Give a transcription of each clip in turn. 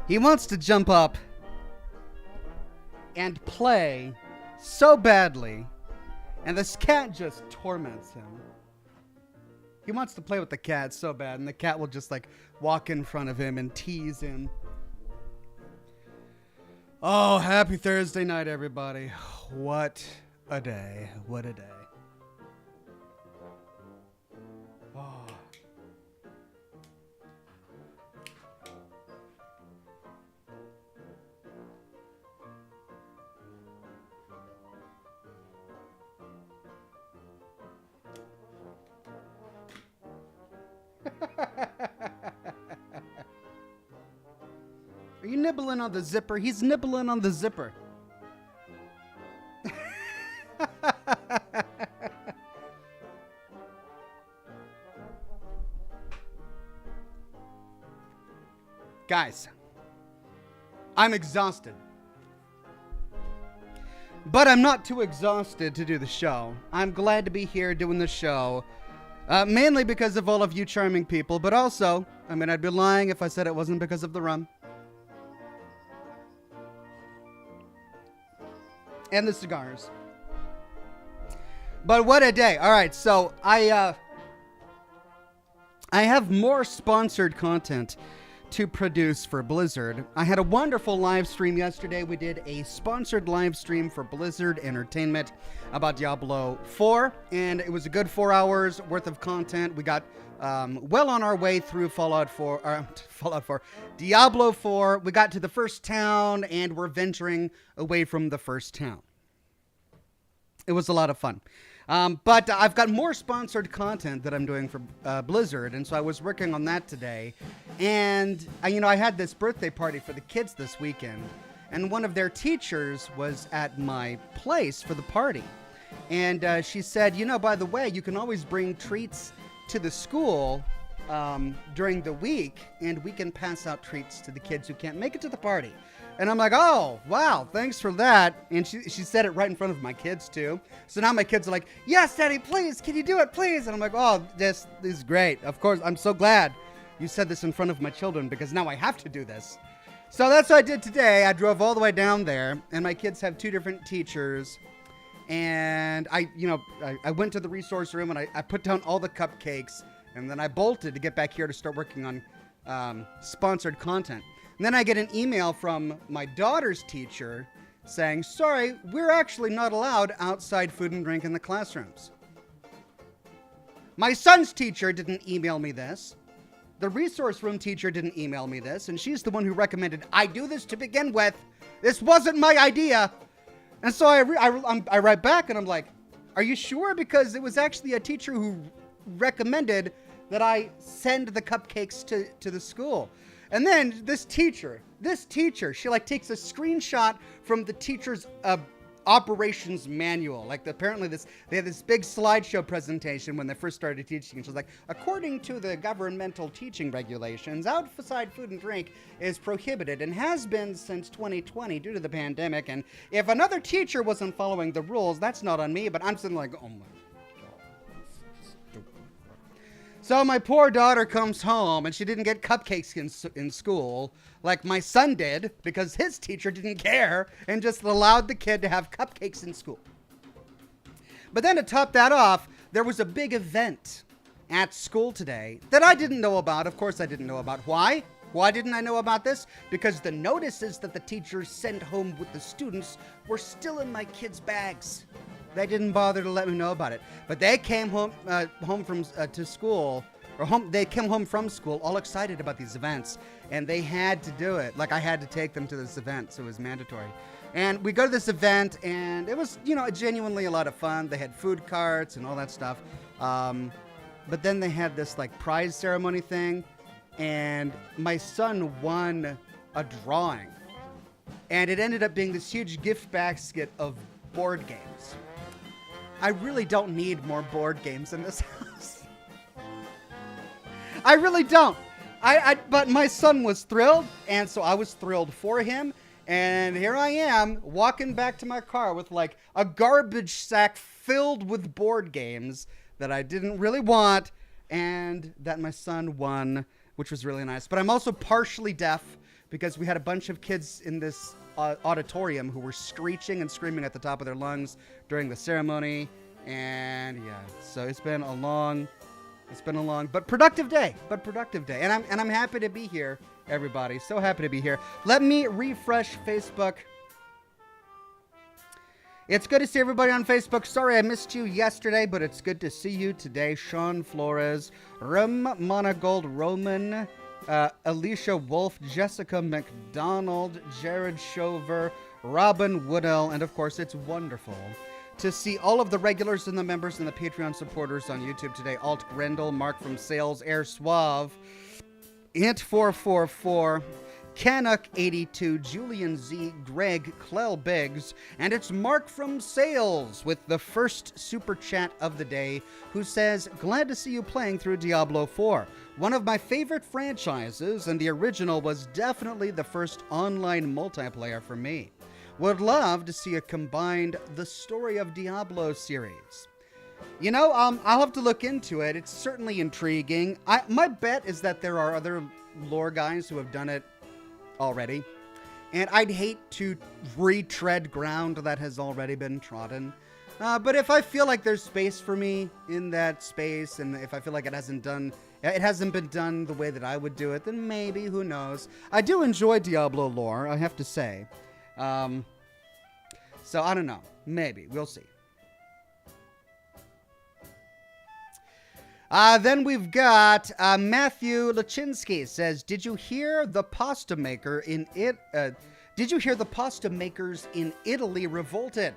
He wants to jump up and play so badly, and this cat just torments him. He wants to play with the cat so bad, and the cat will just like walk in front of him and tease him. Oh, happy Thursday night, everybody. What a day. What a day. Oh. Are you nibbling on the zipper? He's nibbling on the zipper. Guys, I'm exhausted. But I'm not too exhausted to do the show. I'm glad to be here doing the show. Mainly because of all of you charming people, but also, I mean, I'd be lying if I said it wasn't because of the rum. And the cigars. But what a day. All right, so I have more sponsored content to produce for Blizzard. I had a wonderful live stream yesterday. We did a sponsored live stream for Blizzard Entertainment about Diablo 4, and it was a good 4 hours worth of content. We got well on our way through Fallout 4, Diablo 4. We got to the first town, and we're venturing away from the first town. It was a lot of fun. But I've got more sponsored content that I'm doing for Blizzard, and so I was working on that today. And, I had this birthday party for the kids this weekend, and one of their teachers was at my place for the party. And she said, by the way, you can always bring treats to the school during the week, and we can pass out treats to the kids who can't make it to the party. And I'm like, oh, wow, thanks for that. And she said it right in front of my kids, too. So now my kids are like, yes, Daddy, please, can you do it, please? And I'm like, oh, this is great. Of course, I'm so glad you said this in front of my children, because now I have to do this. So that's what I did today. I drove all the way down there, and my kids have two different teachers. And I went to the resource room, and I put down all the cupcakes, and then I bolted to get back here to start working on sponsored content. And then I get an email from my daughter's teacher saying, sorry, we're actually not allowed outside food and drink in the classrooms. My son's teacher didn't email me this. The resource room teacher didn't email me this, and she's the one who recommended I do this to begin with. This wasn't my idea. And so I write back, and I'm like, are you sure? Because it was actually a teacher who recommended that I send the cupcakes to the school. And then this teacher, she like takes a screenshot from the teacher's operations manual. Like apparently they had this big slideshow presentation when they first started teaching. And she was like, according to the governmental teaching regulations, outside food and drink is prohibited and has been since 2020 due to the pandemic. And if another teacher wasn't following the rules, that's not on me. But I'm sitting like, oh my. So my poor daughter comes home, and she didn't get cupcakes in school like my son did, because his teacher didn't care and just allowed the kid to have cupcakes in school. But then to top that off, there was a big event at school today that I didn't know about. Of course I didn't know about. Why? Why didn't I know about this? Because the notices that the teachers sent home with the students were still in my kids' bags. They didn't bother to let me know about it. But they came home from school all excited about these events, and they had to do it. Like I had to take them to this event, so it was mandatory. And we go to this event, and it was, genuinely a lot of fun. They had food carts and all that stuff. But then they had this like prize ceremony thing, and my son won a drawing, and it ended up being this huge gift basket of board games. I really don't need more board games in this house. I really don't. But my son was thrilled, and so I was thrilled for him. And here I am walking back to my car with like a garbage sack filled with board games that I didn't really want and that my son won, which was really nice. But I'm also partially deaf, because we had a bunch of kids in this auditorium who were screeching and screaming at the top of their lungs during the ceremony. And yeah, so it's been a long but productive day. And I'm happy to be here, everybody. So happy to be here. Let me refresh Facebook. It's good to see everybody on Facebook. Sorry I missed you yesterday, but it's good to see you today. Sean Flores, Rum Monagold Roman, Alicia Wolf, Jessica McDonald, Jared Shover, Robin Woodell, and of course it's wonderful to see all of the regulars and the members and the Patreon supporters on YouTube today. Alt Grendel, Mark from Sales, Air Suave, Int444, Canuck82, Julian Z, Greg, Clell Biggs, and it's Mark from Sales with the first super chat of the day, who says, glad to see you playing through Diablo 4. One of my favorite franchises, and the original was definitely the first online multiplayer for me. Would love to see a combined The Story of Diablo series. You know, I'll have to look into it. It's certainly intriguing. My bet is that there are other lore guys who have done it already, and I'd hate to retread ground that has already been trodden. But if I feel like there's space for me in that space, and if I feel like it hasn't been done the way that I would do it, then maybe, who knows. I do enjoy Diablo lore, I have to say. So I don't know. Maybe. We'll see. Then we've got Matthew Lachinsky says, did you hear the pasta maker in it? Did you hear the pasta makers in Italy revolted?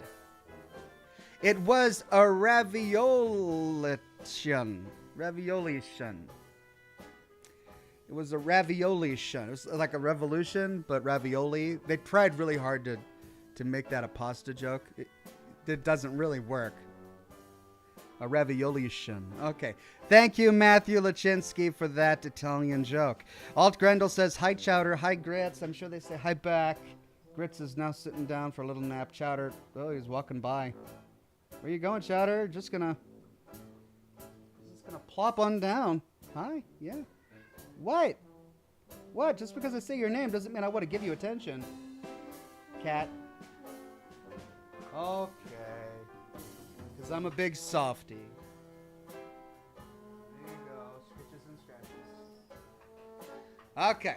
It was a raviolation. It was a raviolation. It was like a revolution, but ravioli. They tried really hard to make that a pasta joke. It doesn't really work. A raviolation. Okay. Thank you, Matthew Lachinsky, for that Italian joke. Alt Grendel says, hi, Chowder. Hi, Grits. I'm sure they say hi back. Grits is now sitting down for a little nap. Chowder, oh, he's walking by. Where you going, Chowder? Just gonna plop on down. Hi? Yeah. What? What? Just because I say your name doesn't mean I want to give you attention. Cat. Okay. Because I'm a big softie. There you go. Scritches and scratches. Okay.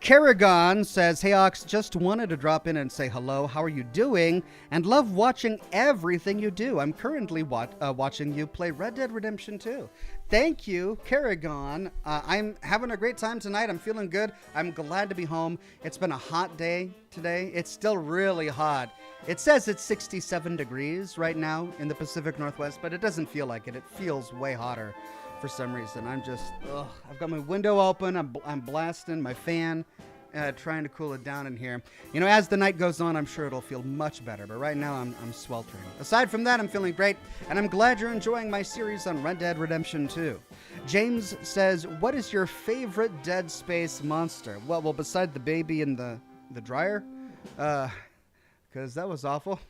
Kerrigan says, hey Ox, just wanted to drop in and say hello. How are you doing? And love watching everything you do. I'm currently watching you play Red Dead Redemption 2. Thank you, Kerrigan. I'm having a great time tonight. I'm feeling good. I'm glad to be home. It's been a hot day today. It's still really hot. It says it's 67 degrees right now in the Pacific Northwest, but it doesn't feel like it. It feels way hotter. For some reason, I'm just, I've got my window open, I'm blasting my fan, trying to cool it down in here. You know, as the night goes on, I'm sure it'll feel much better, but right now I'm sweltering. Aside from that, I'm feeling great, and I'm glad you're enjoying my series on Red Dead Redemption 2. James says, what is your favorite Dead Space monster? Well, beside the baby in the dryer, because that was awful.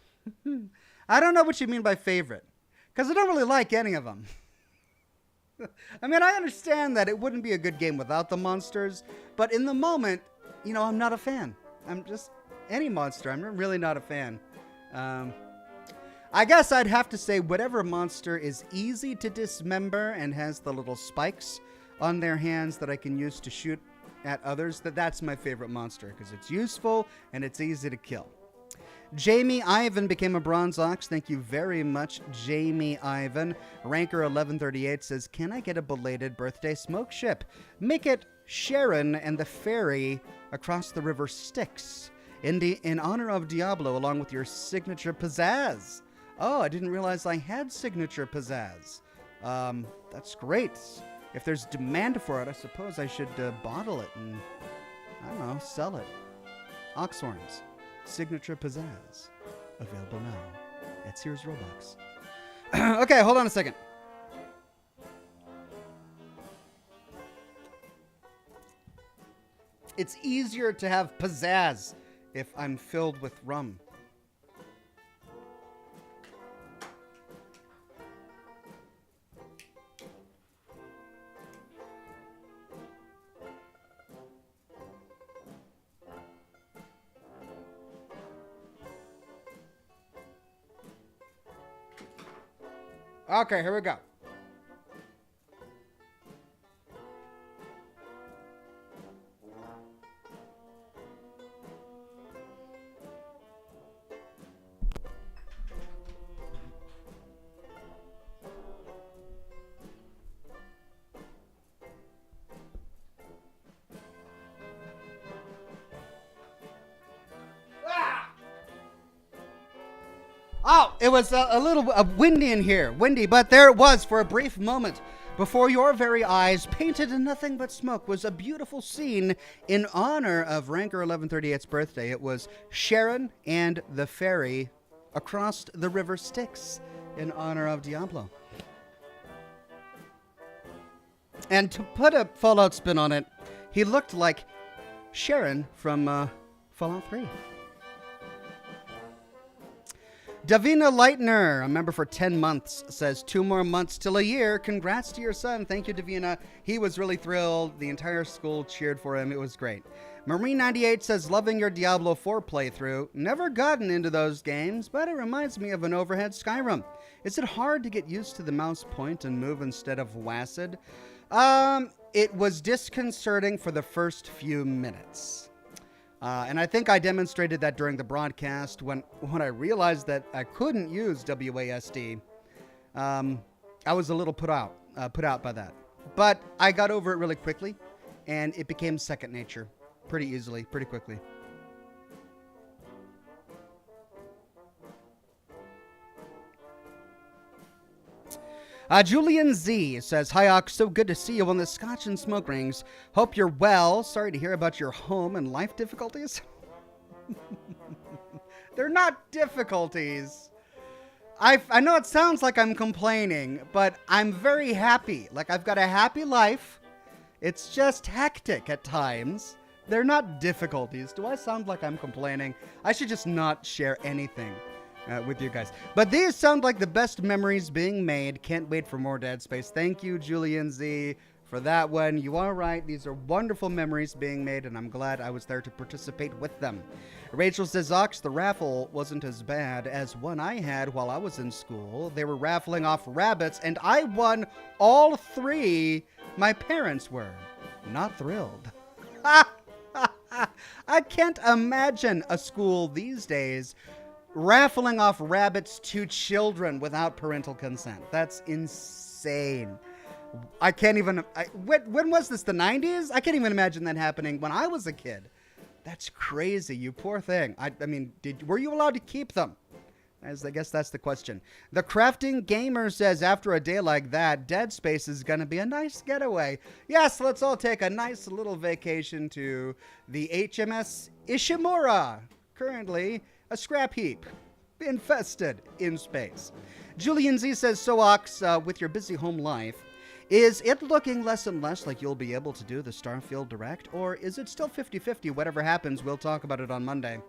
I don't know what you mean by favorite, because I don't really like any of them. I mean, I understand that it wouldn't be a good game without the monsters, but in the moment, you know, I'm not a fan. I'm just any monster. I'm really not a fan. I guess I'd have to say whatever monster is easy to dismember and has the little spikes on their hands that I can use to shoot at others, that's my favorite monster because it's useful and it's easy to kill. Jamie Ivan became a Bronze Ox. Thank you very much, Jamie Ivan. Ranker 1138 says, can I get a belated birthday smoke ship? Make it Sharon and the ferry across the river Styx in honor of Diablo, along with your signature pizzazz. Oh, I didn't realize I had signature pizzazz. That's great. If there's demand for it, I suppose I should bottle it and, I don't know, sell it. Oxhorn's signature pizzazz, available now at Sears Robux. Okay, hold on a second. It's easier to have pizzazz if I'm filled with rum. Okay, here we go. Oh, it was a little windy in here. Windy, but there it was for a brief moment. Before your very eyes, painted in nothing but smoke, was a beautiful scene in honor of Ranker 1138's birthday. It was Sharon and the ferry across the river Styx in honor of Diablo. And to put a Fallout spin on it, he looked like Sharon from Fallout 3. Davina Leitner, a member for 10 months, says 2 more months till a year. Congrats to your son. Thank you, Davina. He was really thrilled. The entire school cheered for him. It was great. Marine98 says, loving your Diablo 4 playthrough. Never gotten into those games, but it reminds me of an overhead Skyrim. Is it hard to get used to the mouse point and move instead of WASD? It was disconcerting for the first few minutes. And I think I demonstrated that during the broadcast when I realized that I couldn't use WASD. I was a little put out by that. But I got over it really quickly, and it became second nature pretty easily, pretty quickly. Julian Z says, hi, Ox. So good to see you on the Scotch and Smoke Rings. Hope you're well. Sorry to hear about your home and life difficulties. They're not difficulties. I know it sounds like I'm complaining, but I'm very happy. Like, I've got a happy life. It's just hectic at times. They're not difficulties. Do I sound like I'm complaining? I should just not share anything with you guys. But these sound like the best memories being made. Can't wait for more Dead Space. Thank you, Julian Z, for that one. You are right. These are wonderful memories being made, and I'm glad I was there to participate with them. Rachel says, Ox, the raffle wasn't as bad as one I had while I was in school. They were raffling off rabbits, and I won all 3. My parents were not thrilled. I can't imagine a school these days raffling off rabbits to children without parental consent. That's insane. I can't even... when was this? The 90s? I can't even imagine that happening when I was a kid. That's crazy, you poor thing. I mean, were you allowed to keep them? I guess that's the question. The Crafting Gamer says, after a day like that, Dead Space is going to be a nice getaway. Yes, let's all take a nice little vacation to the HMS Ishimura. Currently a scrap heap, infested in space. Julian Z says, so Ox, with your busy home life, is it looking less and less like you'll be able to do the Starfield Direct, or is it still 50-50? Whatever happens, we'll talk about it on Monday.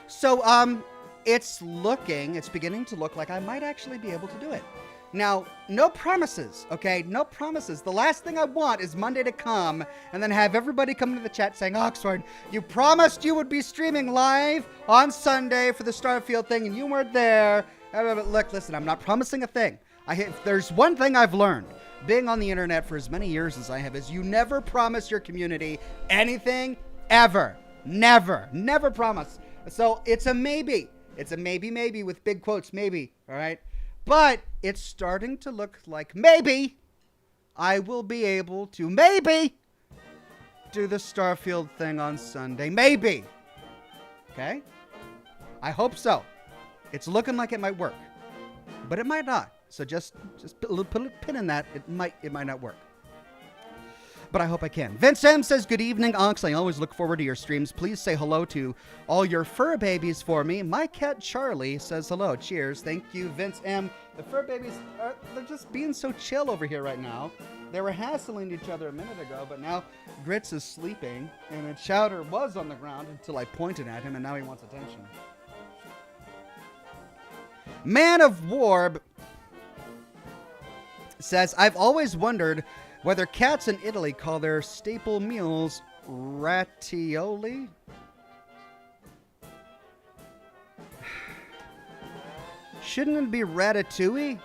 So, it's beginning to look like I might actually be able to do it. Now, no promises, okay? No promises. The last thing I want is Monday to come and then have everybody come to the chat saying, Oxhorn, you promised you would be streaming live on Sunday for the Starfield thing and you weren't there. Look, listen, I'm not promising a thing. If there's one thing I've learned being on the internet for as many years as I have is you never promise your community anything ever. Never promise. So it's a maybe. It's a maybe with big quotes, maybe, all right? But it's starting to look like maybe I will be able to maybe do the Starfield thing on Sunday. Maybe. Okay? I hope so. It's looking like it might work. But it might not. So just put a pin in that. It might not work. But I hope I can. Vince M says, good evening, Ox. I always look forward to your streams. Please say hello to all your fur babies for me. My cat Charlie says hello. Cheers. Thank you, Vince M. The fur babies, they're just being so chill over here right now. They were hassling each other a minute ago, but now Grits is sleeping, and Chowder was on the ground until I pointed at him, and now he wants attention. Man of Warb says, I've always wondered whether cats in Italy call their staple meals Shouldn't it be ratatouille?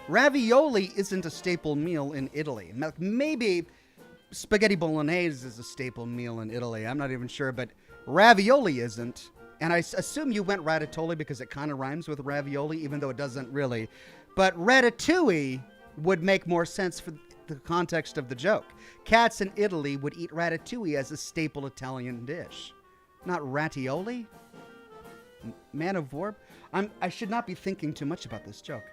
Ravioli isn't a staple meal in Italy. Maybe spaghetti bolognese is a staple meal in Italy. I'm not even sure, but ravioli isn't. And I assume you went ratatouille because it kind of rhymes with ravioli, even though it doesn't really. But ratatouille would make more sense for the context of the joke. Cats in Italy would eat ratatouille as a staple Italian dish. Not ratioli? Man of war? I should not be thinking too much about this joke.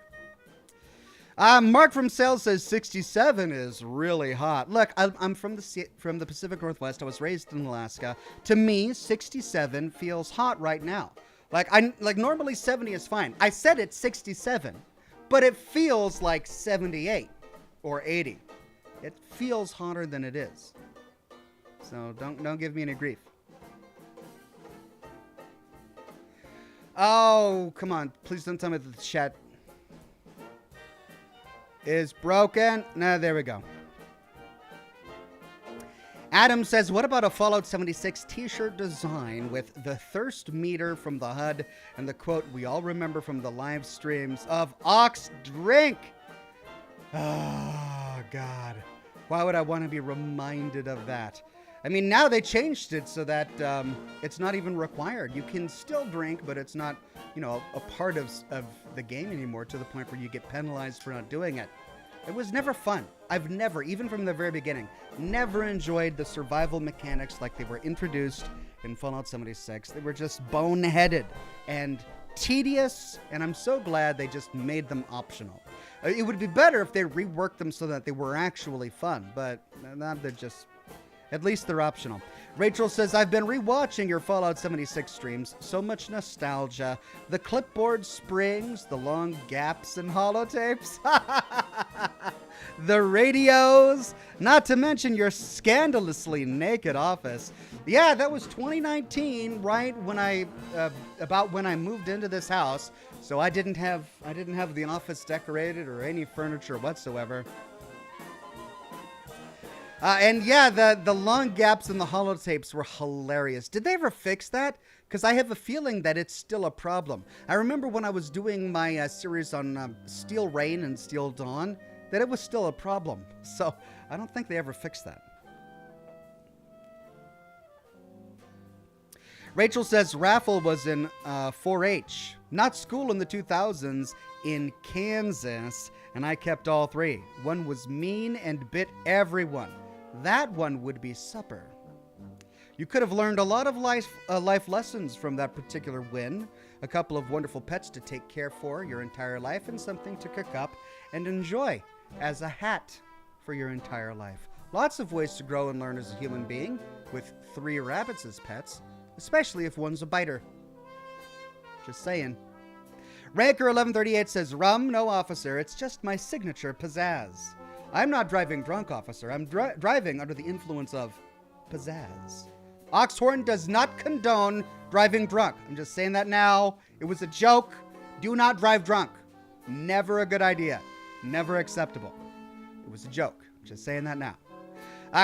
Mark from Sales says 67 is really hot. Look, I'm from the Pacific Northwest. I was raised in Alaska. To me, 67 feels hot right now. Like normally 70 is fine. I said it's 67, but it feels like 78 or 80. It feels hotter than it is. So don't give me any grief. Oh, come on. Please don't tell me that the chat is broken. No, there we go. Adam says, what about a Fallout 76 t-shirt design with the thirst meter from the HUD and the quote we all remember from the live streams of Ox Drink? Oh, God. Why would I want to be reminded of that? I mean, now they changed it so that it's not even required. You can still drink, but it's not, a part of the game anymore to the point where you get penalized for not doing it. It was never fun. I've never, even from the very beginning, never enjoyed the survival mechanics like they were introduced in Fallout 76. They were just boneheaded and tedious, and I'm so glad they just made them optional. It would be better if they reworked them so that they were actually fun, but they're just... At least they're optional. Rachel says, I've been rewatching your Fallout 76 streams. So much nostalgia. The clipboard springs, the long gaps in holotapes, the radios, not to mention your scandalously naked office. Yeah, that was 2019, right when about when I moved into this house. So I didn't have the office decorated or any furniture whatsoever. And yeah, the long gaps in the holotapes were hilarious. Did they ever fix that? Because I have a feeling that it's still a problem. I remember when I was doing my series on Steel Rain and Steel Dawn, that it was still a problem. So I don't think they ever fixed that. Rachel says raffle was in 4-H, not school in the 2000s, in Kansas, and I kept all three. One was mean and bit everyone. That one would be supper. You could have learned a lot of life lessons from that particular win. A couple of wonderful pets to take care for your entire life and something to cook up and enjoy as a hat for your entire life. Lots of ways to grow and learn as a human being with 3 rabbits as pets, especially if one's a biter. Just saying. Ranker1138 says, rum, no officer. It's just my signature pizzazz. I'm not driving drunk, officer. I'm driving under the influence of pizzazz. Oxhorn does not condone driving drunk. I'm just saying that now. It was a joke. Do not drive drunk. Never a good idea. Never acceptable. It was a joke. Just saying that now.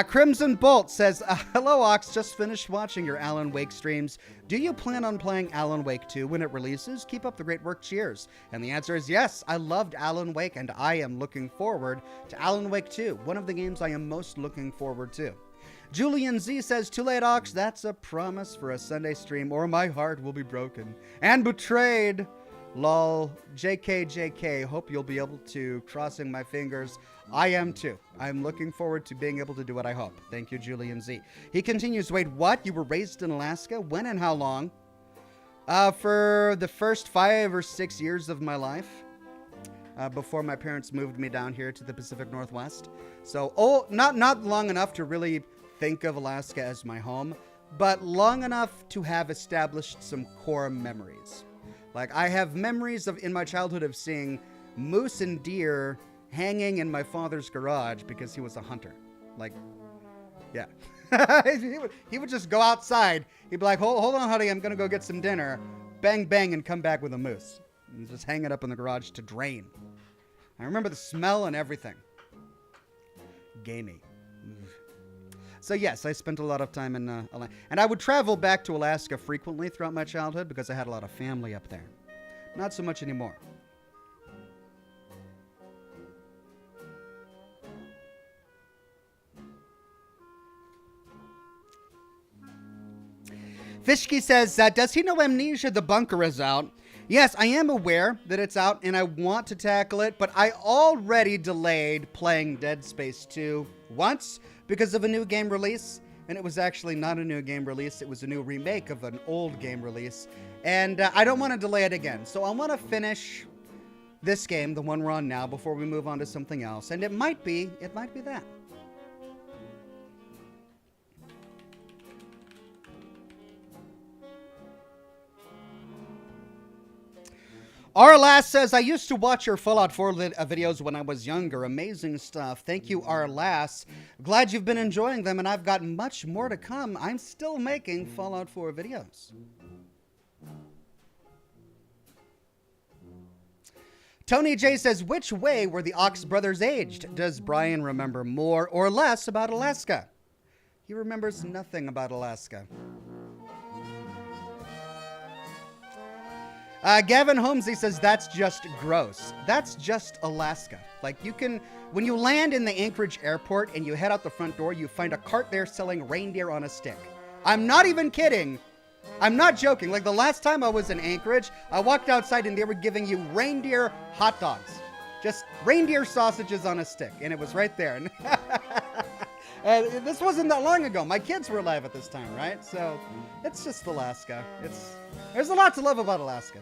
Crimson Bolt says, hello, Ox. Just finished watching your Alan Wake streams. Do you plan on playing Alan Wake 2 when it releases? Keep up the great work. Cheers. And the answer is yes. I loved Alan Wake, and I am looking forward to Alan Wake 2, one of the games I am most looking forward to. Julian Z says, too late, Ox. That's a promise for a Sunday stream, or my heart will be broken and betrayed. Lol. JK. Hope you'll be able to. Crossing my fingers. I am too. I'm looking forward to being able to do what I hope. Thank you, Julian Z. He continues, wait, what? You were raised in Alaska? When and how long? For the first 5 or 6 years of my life. Before my parents moved me down here to the Pacific Northwest. So, not long enough to really think of Alaska as my home, but long enough to have established some core memories. Like, I have memories in my childhood of seeing moose and deer hanging in my father's garage because he was a hunter. Like, yeah. he would just go outside. He'd be like, hold on, honey, I'm going to go get some dinner. Bang, bang, and come back with a moose. And just hang it up in the garage to drain. I remember the smell and everything. Gamey. So yes, I spent a lot of time in Alaska. And I would travel back to Alaska frequently throughout my childhood because I had a lot of family up there. Not so much anymore. Fishke says, does he know Amnesia the Bunker is out? Yes, I am aware that it's out and I want to tackle it, but I already delayed playing Dead Space 2 once because of a new game release. And it was actually not a new game release. It was a new remake of an old game release. And I don't want to delay it again. So I want to finish this game, the one we're on now, before we move on to something else. And it might be that. Arlas says, I used to watch your Fallout 4 videos when I was younger. Amazing stuff. Thank you, Arlas. Glad you've been enjoying them, and I've got much more to come. I'm still making Fallout 4 videos. Tony J says, which way were the Ox brothers aged? Does Brian remember more or less about Alaska? He remembers nothing about Alaska. Gavin Holmesy says, that's just gross. That's just Alaska. Like, you can, when you land in the Anchorage airport and you head out the front door, you find a cart there selling reindeer on a stick. I'm not even kidding. I'm not joking. Like, the last time I was in Anchorage, I walked outside and they were giving you reindeer hot dogs. Just reindeer sausages on a stick. And it was right there. This wasn't that long ago. My kids were alive at this time, right? So it's just Alaska. There's a lot to love about Alaska.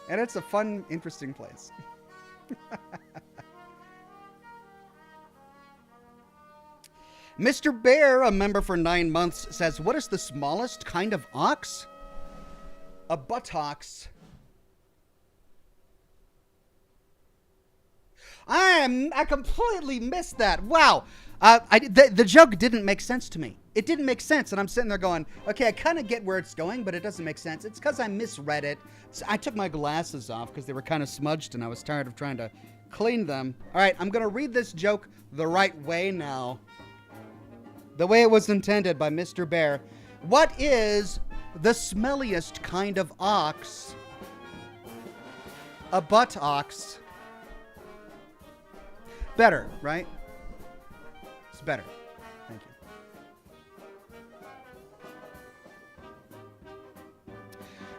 And it's a fun, interesting place. Mr. Bear, a member for 9 months, says, what is the smallest kind of ox? A buttocks. I completely missed that. Wow. The joke didn't make sense to me. It didn't make sense, and I'm sitting there going, okay, I kind of get where it's going, but it doesn't make sense. It's because I misread it. So I took my glasses off because they were kind of smudged, and I was tired of trying to clean them. All right, I'm going to read this joke the right way now. The way it was intended by Mr. Bear. What is the smelliest kind of ox? A butt ox. Better, right? It's better. Thank you.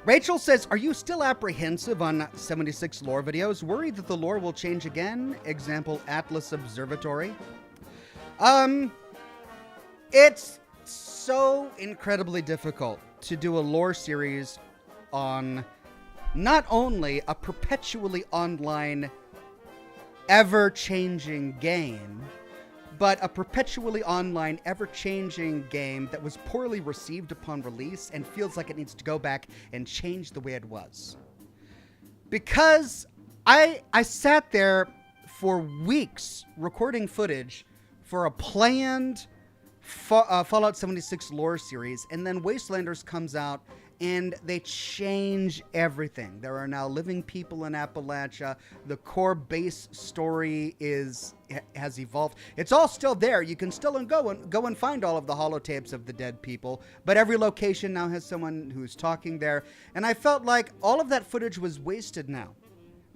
Rachel says, are you still apprehensive on 76 lore videos? Worried that the lore will change again? Example, Atlas Observatory. It's so incredibly difficult to do a lore series on not only a perpetually online, ever-changing game, but a perpetually online, ever-changing game that was poorly received upon release and feels like it needs to go back and change the way it was. Because I sat there for weeks recording footage for a planned Fallout 76 lore series, and then Wastelanders comes out and they change everything. There are now living people in Appalachia. The core base story has evolved. It's all still there. You can still go and find all of the holotapes of the dead people, but every location now has someone who's talking there. And I felt like all of that footage was wasted now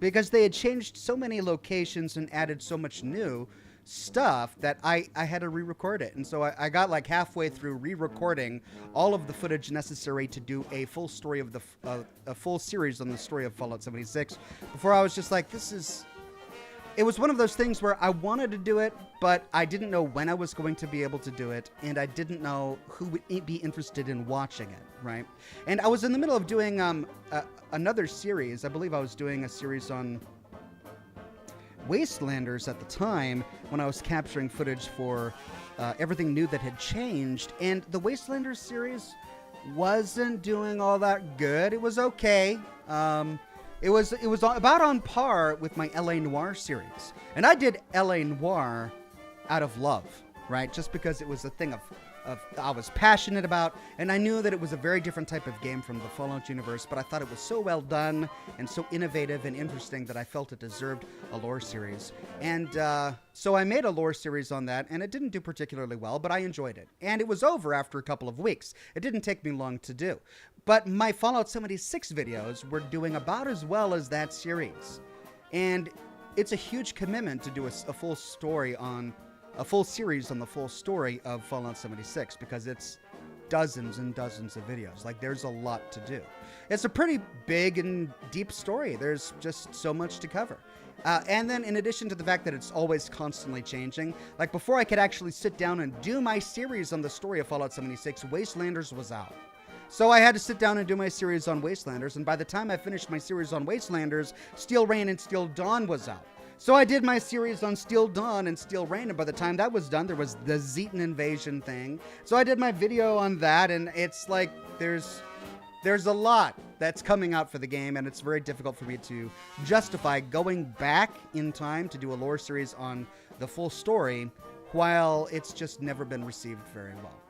because they had changed so many locations and added so much new stuff that I had to re-record it. And so I got like halfway through re-recording all of the footage necessary to do a full story of a full series on the story of Fallout 76 before I was just like, it was one of those things where I wanted to do it, but I didn't know when I was going to be able to do it, and I didn't know who would be interested in watching it, right? And I was in the middle of doing another series. I believe I was doing a series on Wastelanders at the time when I was capturing footage for everything new that had changed, and the Wastelanders series wasn't doing all that good. It was okay. It was about on par with my LA Noire series, and I did LA Noire out of love. right? Just because it was a thing of I was passionate about, and I knew that it was a very different type of game from the Fallout universe, but I thought it was so well done and so innovative and interesting that I felt it deserved a lore series. And so I made a lore series on that, and it didn't do particularly well, but I enjoyed it. And it was over after a couple of weeks. It didn't take me long to do. But my Fallout 76 videos were doing about as well as that series. And it's a huge commitment to do a full story on a full series on the full story of Fallout 76 because it's dozens and dozens of videos. Like, there's a lot to do. It's a pretty big and deep story. There's just so much to cover. And then in addition to the fact that it's always constantly changing, like before I could actually sit down and do my series on the story of Fallout 76, Wastelanders was out. So I had to sit down and do my series on Wastelanders, and by the time I finished my series on Wastelanders, Steel Rain and Steel Dawn was out. So I did my series on Steel Dawn and Steel Rain, and by the time that was done, there was the Zetan invasion thing. So I did my video on that, and it's like there's a lot that's coming out for the game, and it's very difficult for me to justify going back in time to do a lore series on the full story while it's just never been received very well.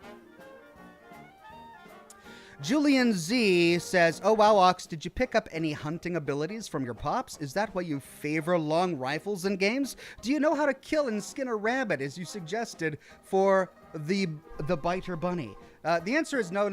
Julian Z says, "Oh wow, Ox, did you pick up any hunting abilities from your pops? Is that why you favor long rifles in games? Do you know how to kill and skin a rabbit, as you suggested for the biter bunny?" The answer is no,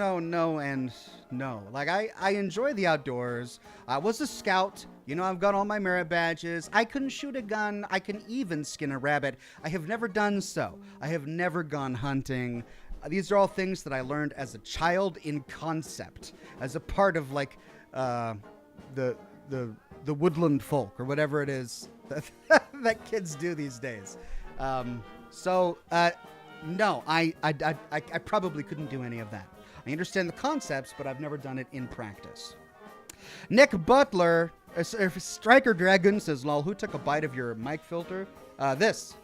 and no. Like, I enjoy the outdoors. I was a scout. You know, I've got all my merit badges. I can shoot a gun. I can even skin a rabbit. I have never done so. I have never gone hunting. These are all things that I learned as a child in concept, as a part of like the woodland folk or whatever it is that kids do these days. No, I probably couldn't do any of that. I understand the concepts, but I've never done it in practice. Nick Butler, Striker Dragon says, "Lol, who took a bite of your mic filter?" This.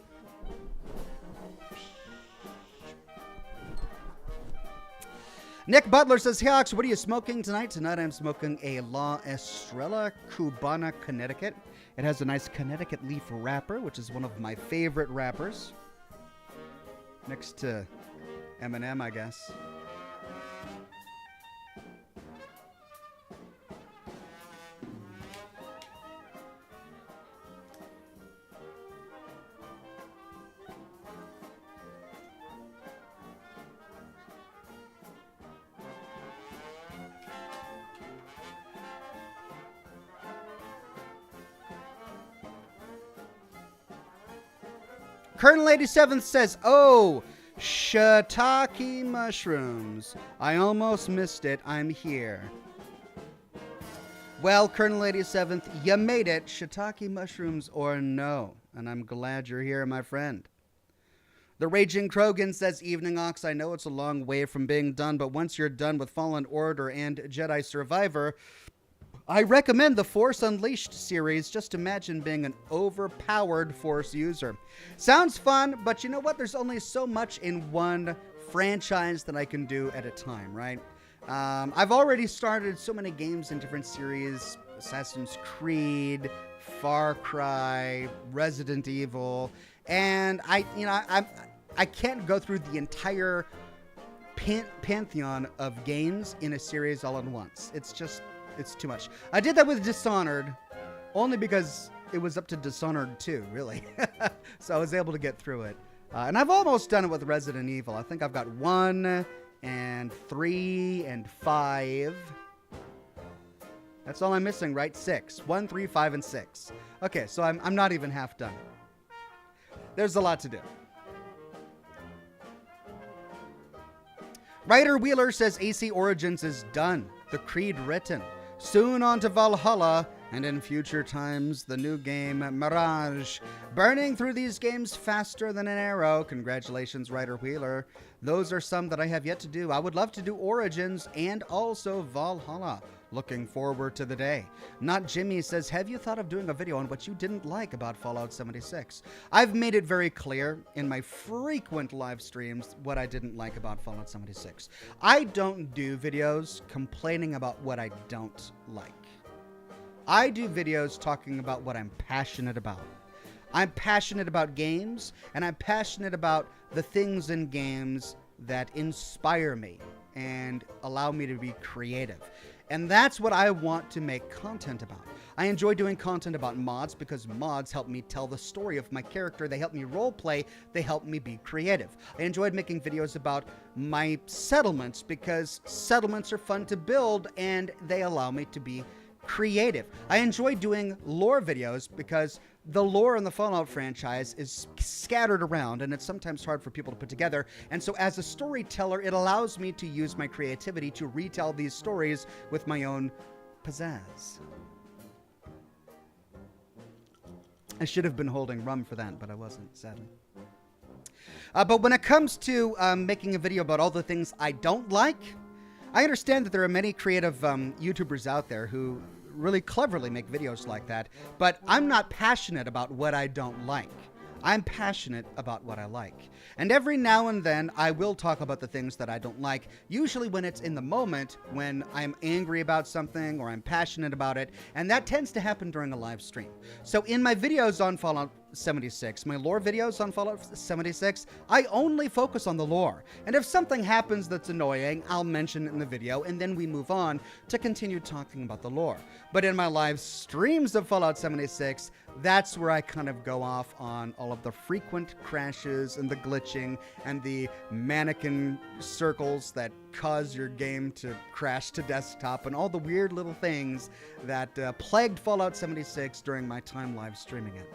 Nick Butler says, "Hey Ox, what are you smoking tonight?" Tonight I'm smoking a La Estrella Cubana Connecticut. It has a nice Connecticut leaf wrapper, which is one of my favorite wrappers. Next to M&M, I guess. Colonel 87 says, "Oh, shiitake mushrooms. I almost missed it. I'm here." Well, Colonel 87th, you made it. Shiitake mushrooms or no. And I'm glad you're here, my friend. The Raging Krogan says, "Evening, Ox. I know it's a long way from being done, but once you're done with Fallen Order and Jedi Survivor, I recommend the Force Unleashed series. Just imagine being an overpowered Force user. Sounds fun, but you know what? There's only so much in one franchise that I can do at a time, right? I've already started so many games in different series. Assassin's Creed, Far Cry, Resident Evil, and I can't go through the entire pantheon of games in a series all at once. It's too much. I did that with Dishonored, only because it was up to Dishonored 2, really. So I was able to get through it. And I've almost done it with Resident Evil. I think I've got 1 and 3 and 5. That's all I'm missing, right? 6. 1, 3, 5, and 6. Okay, so I'm not even half done. There's a lot to do. Ryder Wheeler says AC Origins is done. The Creed written. Soon on to Valhalla, and in future times, the new game, Mirage. Burning through these games faster than an arrow. Congratulations, Ryder Wheeler. Those are some that I have yet to do. I would love to do Origins and also Valhalla. Looking forward to the day. Not Jimmy says, "Have you thought of doing a video on what you didn't like about Fallout 76? I've made it very clear in my frequent live streams what I didn't like about Fallout 76. I don't do videos complaining about what I don't like. I do videos talking about what I'm passionate about. I'm passionate about games, and I'm passionate about the things in games that inspire me and allow me to be creative. And that's what I want to make content about. I enjoy doing content about mods because mods help me tell the story of my character. They help me roleplay. They help me be creative. I enjoyed making videos about my settlements because settlements are fun to build and they allow me to be creative. I enjoy doing lore videos because the lore in the Fallout franchise is scattered around and it's sometimes hard for people to put together. And so as a storyteller, it allows me to use my creativity to retell these stories with my own pizzazz. I should have been holding rum for that, but I wasn't, sadly. But when it comes to making a video about all the things I don't like, I understand that there are many creative YouTubers out there who really cleverly make videos like that, but I'm not passionate about what I don't like. I'm passionate about what I like. And every now and then, I will talk about the things that I don't like, usually when it's in the moment, when I'm angry about something or I'm passionate about it, and that tends to happen during a live stream. So in my videos on Fallout 76, my lore videos on Fallout 76, I only focus on the lore. And if something happens that's annoying, I'll mention it in the video, and then we move on to continue talking about the lore. But in my live streams of Fallout 76, that's where I kind of go off on all of the frequent crashes and the glitching and the mannequin circles that cause your game to crash to desktop and all the weird little things that plagued Fallout 76 during my time live streaming it.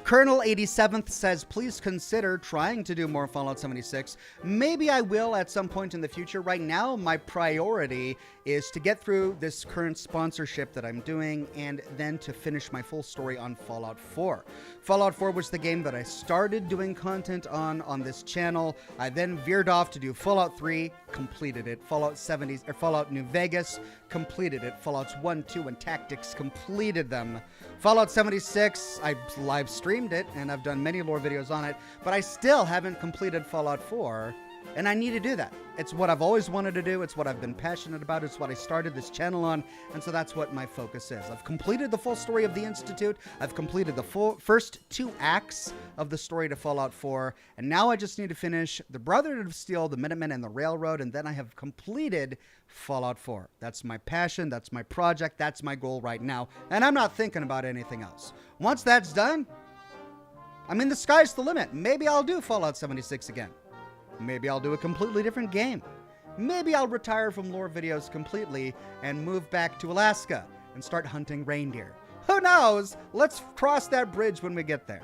Colonel 87th says, please consider trying to do more Fallout 76. Maybe I will at some point in the future. Right now, my priority is to get through this current sponsorship that I'm doing and then to finish my full story on Fallout 4. Fallout 4 was the game that I started doing content on this channel. I then veered off to do Fallout 3, completed it. Fallout New Vegas, completed it. Fallouts 1, 2, and Tactics, completed them. Fallout 76, I live streamed it, and I've done many lore videos on it, but I still haven't completed Fallout 4, and I need to do that. It's what I've always wanted to do. It's what I've been passionate about. It's what I started this channel on, and so that's what my focus is. I've completed the full story of the Institute. I've completed the first 2 acts of the story to Fallout 4, and now I just need to finish the Brotherhood of Steel, the Minutemen, and the Railroad, and then I have completed Fallout 4. That's my passion. That's my project. That's my goal right now, and I'm not thinking about anything else. Once that's done, I mean, the sky's the limit. Maybe I'll do Fallout 76 again. Maybe I'll do a completely different game. Maybe I'll retire from lore videos completely and move back to Alaska and start hunting reindeer. Who knows? Let's cross that bridge when we get there.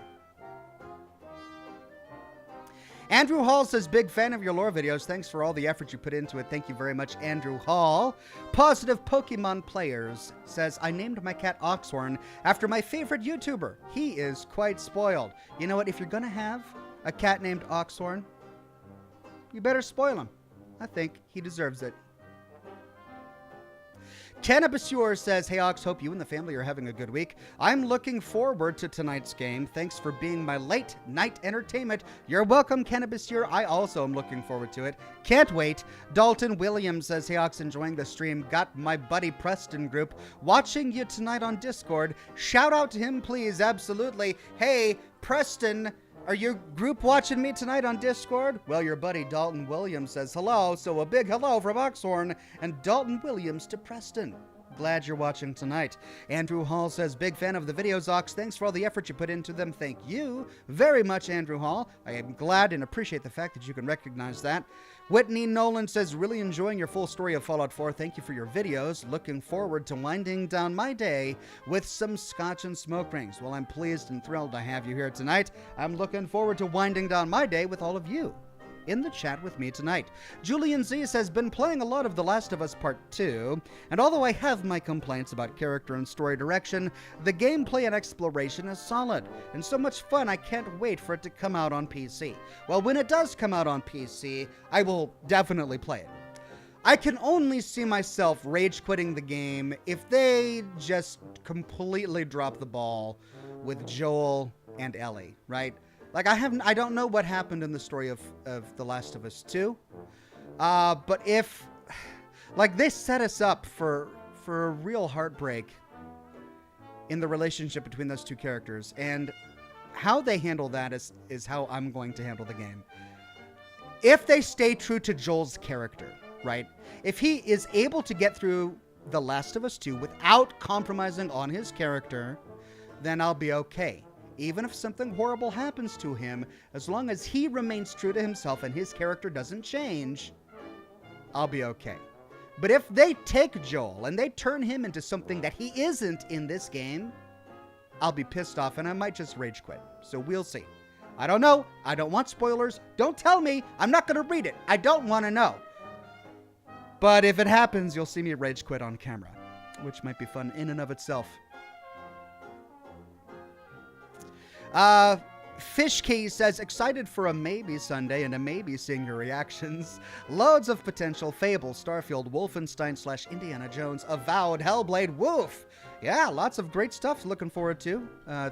Andrew Hall says, big fan of your lore videos. Thanks for all the effort you put into it. Thank you very much, Andrew Hall. Positive Pokemon Players says, I named my cat Oxhorn after my favorite YouTuber. He is quite spoiled. You know what? If you're going to have a cat named Oxhorn, you better spoil him. I think he deserves it. Cannabisure says, hey Ox, hope you and the family are having a good week. I'm looking forward to tonight's game. Thanks for being my late night entertainment. You're welcome, Cannabisure. I also am looking forward to it. Can't wait. Dalton Williams says, hey Ox, enjoying the stream. Got my buddy Preston group watching you tonight on Discord. Shout out to him, please. Absolutely. Hey, Preston, are your group watching me tonight on Discord? Well, your buddy Dalton Williams says hello, so a big hello from Oxhorn and Dalton Williams to Preston. Glad you're watching tonight. Andrew Hall says, big fan of the videos, Ox. Thanks for all the effort you put into them. Thank you very much, Andrew Hall. I am glad and appreciate the fact that you can recognize that. Whitney Nolan says, really enjoying your full story of Fallout 4. Thank you for your videos. Looking forward to winding down my day with some scotch and smoke rings. Well, I'm pleased and thrilled to have you here tonight. I'm looking forward to winding down my day with all of you in the chat with me tonight. Julian Z says, been playing a lot of The Last of Us Part 2, and although I have my complaints about character and story direction, the gameplay and exploration is solid, and so much fun I can't wait for it to come out on PC. Well, when it does come out on PC, I will definitely play it. I can only see myself rage quitting the game if they just completely drop the ball with Joel and Ellie, right? Like, I don't know what happened in the story of The Last of Us 2. But if, Like, they set us up for a real heartbreak in the relationship between those two characters. And how they handle that is how I'm going to handle the game. If they stay true to Joel's character, right? If he is able to get through The Last of Us 2 without compromising on his character, then I'll be okay. Even if something horrible happens to him, as long as he remains true to himself and his character doesn't change, I'll be okay. But if they take Joel and they turn him into something that he isn't in this game, I'll be pissed off and I might just rage quit. So we'll see. I don't know. I don't want spoilers. Don't tell me. I'm not going to read it. I don't want to know. But if it happens, you'll see me rage quit on camera, which might be fun in and of itself. Fishkey says, excited for a maybe Sunday and a maybe seeing your reactions. Loads of potential. Fable, Starfield, Wolfenstein / Indiana Jones, Avowed, Hellblade, woof. Yeah, lots of great stuff looking forward to.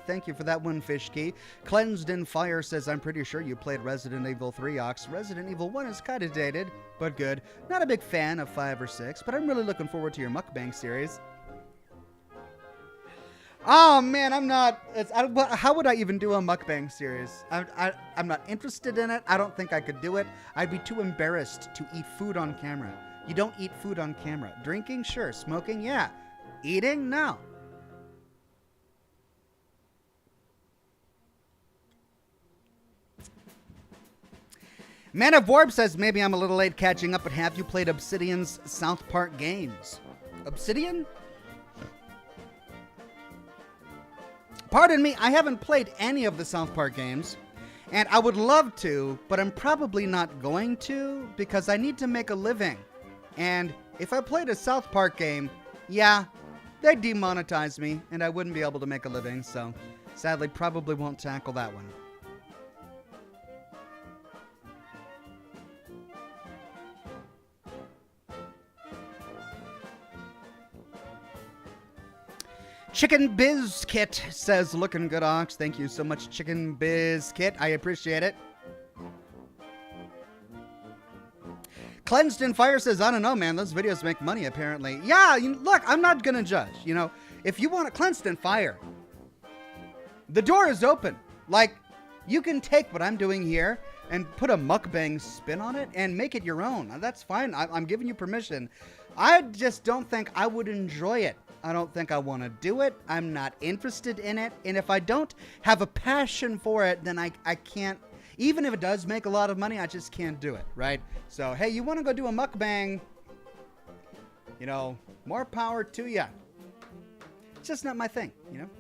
Thank you for that one, Fishkey. Cleansed in Fire says, I'm pretty sure you played Resident Evil 3, Ox. Resident Evil 1 is kind of dated, but good. Not a big fan of 5 or 6, but I'm really looking forward to your mukbang series. Oh, man, I'm not... how would I even do a mukbang series? I'm not interested in it. I don't think I could do it. I'd be too embarrassed to eat food on camera. You don't eat food on camera. Drinking? Sure. Smoking? Yeah. Eating? No. Man of Warp says, maybe I'm a little late catching up, but have you played Obsidian's South Park games? Obsidian? Pardon me, I haven't played any of the South Park games, and I would love to, but I'm probably not going to because I need to make a living. And if I played a South Park game, yeah, they'd demonetize me, and I wouldn't be able to make a living, so sadly probably won't tackle that one. Chicken Bizkit says, looking good, Ox. Thank you so much, Chicken Bizkit. I appreciate it. Cleansed in Fire says, I don't know, man. Those videos make money, apparently. Yeah, look, I'm not going to judge. You know, if you want to Cleansed in Fire, the door is open. Like, you can take what I'm doing here and put a mukbang spin on it and make it your own. That's fine. I'm giving you permission. I just don't think I would enjoy it. I don't think I want to do it. I'm not interested in it. And if I don't have a passion for it, then I can't, even if it does make a lot of money, I just can't do it, right? So, hey, you want to go do a mukbang? You know, more power to you. It's just not my thing, you know?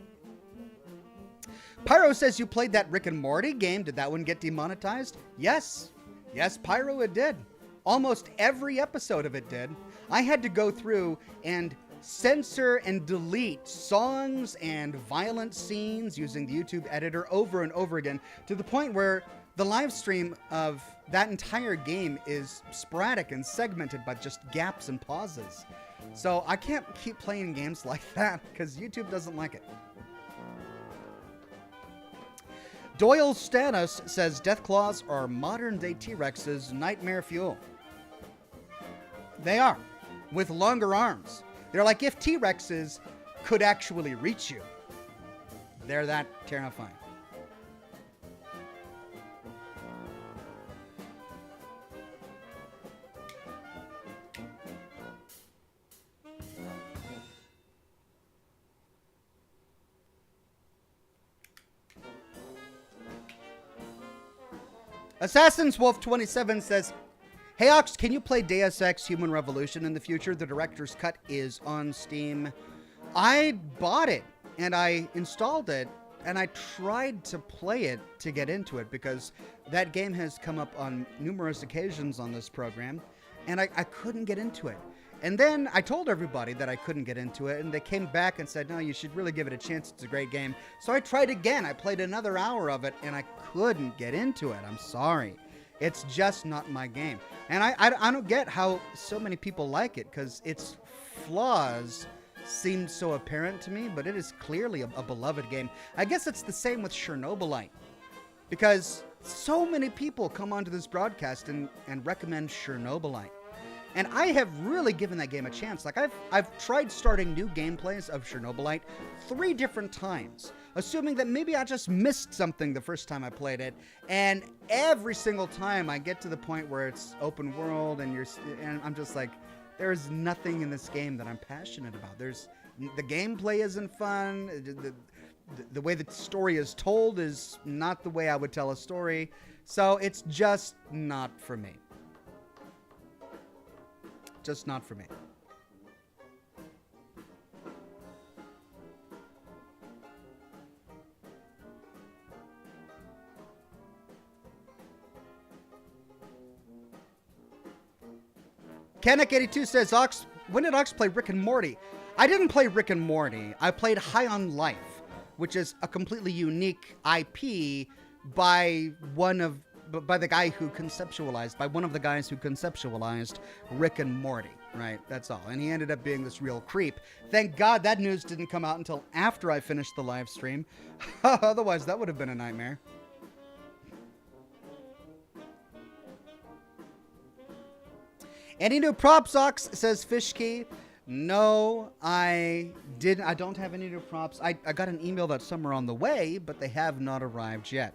Pyro says you played that Rick and Morty game. Did that one get demonetized? Yes. Yes, Pyro, it did. Almost every episode of it did. I had to go through and censor and delete songs and violent scenes using the YouTube editor over and over again to the point where the live stream of that entire game is sporadic and segmented by just gaps and pauses. So I can't keep playing games like that because YouTube doesn't like it. Doyle Status says Deathclaws are modern-day T-Rex's nightmare fuel. They are, with longer arms. They're like if T-Rexes could actually reach you. They're that terrifying. Assassin's Wolf 27 says, hey Ox, can you play Deus Ex Human Revolution in the future? The director's cut is on Steam. I bought it and I installed it and I tried to play it to get into it because that game has come up on numerous occasions on this program and I couldn't get into it. And then I told everybody that I couldn't get into it and they came back and said, no, you should really give it a chance. It's a great game. So I tried again. I played another hour of it and I couldn't get into it. I'm sorry. It's just not my game. And I don't get how so many people like it because its flaws seem so apparent to me, but it is clearly a beloved game. I guess it's the same with Chernobylite because so many people come onto this broadcast and recommend Chernobylite. And I have really given that game a chance. Like I've tried starting new gameplays of Chernobylite 3 different times, assuming that maybe I just missed something the first time I played it. And every single time I get to the point where it's open world and I'm just like, there's nothing in this game that I'm passionate about. The gameplay isn't fun. The way the story is told is not the way I would tell a story. So it's just not for me. Just not for me. Kanek82 says, when did Ox play Rick and Morty? I didn't play Rick and Morty. I played High on Life, which is a completely unique IP by one of the guy who conceptualized, by one of the guys who conceptualized Rick and Morty, right? That's all. And he ended up being this real creep. Thank God that news didn't come out until after I finished the live stream. Otherwise, that would have been a nightmare. Any new props, Ox, says Fishkey. No, I didn't. I don't have any new props. I got an email that's somewhere on the way, but they have not arrived yet.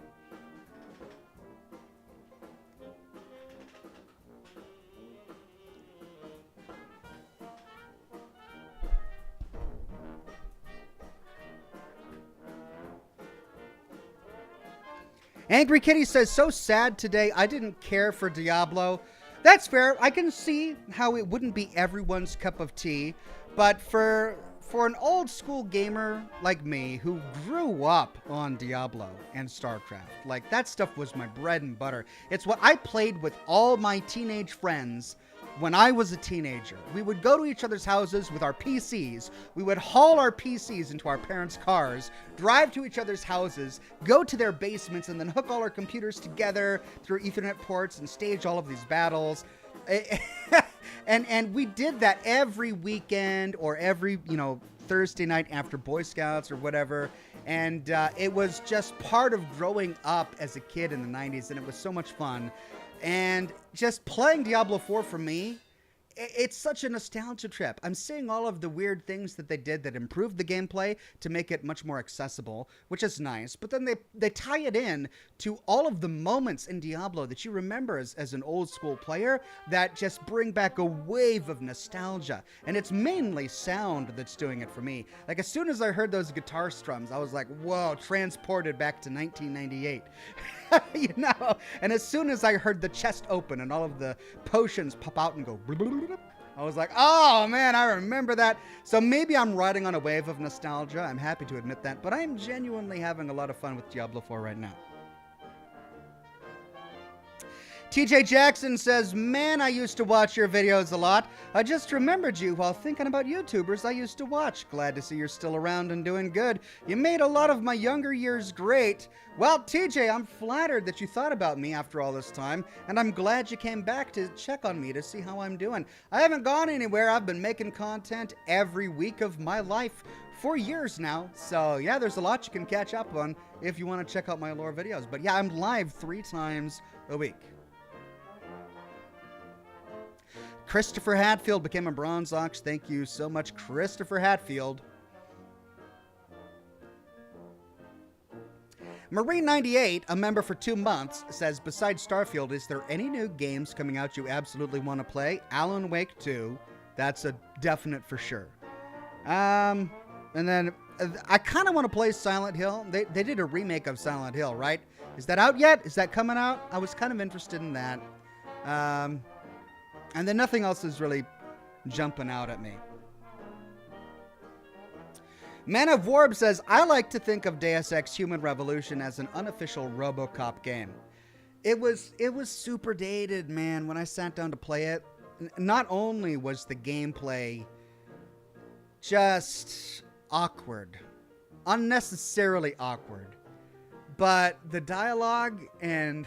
Angry Kitty says, so sad today. I didn't care for Diablo. That's fair. I can see how it wouldn't be everyone's cup of tea, but for an old school gamer like me who grew up on Diablo and StarCraft, like that stuff was my bread and butter. It's what I played with all my teenage friends when I was a teenager. We would go to each other's houses with our PCs. We would haul our PCs into our parents' cars, drive to each other's houses, go to their basements, and then hook all our computers together through Ethernet ports and stage all of these battles. And we did that every weekend or every, Thursday night after Boy Scouts or whatever. And it was just part of growing up as a kid in the 90s, and it was so much fun. And just playing Diablo 4 for me, it's such a nostalgia trip. I'm seeing all of the weird things that they did that improved the gameplay to make it much more accessible, which is nice. But then they tie it in to all of the moments in Diablo that you remember as an old school player that just bring back a wave of nostalgia. And it's mainly sound that's doing it for me. Like as soon as I heard those guitar strums, I was like, whoa, transported back to 1998. And as soon as I heard the chest open and all of the potions pop out and go, I was like, oh man, I remember that. So maybe I'm riding on a wave of nostalgia. I'm happy to admit that, but I'm genuinely having a lot of fun with Diablo 4 right now. TJ Jackson says, man, I used to watch your videos a lot. I just remembered you while thinking about YouTubers I used to watch. Glad to see you're still around and doing good. You made a lot of my younger years great. Well, TJ, I'm flattered that you thought about me after all this time, and I'm glad you came back to check on me to see how I'm doing. I haven't gone anywhere. I've been making content every week of my life for years now. So yeah, there's a lot you can catch up on if you want to check out my lore videos. But yeah, I'm live 3 times a week. Christopher Hatfield became a Bronze Ox. Thank you so much, Christopher Hatfield. Marine98, a member for 2 months, says, besides Starfield, is there any new games coming out you absolutely want to play? Alan Wake 2. That's a definite for sure. And then I kind of want to play Silent Hill. They did a remake of Silent Hill, right? Is that out yet? Is that coming out? I was kind of interested in that. And then nothing else is really jumping out at me. Man of Warb says, I like to think of Deus Ex Human Revolution as an unofficial RoboCop game. It was super dated, man, when I sat down to play it. Not only was the gameplay just awkward, unnecessarily awkward, but the dialogue and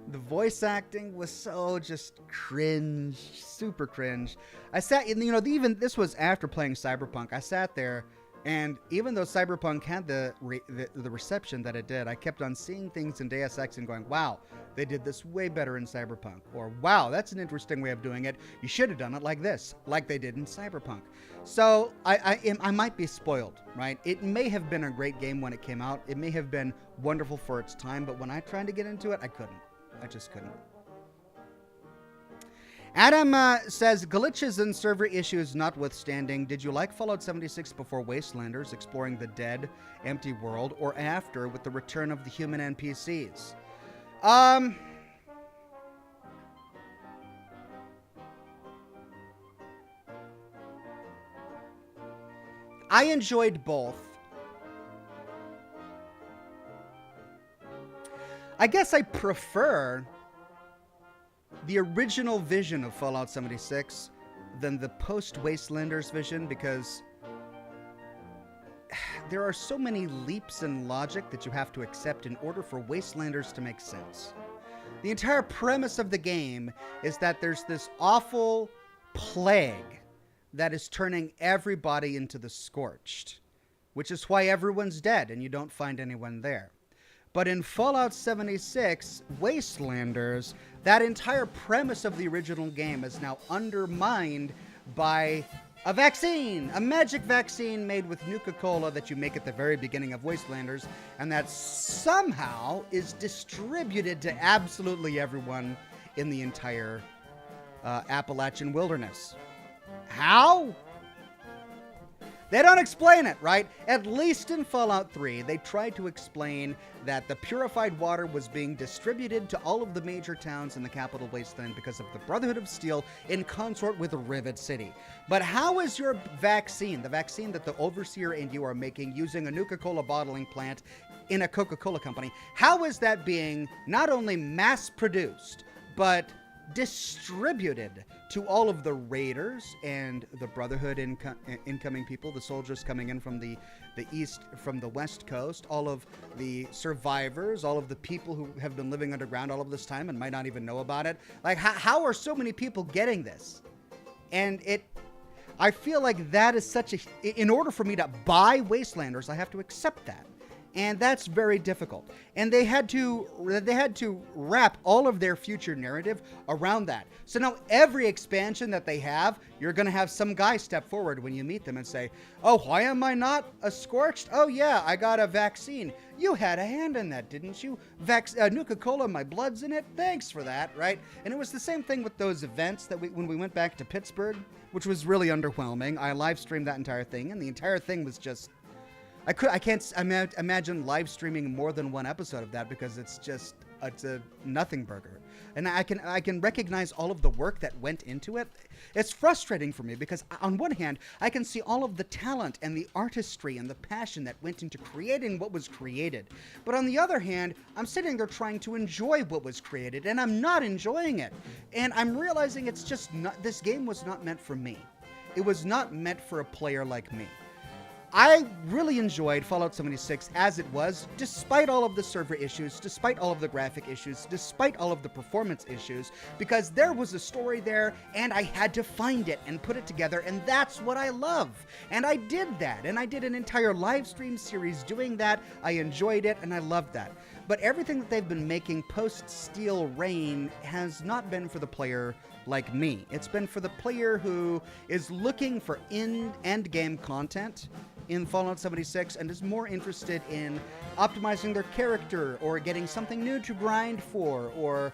the voice acting was so just cringe, super cringe. I sat in, even this was after playing Cyberpunk. I sat there And even though Cyberpunk had the reception that it did, I kept on seeing things in Deus Ex and going, wow, they did this way better in Cyberpunk. Or, wow, that's an interesting way of doing it. You should have done it like this, like they did in Cyberpunk. So I might be spoiled, right? It may have been a great game when it came out. It may have been wonderful for its time, but when I tried to get into it, I couldn't. I just couldn't. Adam says, glitches and server issues notwithstanding, did you like Fallout 76 before Wastelanders, exploring the dead, empty world, or after with the return of the human NPCs? I enjoyed both. I guess I prefer the original vision of Fallout 76 than the post-Wastelanders vision, because there are so many leaps in logic that you have to accept in order for Wastelanders to make sense. The entire premise of the game is that there's this awful plague that is turning everybody into the Scorched, which is why everyone's dead and you don't find anyone there. But in Fallout 76, Wastelanders, that entire premise of the original game is now undermined by a vaccine, a magic vaccine made with Nuka-Cola that you make at the very beginning of Wastelanders, and that somehow is distributed to absolutely everyone in the entire Appalachian wilderness. How? They don't explain it, right? At least in Fallout 3, they tried to explain that the purified water was being distributed to all of the major towns in the capital wasteland because of the Brotherhood of Steel in consort with Rivet City. But how is your vaccine, the vaccine that the Overseer and you are making using a Nuka-Cola bottling plant in a Coca-Cola company, how is that being not only mass-produced, but distributed to all of the raiders and the Brotherhood incoming people, the soldiers coming in from the east, from the west coast, all of the survivors, all of the people who have been living underground all of this time and might not even know about it? Like, how are so many people getting this? And I feel like that is such a, in order for me to buy Wastelanders, I have to accept that. And that's very difficult. And they had to wrap all of their future narrative around that. So now every expansion that they have, you're going to have some guy step forward when you meet them and say, oh, why am I not a Scorched? Oh, yeah, I got a vaccine. You had a hand in that, didn't you? Nuka-Cola, my blood's in it. Thanks for that, right? And it was the same thing with those events that when we went back to Pittsburgh, which was really underwhelming. I live streamed that entire thing, and the entire thing was just... I can't imagine live streaming more than one episode of that because it's a nothing burger. And I can recognize all of the work that went into it. It's frustrating for me because on one hand, I can see all of the talent and the artistry and the passion that went into creating what was created. But on the other hand, I'm sitting there trying to enjoy what was created and I'm not enjoying it. And I'm realizing it's just not, this game was not meant for me. It was not meant for a player like me. I really enjoyed Fallout 76 as it was, despite all of the server issues, despite all of the graphic issues, despite all of the performance issues, because there was a story there, and I had to find it and put it together, and that's what I love. And I did that, and I did an entire live stream series doing that. I enjoyed it, and I loved that. But everything that they've been making post-Steel Reign has not been for the player like me. It's been for the player who is looking for end-game content in Fallout 76 and is more interested in optimizing their character or getting something new to grind for or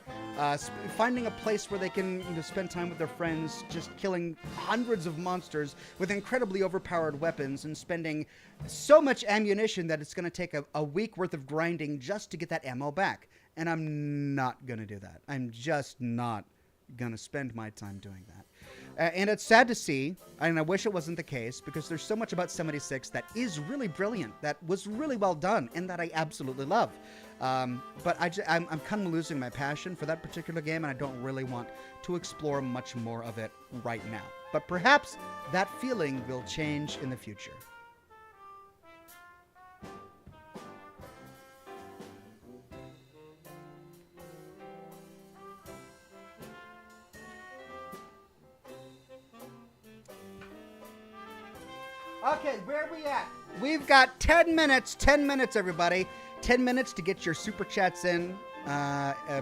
finding a place where they can spend time with their friends just killing hundreds of monsters with incredibly overpowered weapons and spending so much ammunition that it's going to take a week worth of grinding just to get that ammo back. And I'm not going to do that. I'm just not going to spend my time doing that. And it's sad to see, and I wish it wasn't the case, because there's so much about 76 that is really brilliant, that was really well done, and that I absolutely love. But I'm kind of losing my passion for that particular game, and I don't really want to explore much more of it right now. But perhaps that feeling will change in the future. Okay, where are we at? We've got 10 minutes. 10 minutes, everybody. 10 minutes to get your super chats in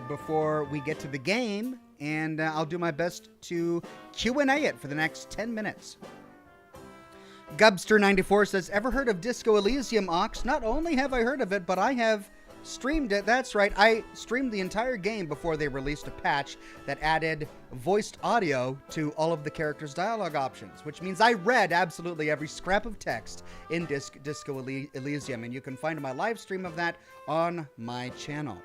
before we get to the game. And I'll do my best to Q&A it for the next 10 minutes. Gubster94 says, ever heard of Disco Elysium, Ox? Not only have I heard of it, but I have streamed it. That's right. I streamed the entire game before they released a patch that added voiced audio to all of the characters' dialogue options, which means I read absolutely every scrap of text in Disco Elysium, and you can find my live stream of that on my channel.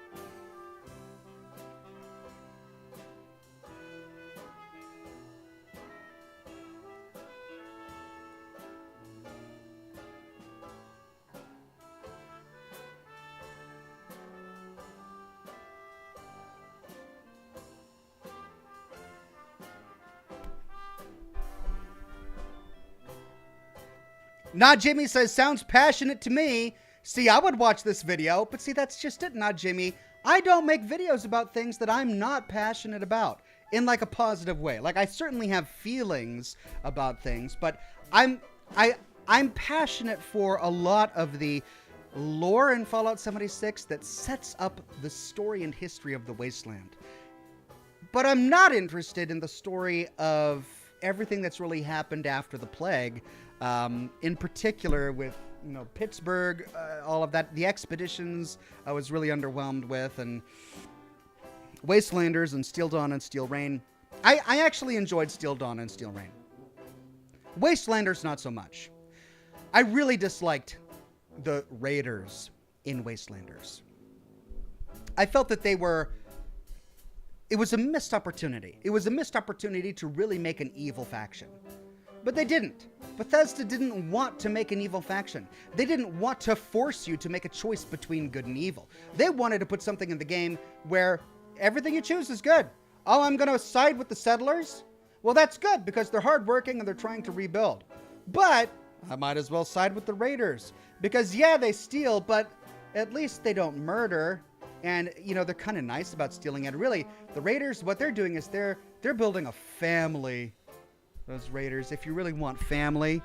Not Jimmy says, sounds passionate to me. See, I would watch this video, but see, that's just it, Not Jimmy. I don't make videos about things that I'm not passionate about in like a positive way. Like I certainly have feelings about things, but I'm passionate for a lot of the lore in Fallout 76 that sets up the story and history of the Wasteland. But I'm not interested in the story of everything that's really happened after the plague. In particular with, you know, Pittsburgh, all of that, the expeditions I was really underwhelmed with, and Wastelanders and Steel Dawn and Steel Rain. I actually enjoyed Steel Dawn and Steel Rain. Wastelanders, not so much. I really disliked the Raiders in Wastelanders. I felt that it was a missed opportunity. It was a missed opportunity to really make an evil faction. But they didn't. Bethesda didn't want to make an evil faction. They didn't want to force you to make a choice between good and evil. They wanted to put something in the game where everything you choose is good. Oh, I'm going to side with the settlers? Well, that's good because they're hardworking and they're trying to rebuild. But I might as well side with the Raiders because, yeah, they steal, but at least they don't murder. And, you know, they're kind of nice about stealing. And really, the Raiders, what they're doing is they're building a family. Those Raiders, if you really want family,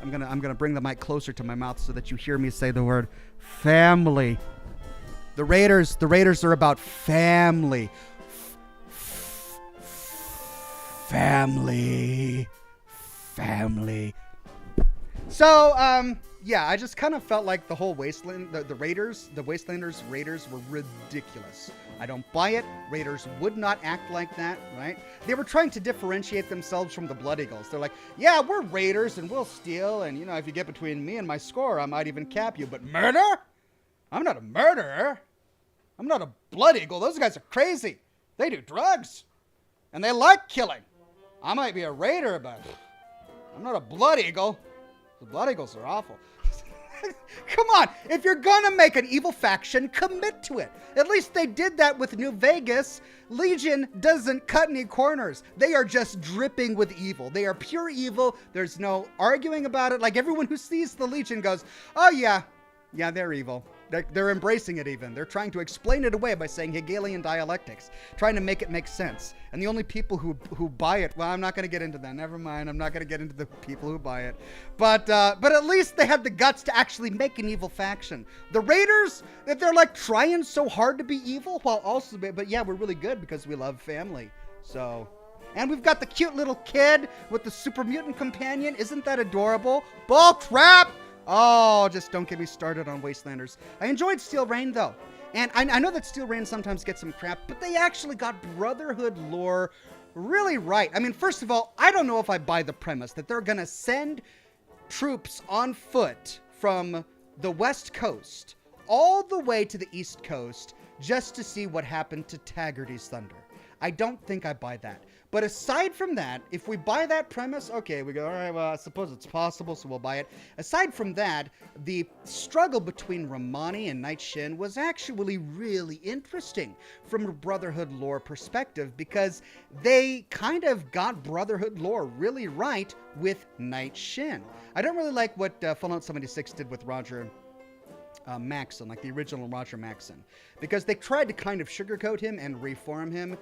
I'm gonna bring the mic closer to my mouth so that you hear me say the word family. The Raiders are about family. Family. So, yeah, I just kind of felt like the whole Wasteland, the Wastelanders Raiders were ridiculous. I don't buy it. Raiders would not act like that, right? They were trying to differentiate themselves from the Blood Eagles. They're like, yeah, we're Raiders and we'll steal. And, you know, if you get between me and my score, I might even cap you. But murder? I'm not a murderer. I'm not a Blood Eagle. Those guys are crazy. They do drugs. And they like killing. I might be a Raider, but I'm not a Blood Eagle. The Blood Eagles are awful. Come on, if you're gonna make an evil faction, commit to it. At least they did that with New Vegas. Legion doesn't cut any corners. They are just dripping with evil. They are pure evil. There's no arguing about it. Like everyone who sees the Legion goes, oh yeah, they're evil. They're embracing it even. They're trying to explain it away by saying Hegelian dialectics, trying to make it make sense. And the only people who buy it, well, I'm not going to get into that. Never mind. I'm not going to get into the people who buy it. But at least they had the guts to actually make an evil faction. The Raiders, they're like trying so hard to be evil while also, but yeah, we're really good because we love family. So, and we've got the cute little kid with the super mutant companion. Isn't that adorable? Bull crap! Oh, just don't get me started on Wastelanders. I enjoyed Steel Rain, though. And I know that Steel Rain sometimes gets some crap, but they actually got Brotherhood lore really right. I mean, first of all, I don't know if I buy the premise that they're going to send troops on foot from the West Coast all the way to the East Coast just to see what happened to Taggarty's Thunder. I don't think I buy that. But aside from that, if we buy that premise, okay, we go, all right, well, I suppose it's possible, so we'll buy it. Aside from that, the struggle between Romani and Night Shin was actually really interesting from a Brotherhood lore perspective because they kind of got Brotherhood lore really right with Night Shin. I don't really like what Fallout 76 did with Roger Maxon, like the original Roger Maxon, because they tried to kind of sugarcoat him and reform him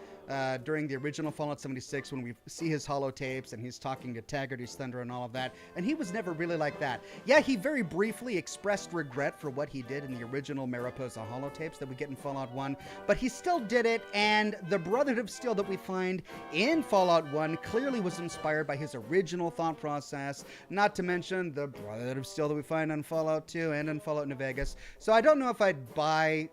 during the original Fallout 76 when we see his holotapes and he's talking to Taggarty's Thunder and all of that, and he was never really like that. Yeah, he very briefly expressed regret for what he did in the original Mariposa holotapes that we get in Fallout 1, but he still did it, and the Brotherhood of Steel that we find in Fallout 1 clearly was inspired by his original thought process, not to mention the Brotherhood of Steel that we find on Fallout 2 and in Fallout New Vegas. So I don't know if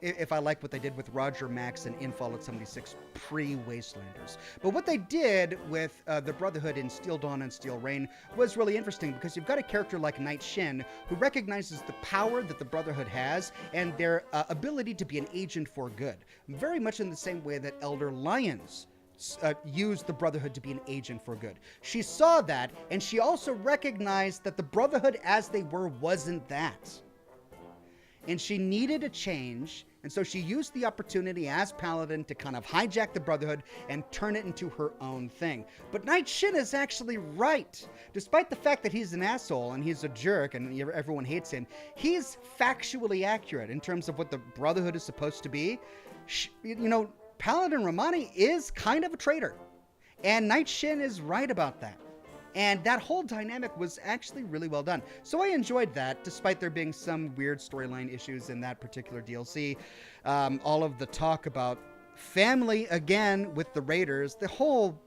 if I like what they did with Roger Maxon in Fallout 76 pre-Wastelanders. But what they did with the Brotherhood in Steel Dawn and Steel Rain was really interesting, because you've got a character like Night Shin who recognizes the power that the Brotherhood has and their ability to be an agent for good. Very much in the same way that Elder Lyons used the Brotherhood to be an agent for good. She saw that, and she also recognized that the Brotherhood as they were wasn't that. And she needed a change, and so she used the opportunity as Paladin to kind of hijack the Brotherhood and turn it into her own thing. But Night Shin is actually right. Despite the fact that he's an asshole and he's a jerk and everyone hates him, he's factually accurate in terms of what the Brotherhood is supposed to be. Paladin Romani is kind of a traitor, and Night Shin is right about that. And that whole dynamic was actually really well done. So I enjoyed that, despite there being some weird storyline issues in that particular DLC. All of the talk about family, again, with the Raiders, the whole,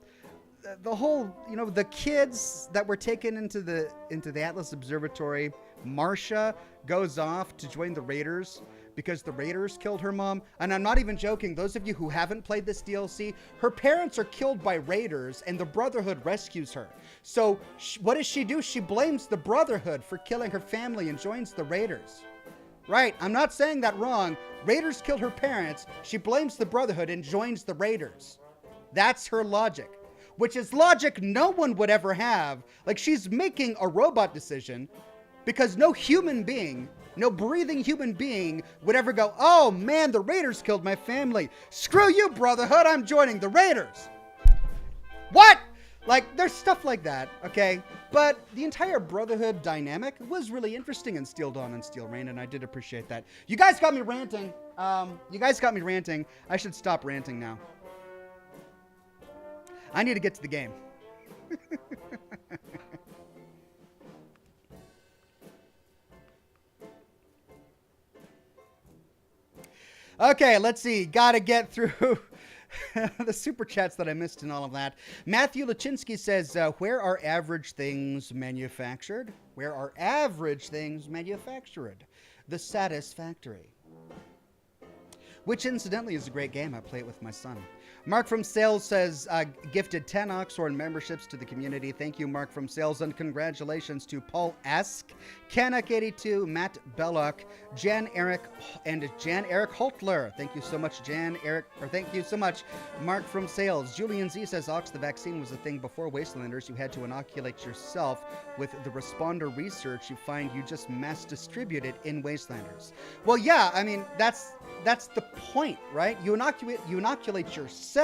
the kids that were taken into the Atlas Observatory. Marcia goes off to join the Raiders because the Raiders killed her mom. And I'm not even joking. Those of you who haven't played this DLC, her parents are killed by Raiders and the Brotherhood rescues her. So what does she do? She blames the Brotherhood for killing her family and joins the Raiders. Right, I'm not saying that wrong. Raiders killed her parents. She blames the Brotherhood and joins the Raiders. That's her logic, which is logic no one would ever have. Like, she's making a robot decision because no human being, no breathing human being would ever go, oh man, the Raiders killed my family. Screw you, Brotherhood, I'm joining the Raiders. What? Like, there's stuff like that, okay? But the entire Brotherhood dynamic was really interesting in Steel Dawn and Steel Rain, and I did appreciate that. You guys got me ranting. I should stop ranting now. I need to get to the game. Okay, let's see. Gotta get through the super chats that I missed and all of that. Matthew Lachinsky says, where are average things manufactured? Where are average things manufactured? The Satisfactory. Which, incidentally, is a great game. I play it with my son. Mark from Sales says, gifted 10 Oxhorn memberships to the community. Thank you, Mark from Sales, and congratulations to Paul Esk, Canuck82, Matt Belloc, Jan Eric Holtler. Thank you so much, thank you so much, Mark from Sales. Julian Z says, Ox, the vaccine was a thing before Wastelanders. You had to inoculate yourself. With the responder research, you find you just mass distribute it in Wastelanders. Well, yeah, I mean, that's the point, right? You inoculate yourself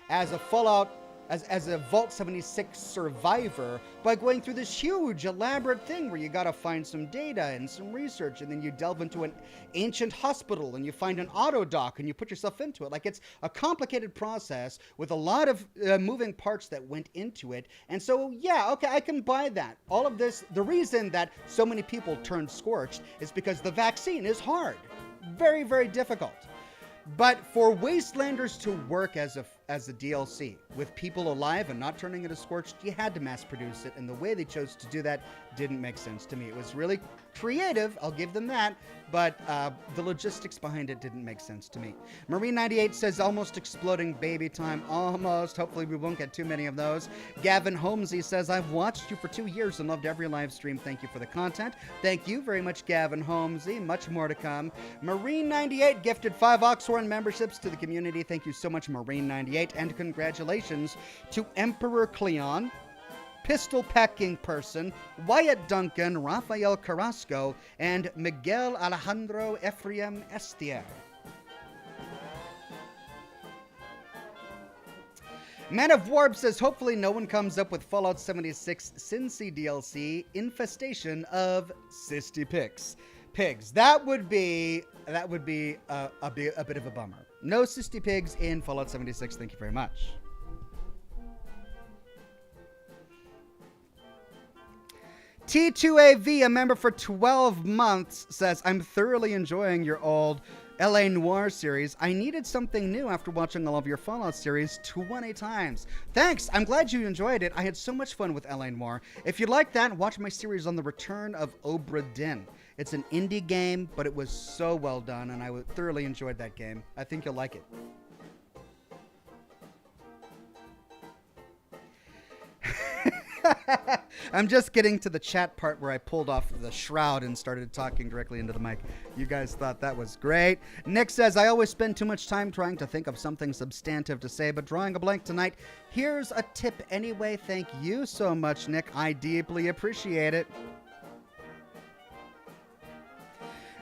as a Fallout, as a Vault 76 survivor by going through this huge, elaborate thing where you gotta find some data and some research, and then you delve into an ancient hospital and you find an auto dock and you put yourself into it. Like, it's a complicated process with a lot of moving parts that went into it. And so, yeah, okay, I can buy that. All of this, the reason that so many people turned Scorched is because the vaccine is hard. Very, very difficult. But for Wastelanders to work as a DLC with people alive and not turning into Scorched, you had to mass produce it, and the way they chose to do that didn't make sense to me. It was really creative, I'll give them that, but the logistics behind it didn't make sense to me. Marine98 says, almost exploding baby time. Almost. Hopefully we won't get too many of those. Gavin Holmesy says, I've watched you for 2 years and loved every live stream. Thank you for the content. Thank you very much, Gavin Holmesy. Much more to come. Marine98 gifted 5 Oxhorn memberships to the community. Thank you so much, Marine98, and congratulations to Emperor Cleon, Pistol Packing Person, Wyatt Duncan, Rafael Carrasco, and Miguel Alejandro Ephraim Estier. Man of Warp says, hopefully no one comes up with Fallout 76 Cincy DLC, Infestation of Cysty Pics. pigs. That would be a bit of a bummer. No cysty pigs in Fallout 76. Thank you very much. T2AV, a member for 12 months, says, I'm thoroughly enjoying your old LA Noire series. I needed something new after watching all of your Fallout series 20 times. Thanks. I'm glad you enjoyed it. I had so much fun with LA Noire. If you like that, watch my series on the return of Obra Dinn. It's an indie game, but it was so well done, and I thoroughly enjoyed that game. I think you'll like it. I'm just getting to the chat part where I pulled off the shroud and started talking directly into the mic. You guys thought that was great. Nick says, I always spend too much time trying to think of something substantive to say, but drawing a blank tonight. Here's a tip anyway. Thank you so much, Nick. I deeply appreciate it.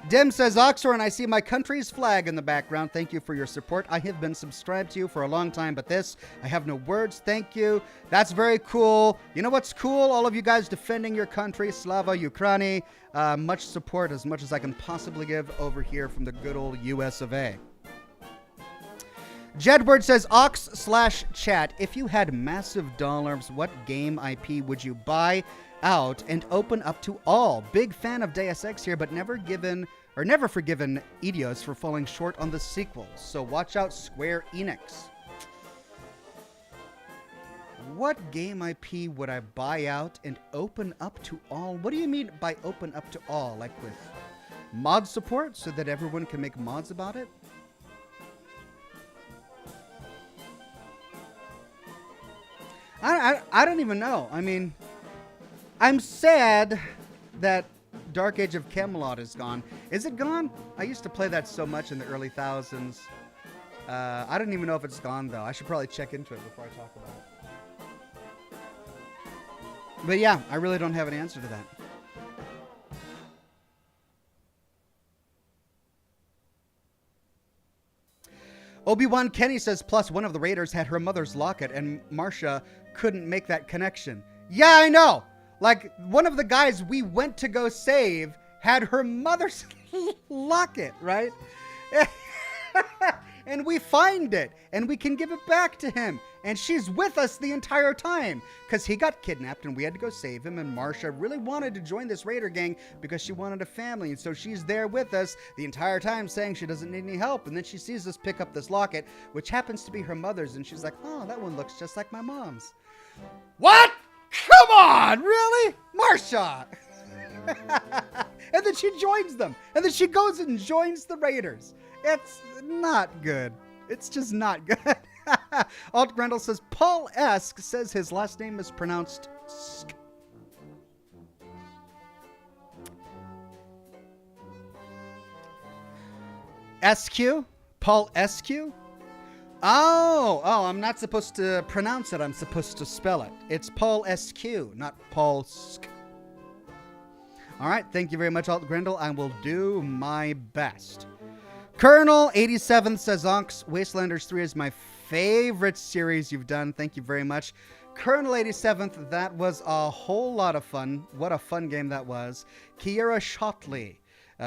Dim says, Oxhorn, I see my country's flag in the background. Thank you for your support. I have been subscribed to you for a long time, but this, I have no words. Thank you. That's very cool. You know what's cool? All of you guys defending your country. Slava Ukraini. Much support, as much as I can possibly give over here from the good old US of A. Jedward says, Ox/chat, if you had massive dollars, what game IP would you buy out and open up to all? Big fan of Deus Ex here, but never forgiven Eidos for falling short on the sequels. So watch out, Square Enix. What game IP would I buy out and open up to all? What do you mean by open up to all? Like with mod support so that everyone can make mods about it? I don't even know. I mean, I'm sad that Dark Age of Camelot is gone. Is it gone? I used to play that so much in the early thousands. I don't even know if it's gone, though. I should probably check into it before I talk about it. But yeah, I really don't have an answer to that. Obi-Wan Kenny says, plus one of the raiders had her mother's locket and Marcia couldn't make that connection. Yeah, I know. Like, one of the guys we went to go save had her mother's locket, right? And we find it, and we can give it back to him. And she's with us the entire time, because he got kidnapped, and we had to go save him, and Marcia really wanted to join this raider gang because she wanted a family, and so she's there with us the entire time saying she doesn't need any help, and then she sees us pick up this locket, which happens to be her mother's, and she's like, oh, that one looks just like my mom's. What? Come on, really? Marcia! And then she joins them. And then she goes and joins the Raiders. It's not good. It's just not good. Alt Grendel says, Paul Esk says his last name is pronounced Sk. SQ? Paul SQ? Oh, I'm not supposed to pronounce it. I'm supposed to spell it. It's Paul SQ, not Paul Sk. All right. Thank you very much, Alt Grendel. I will do my best. Colonel 87 says, Ox, Wastelanders 3 is my favorite series you've done. Thank you very much. Colonel 87th, that was a whole lot of fun. What a fun game that was. Kiera Shotley.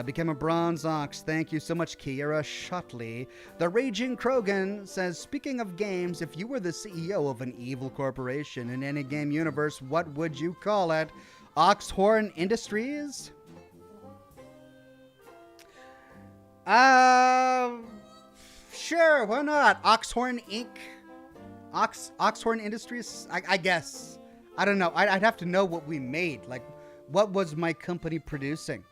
Became a bronze ox. Thank you so much, Kiera Shotley. The Raging Krogan says, speaking of games, if you were the CEO of an evil corporation in any game universe, what would you call it? Oxhorn Industries? Sure, why not? Oxhorn Inc. Oxhorn Industries? I guess. I don't know. I'd have to know what we made. Like, what was my company producing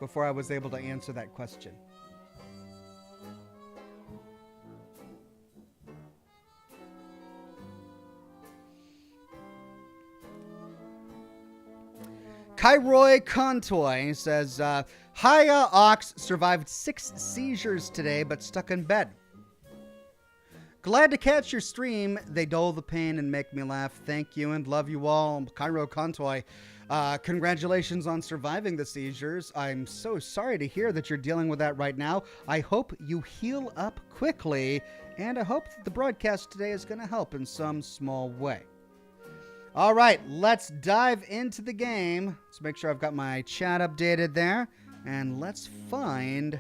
before I was able to answer that question. Kairoy Contoy says, Hiya Ox survived 6 seizures today, but stuck in bed. Glad to catch your stream. They dull the pain and make me laugh. Thank you and love you all. Cairo Contoy, congratulations on surviving the seizures. I'm so sorry to hear that you're dealing with that right now. I hope you heal up quickly, and I hope that the broadcast today is going to help in some small way. All right, let's dive into the game. Let's make sure I've got my chat updated there. And let's find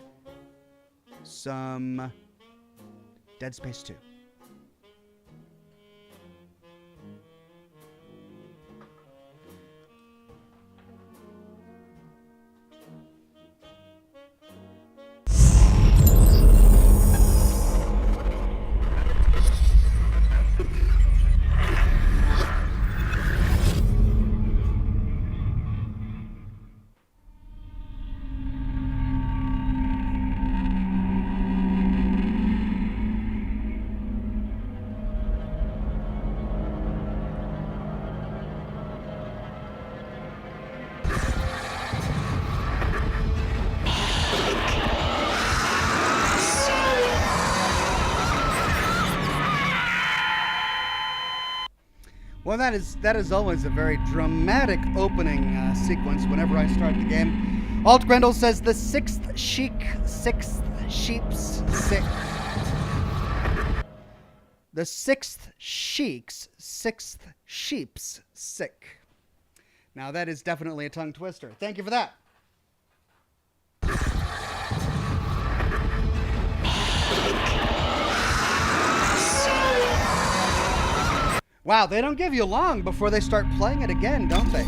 some Dead Space 2. Well, that is always a very dramatic opening sequence whenever I start the game. Alt Grendel says the sixth sheep's sick. The sixth sheep's sick. Now that is definitely a tongue twister. Thank you for that. Wow, they don't give you long before they start playing it again, don't they?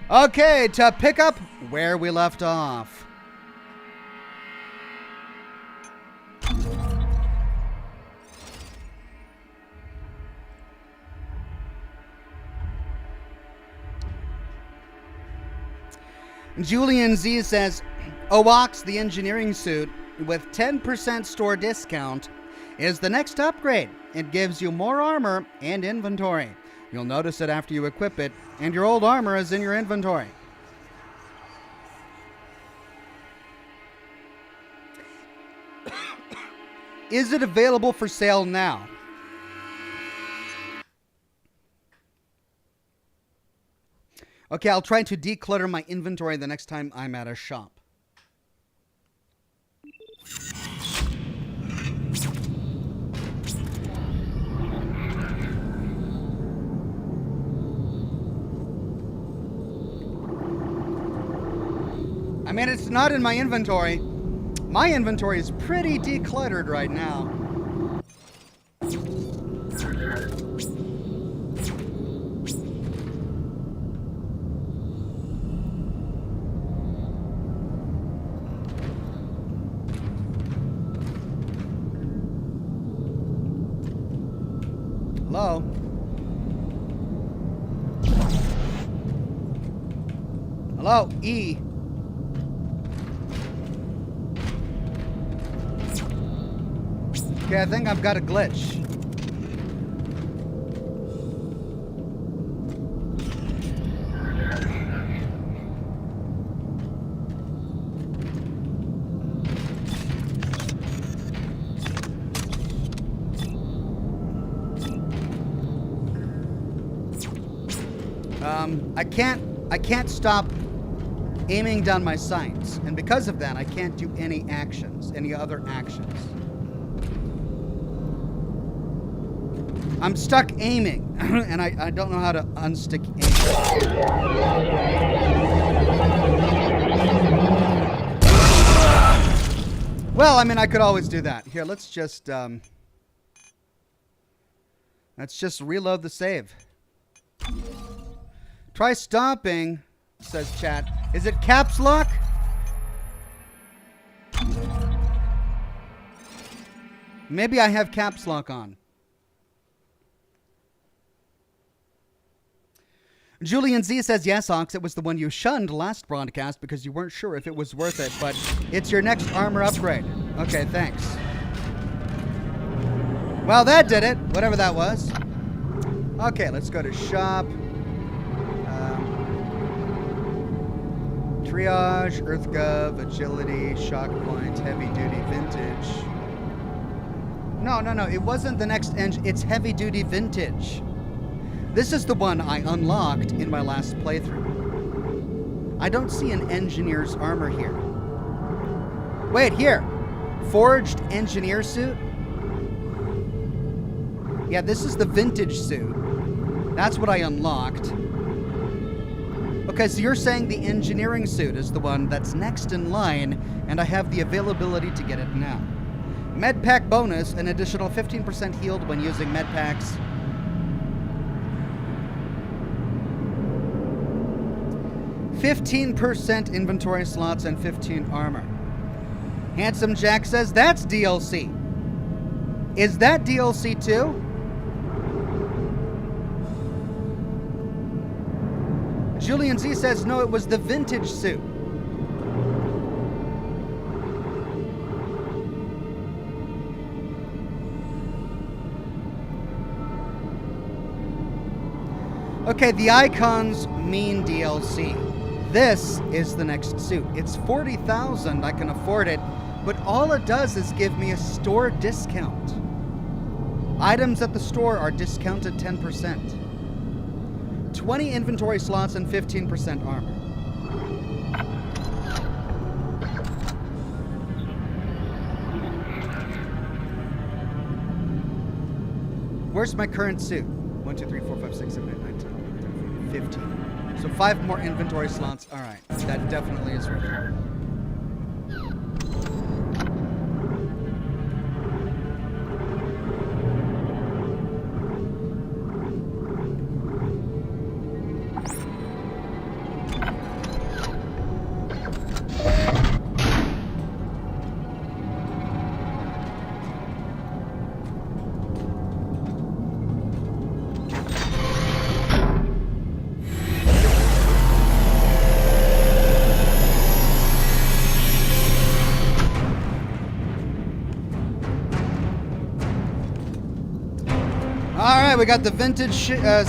Okay, to pick up where we left off. Julian Z says, Ox, the engineering suit with 10% store discount, is the next upgrade. It gives you more armor and inventory. You'll notice it after you equip it, and your old armor is in your inventory. Is it available for sale now? Okay, I'll try to declutter my inventory the next time I'm at a shop. I mean, it's not in my inventory. My inventory is pretty decluttered right now. Hello? Hello, E. Okay, I think I've got a glitch. I can't stop aiming down my sights, and because of that, I can't do any other actions. I'm stuck aiming, and I don't know how to unstick aim. Well, I mean, I could always do that. Here, let's just reload the save. Try stopping, says chat. Is it caps lock? Maybe I have caps lock on. Julian Z says, yes, Ox, it was the one you shunned last broadcast because you weren't sure if it was worth it, but it's your next armor upgrade. Okay, thanks. Well, that did it, whatever that was. Okay, let's go to shop. Triage, EarthGov, Agility, Shock Point, Heavy Duty, Vintage. No. It wasn't the next engine. It's Heavy Duty Vintage. This is the one I unlocked in my last playthrough. I don't see an engineer's armor here. Wait, here. Forged engineer suit? Yeah, this is the vintage suit. That's what I unlocked. Okay, so you're saying the engineering suit is the one that's next in line, and I have the availability to get it now. Medpack bonus, an additional 15% healed when using medpacks. %15 inventory slots and 15 armor. Handsome Jack says that's DLC. Is that DLC too? Julian Z says no, it was the vintage suit. Okay, the icons mean DLC. This is the next suit. It's 40,000, I can afford it, but all it does is give me a store discount. Items at the store are discounted 10%. 20 inventory slots and 15% armor. Where's my current suit? 1, 2, 3, 4, 5, 6, 7, 8, 9, 10, 11, 12, 15. So 5 more inventory slots. All right, that definitely is right. All right, we got the vintage suit. I'm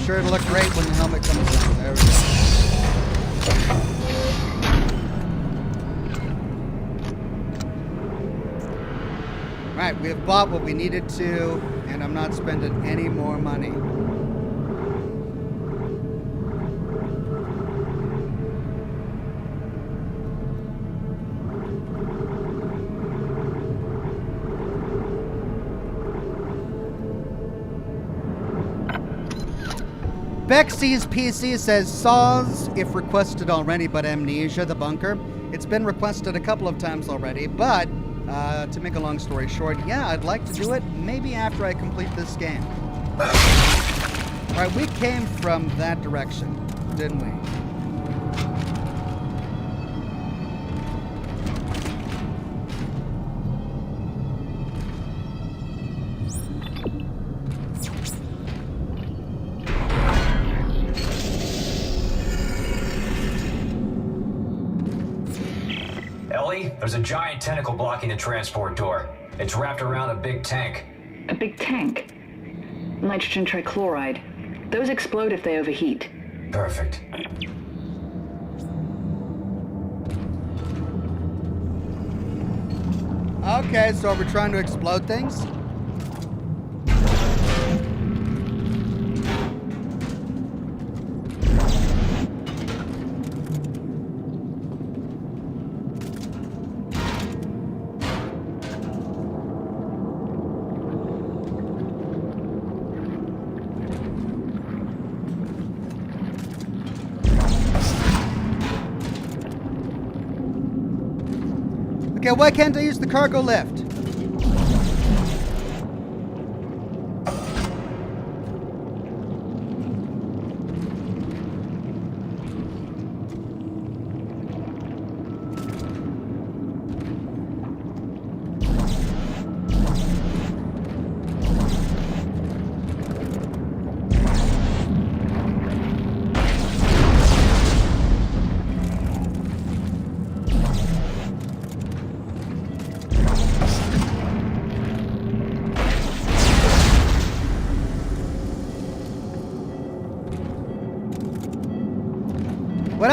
sure it'll look great when the helmet comes down. There we go. All right, we have bought what we needed to, and I'm not spending any more money. Bexy's PC says saws if requested already, but Amnesia, the bunker. It's been requested a couple of times already, but to make a long story short, yeah, I'd like to do it maybe after I complete this game. Alright, we came from that direction, didn't we? There's a giant tentacle blocking the transport door. It's wrapped around a big tank. A big tank? Nitrogen trichloride. Those explode if they overheat. Perfect. Okay, so we're trying to explode things? Okay, why can't I use the cargo lift?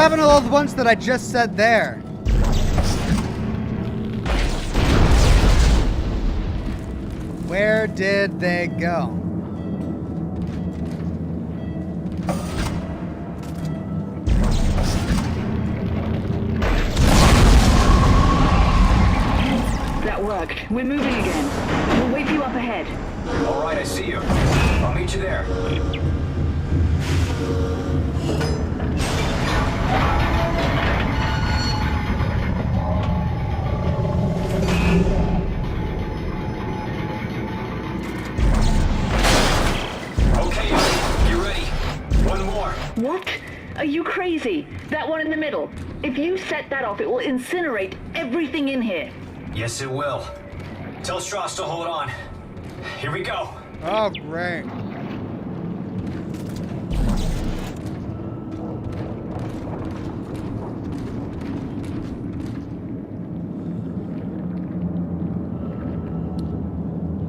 happened to all the ones that I just said there? Where did they go? That worked. We're moving again. We'll wait for you up ahead. All right, I see you. I'll meet you there. Okay, you ready? One more. What? Are you crazy? That one in the middle. If you set that off, it will incinerate everything in here. Yes, it will. Tell Strauss to hold on. Here we go. Oh, great.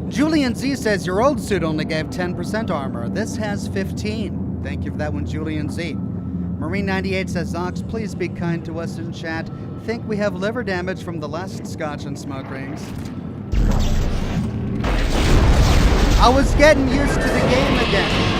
Julian Z says your old suit only gave 10% armor. This has 15. Thank you for that one, Julian Z. Marine 98 says, Ox, please be kind to us in chat. Think we have liver damage from the last Scotch and smoke rings. I was getting used to the game again.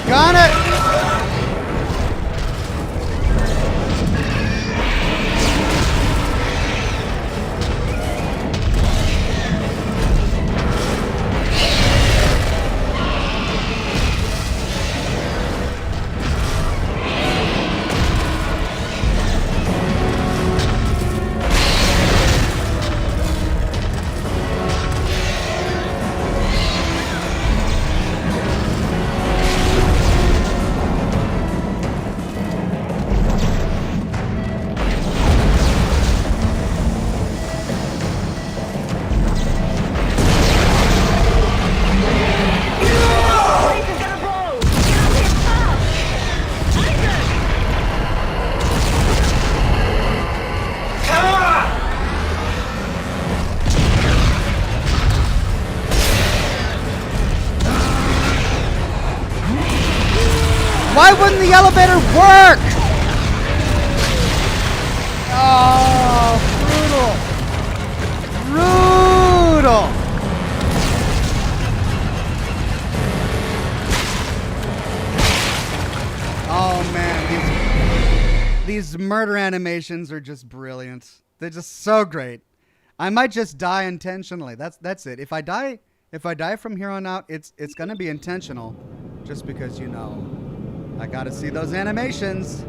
Got it! Why wouldn't the elevator work? Oh, brutal. Brutal. Oh man, these murder animations are just brilliant. They're just so great. I might just die intentionally. That's it. If I die from here on out, it's gonna be intentional, just because, you know, I gotta see those animations.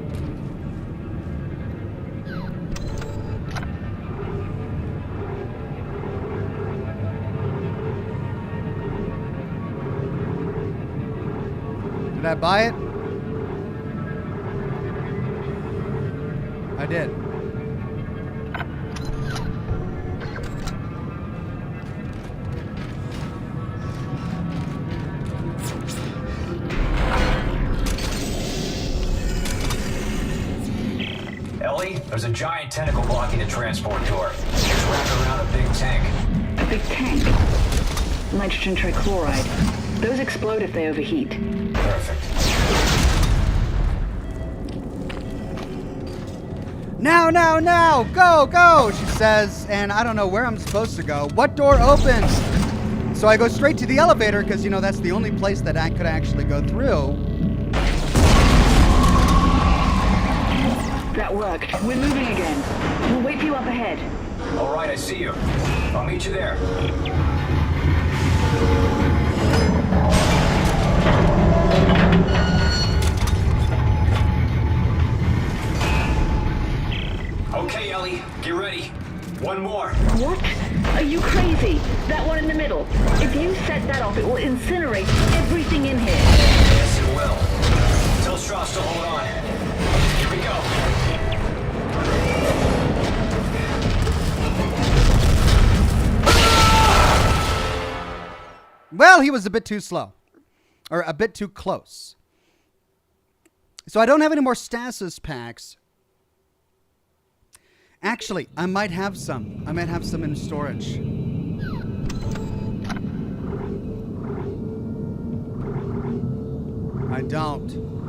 Did I buy it? I did. Ellie, there's a giant tentacle blocking the transport door. It's wrapped around a big tank. A big tank? Nitrogen trichloride. Those explode if they overheat. Perfect. Now, now, now! Go, go! She says, and I don't know where I'm supposed to go. What door opens? So I go straight to the elevator because, you know, that's the only place that I could actually go through. That worked. We're moving again. We'll wait for you up ahead. All right, I see you. I'll meet you there. Okay, Ellie, get ready. One more. What? Are you crazy? That one in the middle. If you set that off, it will incinerate everything in here. Yes, it will. Tell Strauss to hold on. Here we go. Well, he was a bit too slow. Or a bit too close. So I don't have any more stasis packs. Actually, I might have some. I might have some in storage. I don't.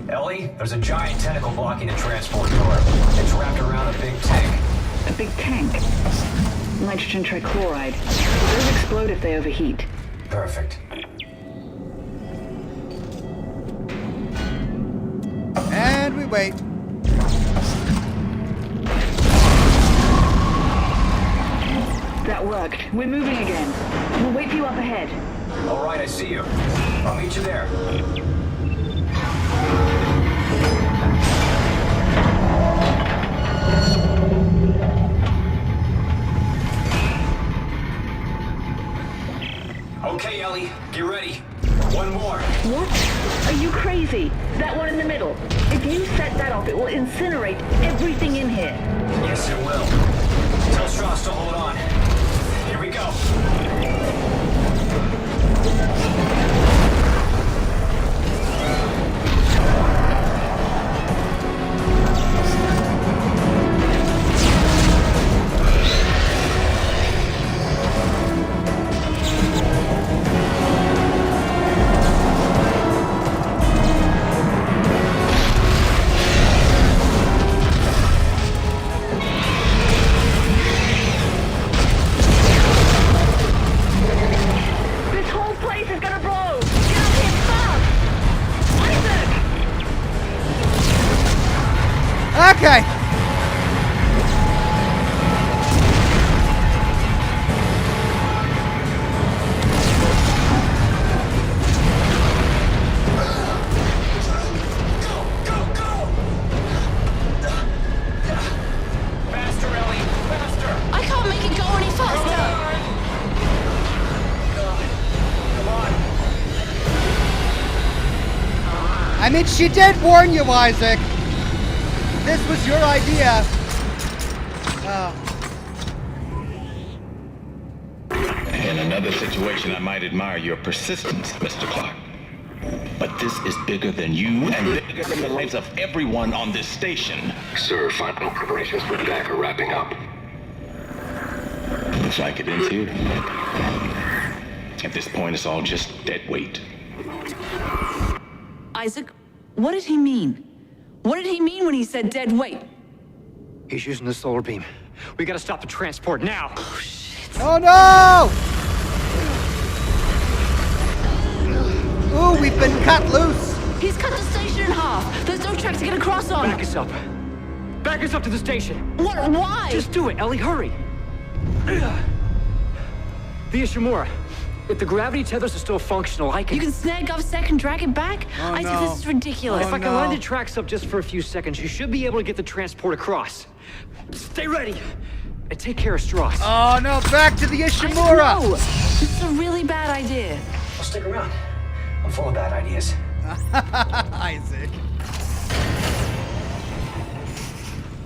Ellie, there's a giant tentacle blocking the transport door. It's wrapped around a big tank. A big tank. Nitrogen trichloride. Those explode if they overheat. Perfect. And we wait. That worked. We're moving again. We'll wait for you up ahead. All right, I see you. I'll meet you there. Okay, Ellie, get ready. One more. What? Are you crazy? That one in the middle. If you set that off, it will incinerate everything in here. Yes, it will. Tell Strauss to hold on. Here we go. This whole place is gonna blow! Get up here fast! Isaac! Okay. Faster, Ellie! Faster! I can't make it go any faster. Come on! I mean, she did warn you, Isaac. This was your idea. Oh. In another situation, I might admire your persistence, Mr. Clark. But this is bigger than you and bigger than the lives of everyone on this station. Sir, final preparations for attack are wrapping up. Looks like it ends here. At this point, it's all just dead weight. Isaac, what did he mean? What did he mean when he said dead weight? He's using the solar beam. We gotta stop the transport now. Oh, shit. Oh no! Ooh, we've been cut loose. He's cut the station in half. There's no track to get across on. Back us up. Back us up to the station. What? Why? Just do it, Ellie, hurry. The Ishimura. If the gravity tethers are still functional, I can... You can snag GovSec and drag it back? Oh, Isaac, no. this is ridiculous. Oh, If I can no. line the tracks up just for a few seconds, you should be able to get the transport across. Stay ready. And take care of Strauss. Oh no, back to the Isaac, Ishimura. no. This is a really bad idea. I'll stick around. I'm full of bad ideas. Isaac.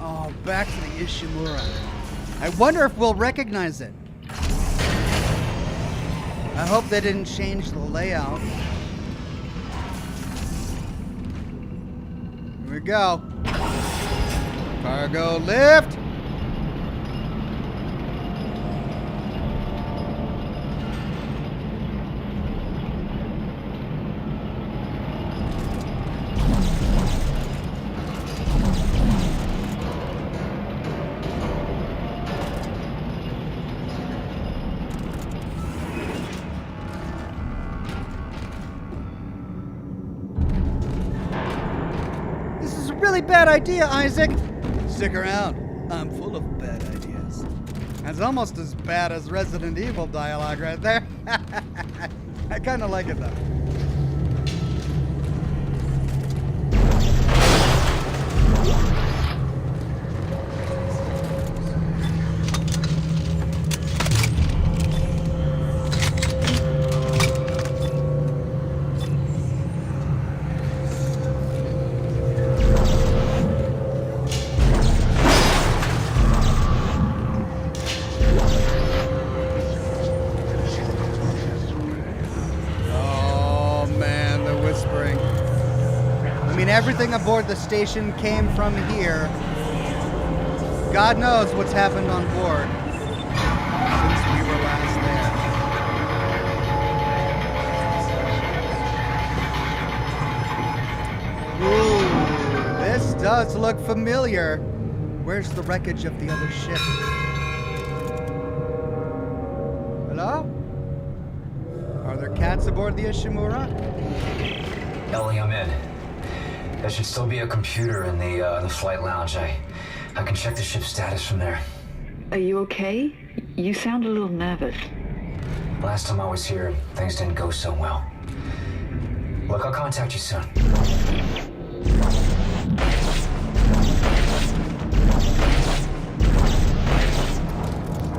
Oh, back to the Ishimura. I wonder if we'll recognize it. I hope they didn't change the layout. Here we go. Cargo lift. bad idea, Isaac. Stick around. I'm full of bad ideas. That's almost as bad as Resident Evil dialogue right there. I kind of like it though. Everything aboard the station came from here. God knows what's happened on board since we were last there. Ooh, this does look familiar. Where's the wreckage of the other ship? Hello? Are there cats aboard the Ishimura? Ellie, I'm in. There should still be a computer in the flight lounge. I can check the ship's status from there. Are you okay? You sound a little nervous. Last time I was here, things didn't go so well. Look, I'll contact you soon.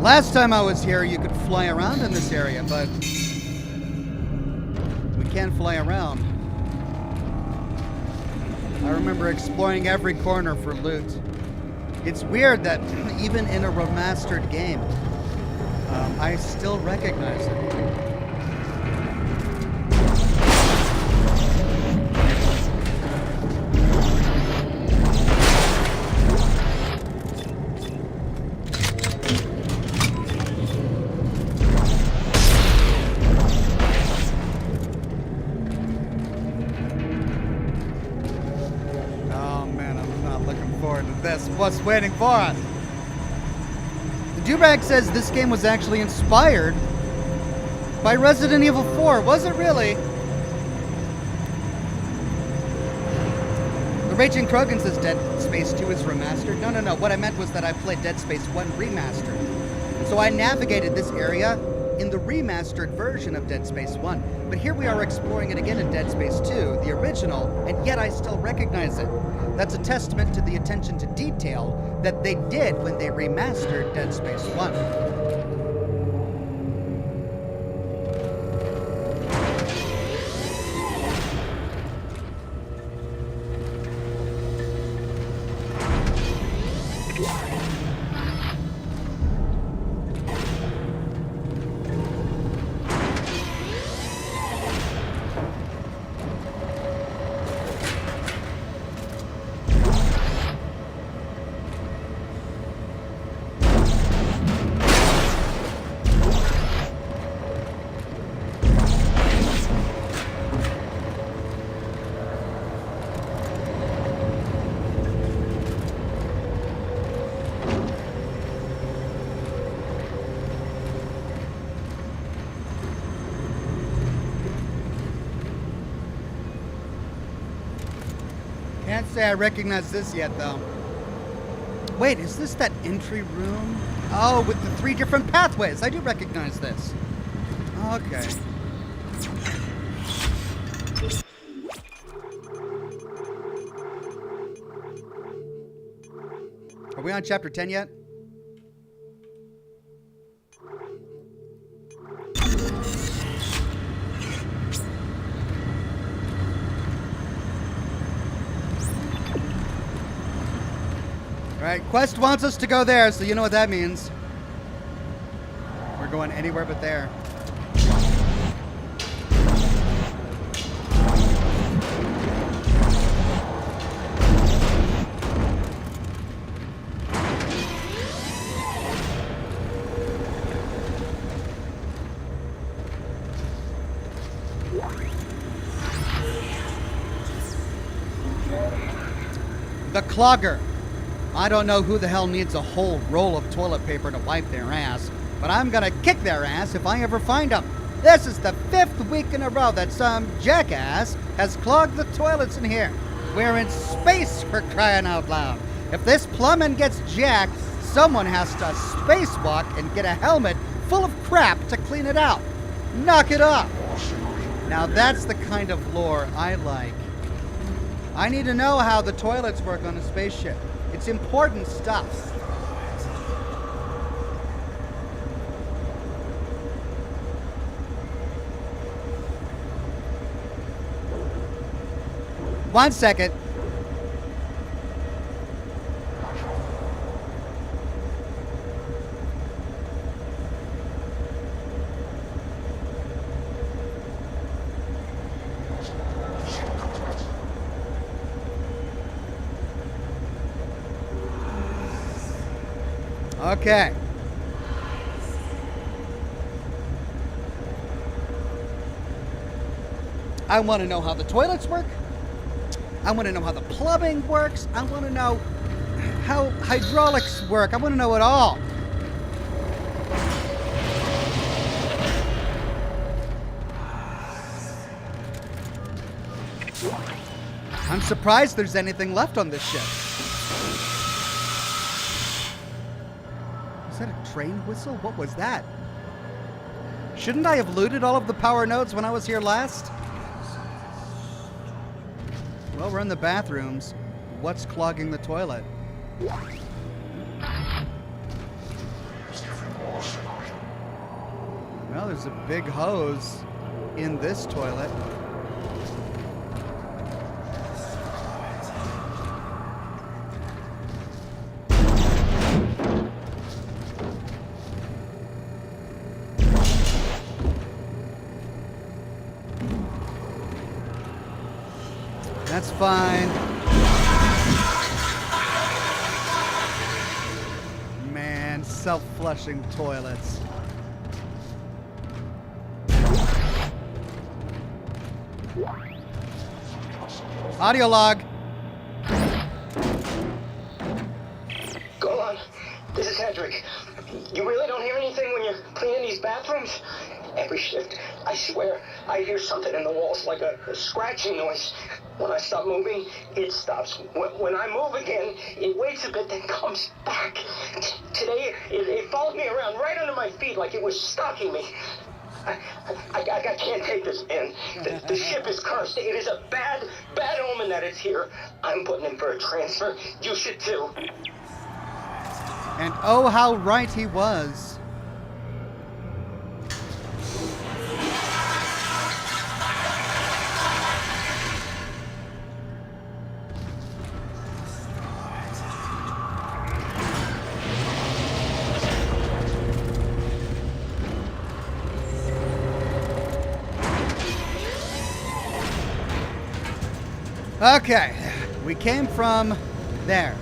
Last time I was here, you could fly around in this area, but we can't fly around. I remember exploring every corner for loot. It's weird that even in a remastered game, I still recognize it. What's waiting for us? The Dubag says this game was actually inspired by Resident Evil 4. Was it really? The Raging Krogan says Dead Space 2 is remastered. No. What I meant was that I played Dead Space 1 remastered. And so I navigated this area in the remastered version of Dead Space 1. But here we are exploring it again in Dead Space 2, the original, and yet I still recognize it. That's a testament to the attention to detail that they did when they remastered Dead Space 1. Can't say I recognize this yet, though. Wait, is this that entry room? Oh, with the 3 different pathways. I do recognize this. Okay. Are we on chapter 10 yet? Alright, Quest wants us to go there, so you know what that means. We're going anywhere but there. The Clogger. I don't know who the hell needs a whole roll of toilet paper to wipe their ass, but I'm gonna kick their ass if I ever find them. This is the 5th week in a row that some jackass has clogged the toilets in here. We're in space, for crying out loud. If this plumbing gets jacked, someone has to spacewalk and get a helmet full of crap to clean it out. Knock it off. Now that's the kind of lore I like. I need to know how the toilets work on a spaceship. It's important stuff. One second. Okay. I want to know how the toilets work. I want to know how the plumbing works. I want to know how hydraulics work. I want to know it all. I'm surprised there's anything left on this ship. Is that a train whistle? What was that? Shouldn't I have looted all of the power nodes when I was here last? Well, we're in the bathrooms. What's clogging the toilet? Well, there's a big hose in this toilet. That's fine. Man, self-flushing toilets. Audio log. Go on. This is Hedrick. You really don't hear anything when you're cleaning these bathrooms? Every shift, I swear, I hear something in the walls, like a scratching noise. When I stop moving, it stops. When I move again, it waits a bit, then comes back. Today, it followed me around right under my feet like it was stalking me. I can't take this, man. The ship is cursed. It is a bad omen that it's here. I'm putting in for a transfer. You should too. And oh, how right he was. Okay, we came from there.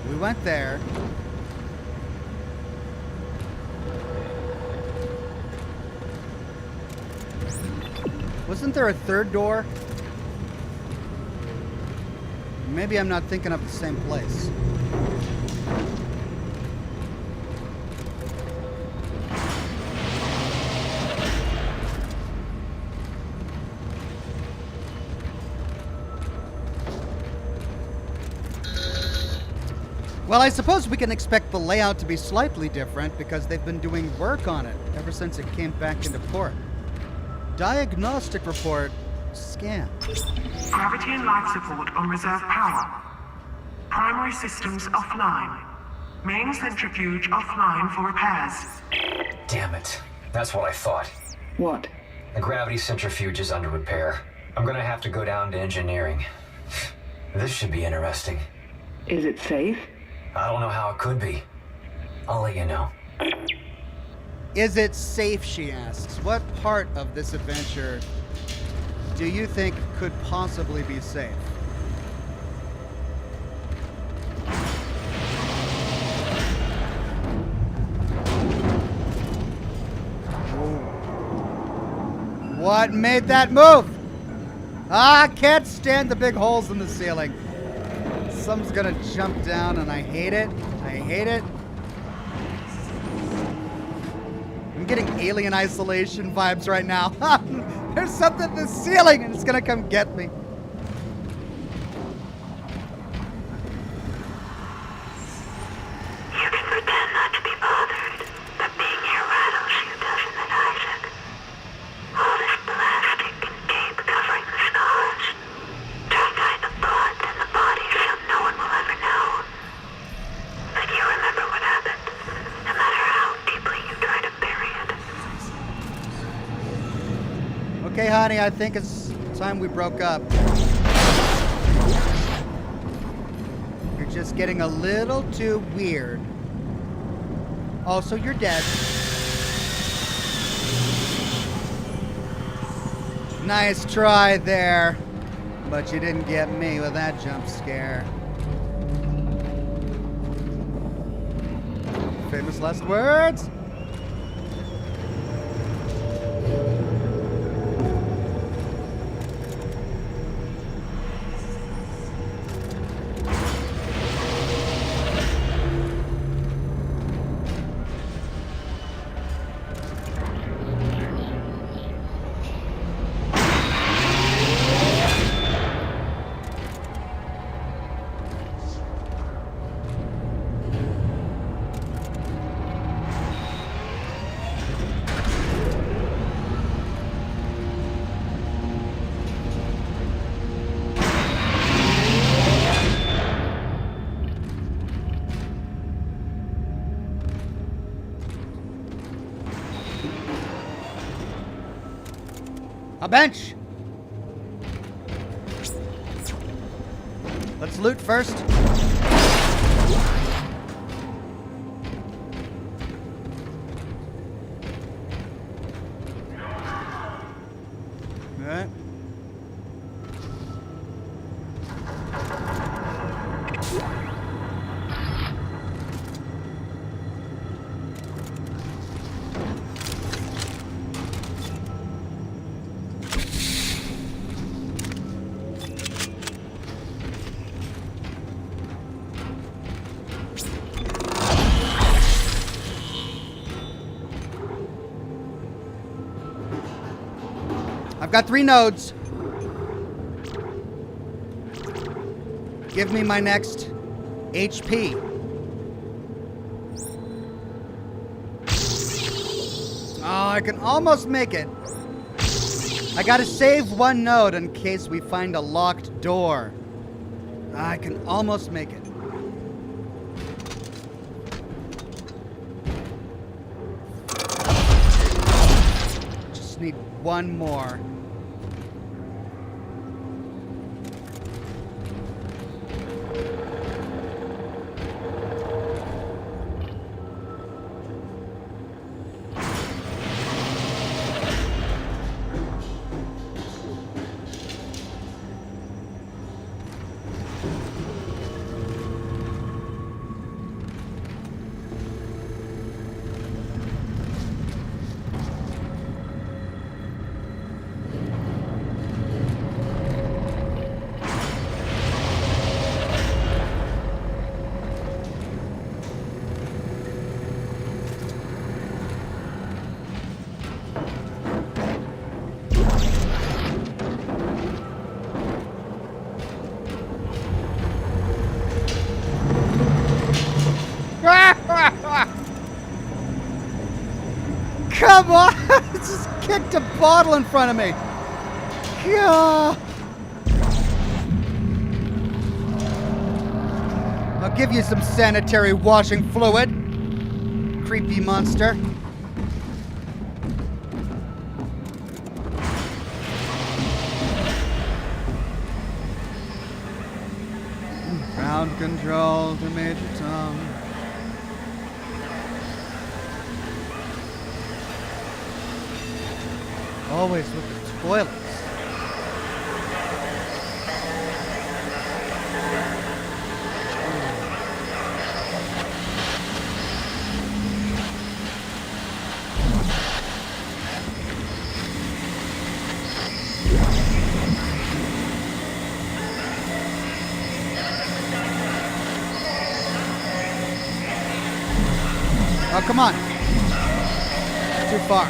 We went there. Wasn't there a third door? Maybe I'm not thinking of the same place. Well, I suppose we can expect the layout to be slightly different because they've been doing work on it ever since it came back into port. Diagnostic report scan. Gravity and life support on reserve power. Primary systems offline. Main centrifuge offline for repairs. Damn it. That's what I thought. What? The gravity centrifuge is under repair. I'm gonna have to go down to engineering. This should be interesting. Is it safe? I don't know how it could be. I'll let you know. Is it safe, she asks. What part of this adventure do you think could possibly be safe? What made that move? I can't stand the big holes in the ceiling. Something's gonna jump down and I hate it. I hate it. I'm getting Alien Isolation vibes right now. There's something in the ceiling and it's gonna come get me. You can pretend not to be bothered, but being here rattles you, doesn't it, Isaac? All this plastic and tape covering the scars. Trying to hide the blood and the bodies so no one will ever know. But you remember what happened, no matter how deeply you try to bury it. Okay, honey, I think it's time we broke up. You're just getting a little too weird. Also, you're dead. Nice try there, but you didn't get me with that jump scare. Famous last words. A bench! Let's loot first. Alright. I've got 3 nodes. Give me my next HP. Oh, I can almost make it. I gotta save 1 node in case we find a locked door. I can almost make it. Just need 1 more. Come on! Just kicked a bottle in front of me. Yeah. I'll give you some sanitary washing fluid. Creepy monster. Ground control to Major Tom. Always with the toilets. Oh, come on. Too far.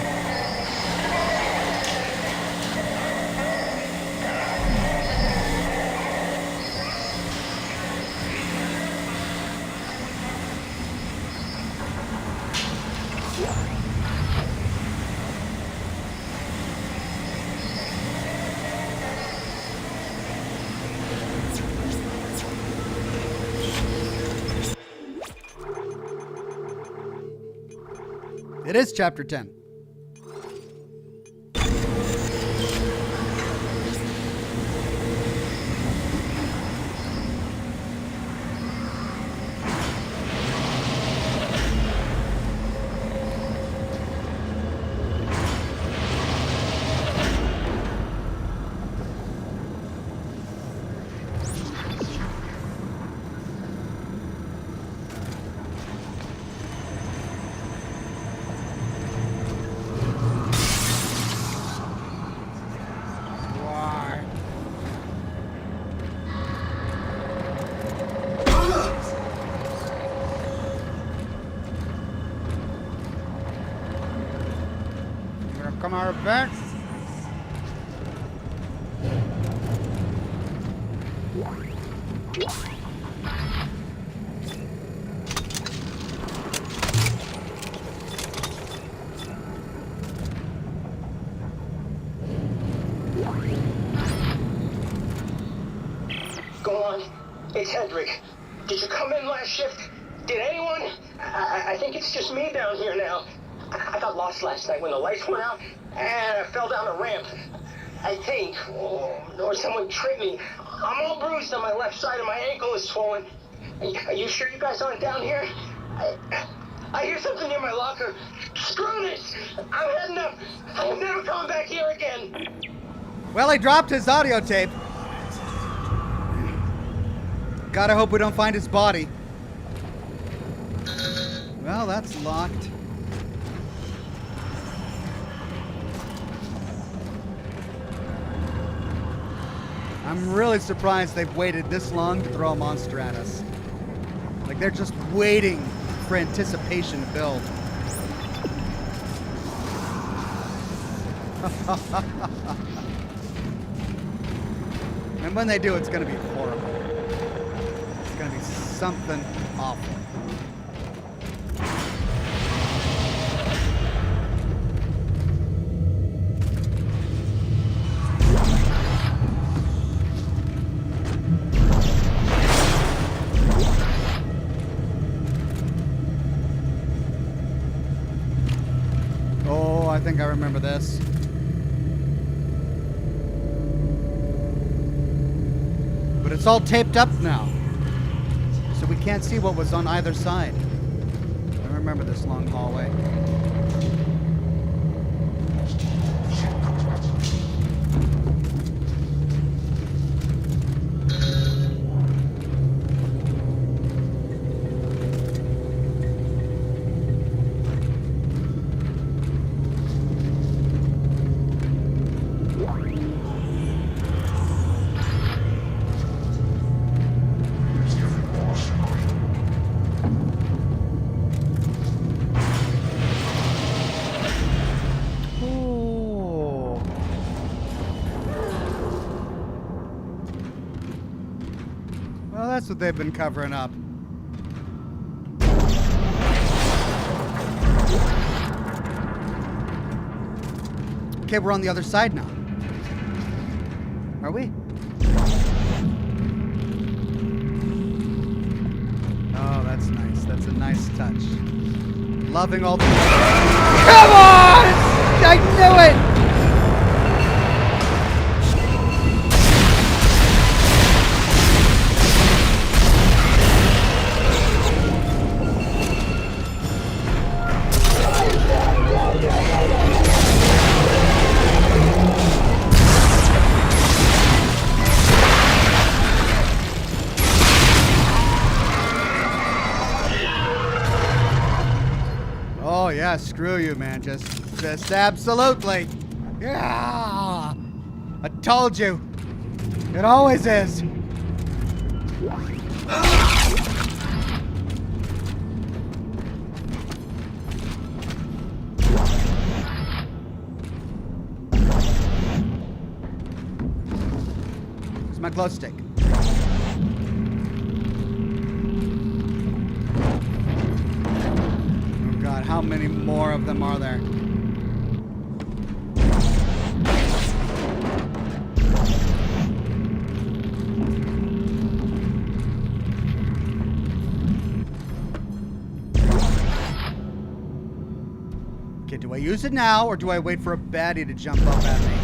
It is chapter 10. Come out back. Go on. It's Hendrik. Did you come in last shift? Did anyone? I think it's just me down here now. I got lost last night when the lights went out, and I fell down a ramp. I think, or someone tripped me. I'm all bruised on my left side, and my ankle is swollen. Are you sure you guys aren't down here? I hear something near my locker. Screw this! I'm heading up. I am never coming back here again. Well, he dropped his audio tape. Gotta hope we don't find his body. Well, that's locked. I'm really surprised they've waited this long to throw a monster at us. Like, they're just waiting for anticipation to build. And when they do, it's going to be horrible. It's going to be something awful. I think I remember this. But it's all taped up now, so we can't see what was on either side. I remember this long hallway. That's what they've been covering up. Okay, we're on the other side now. Are we? Oh, that's nice. That's a nice touch. Loving all the... Come on! I knew it! Oh yeah, screw you, man. Just absolutely. Yeah. I told you. It always is. It's my glow stick. God, how many more of them are there? Okay, do I use it now or do I wait for a baddie to jump up at me?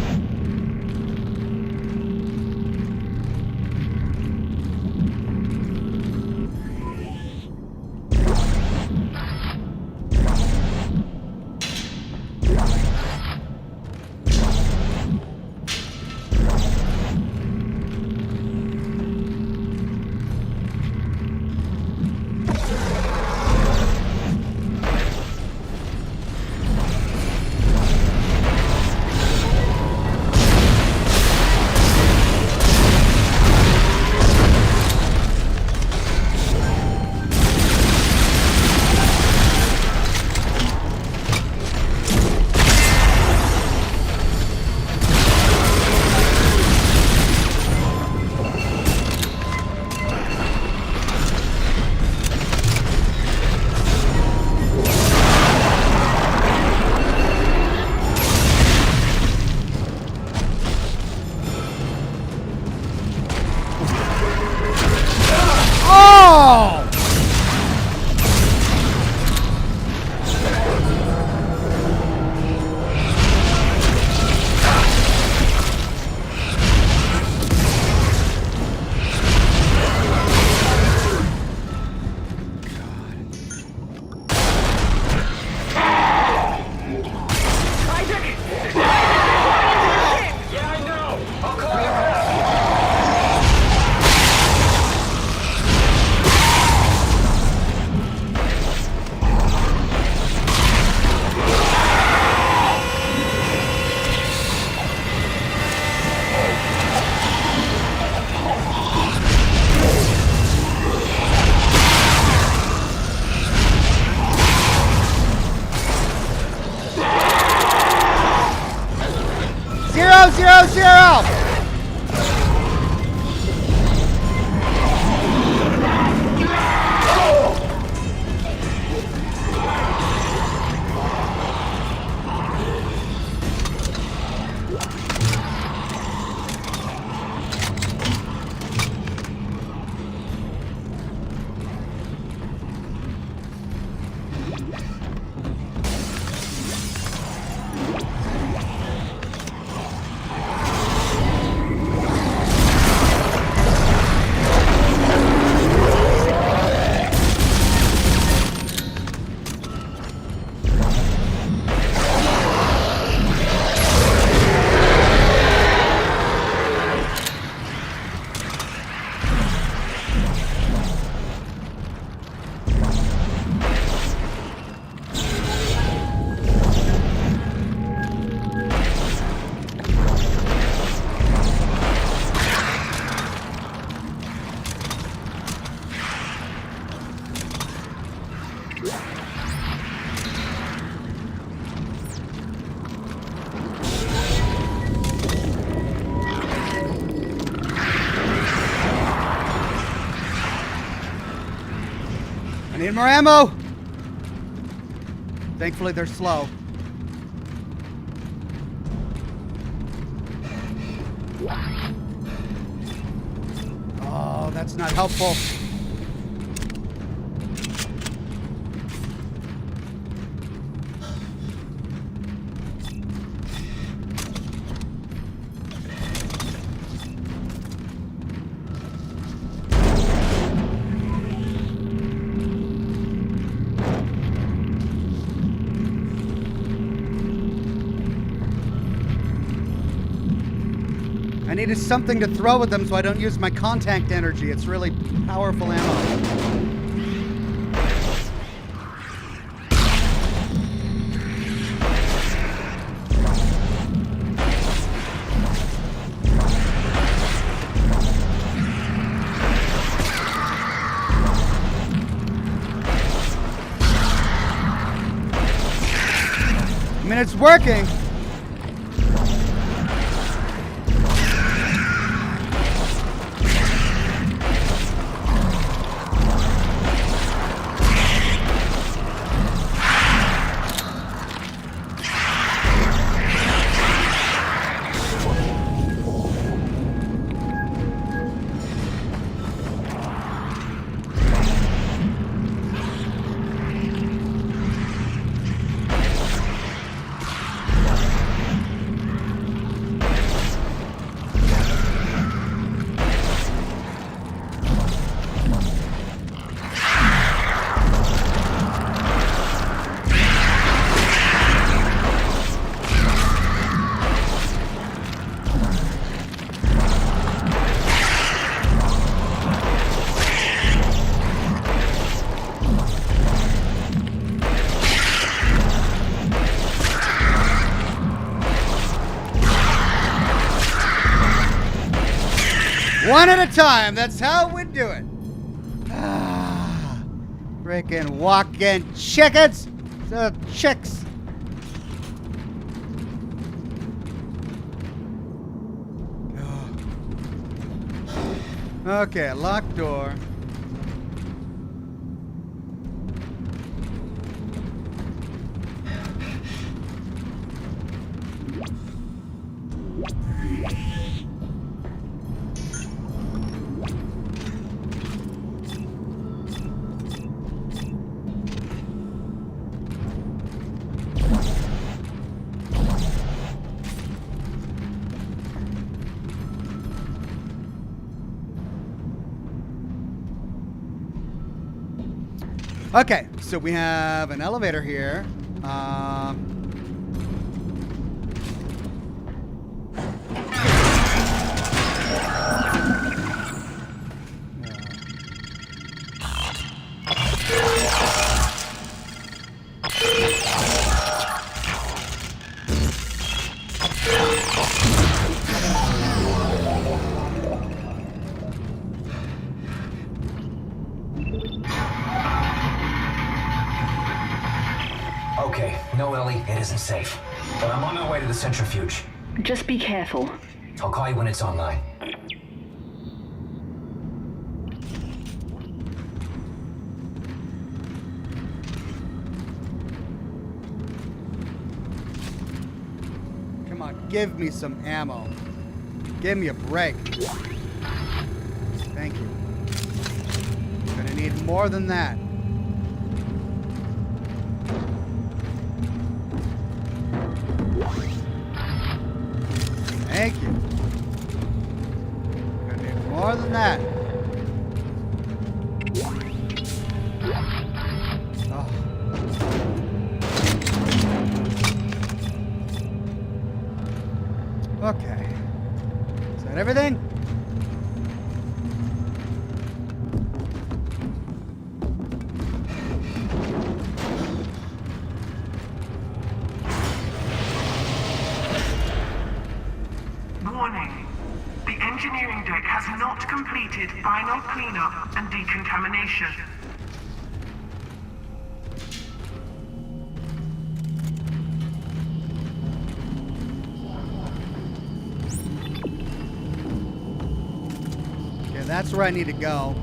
Zero! I need more ammo! Thankfully, they're slow. Oh, that's not helpful. I needed something to throw at them so I don't use my contact energy. It's really powerful ammo. I mean, it's working. One at a time. That's how we do it. Freaking walk-in chickens. Chicks. Okay, locked door. Okay, so we have an elevator here. Okay, no, Ellie, it isn't safe. But I'm on my way to the Centrifuge. Just be careful. I'll call you when it's online. Come on, give me some ammo. Give me a break. Thank you. Gonna need more than that. Thank you. Gonna need more than that. Oh. Okay. Is that everything? Warning. The engineering deck has not completed final cleanup and decontamination. Okay, that's where I need to go.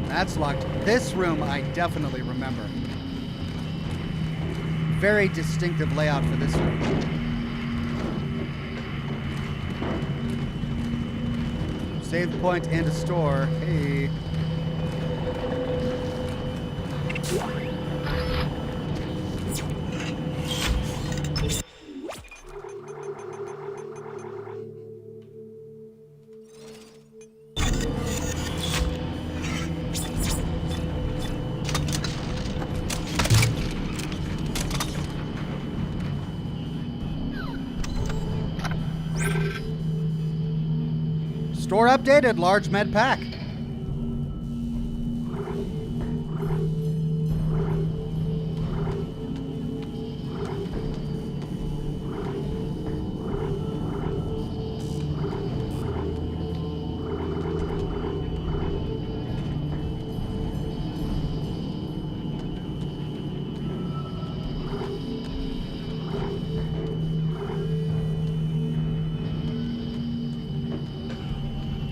That's locked. This room I definitely remember. Very distinctive layout for this room. Save point and a store. Hey. Store updated, large med pack.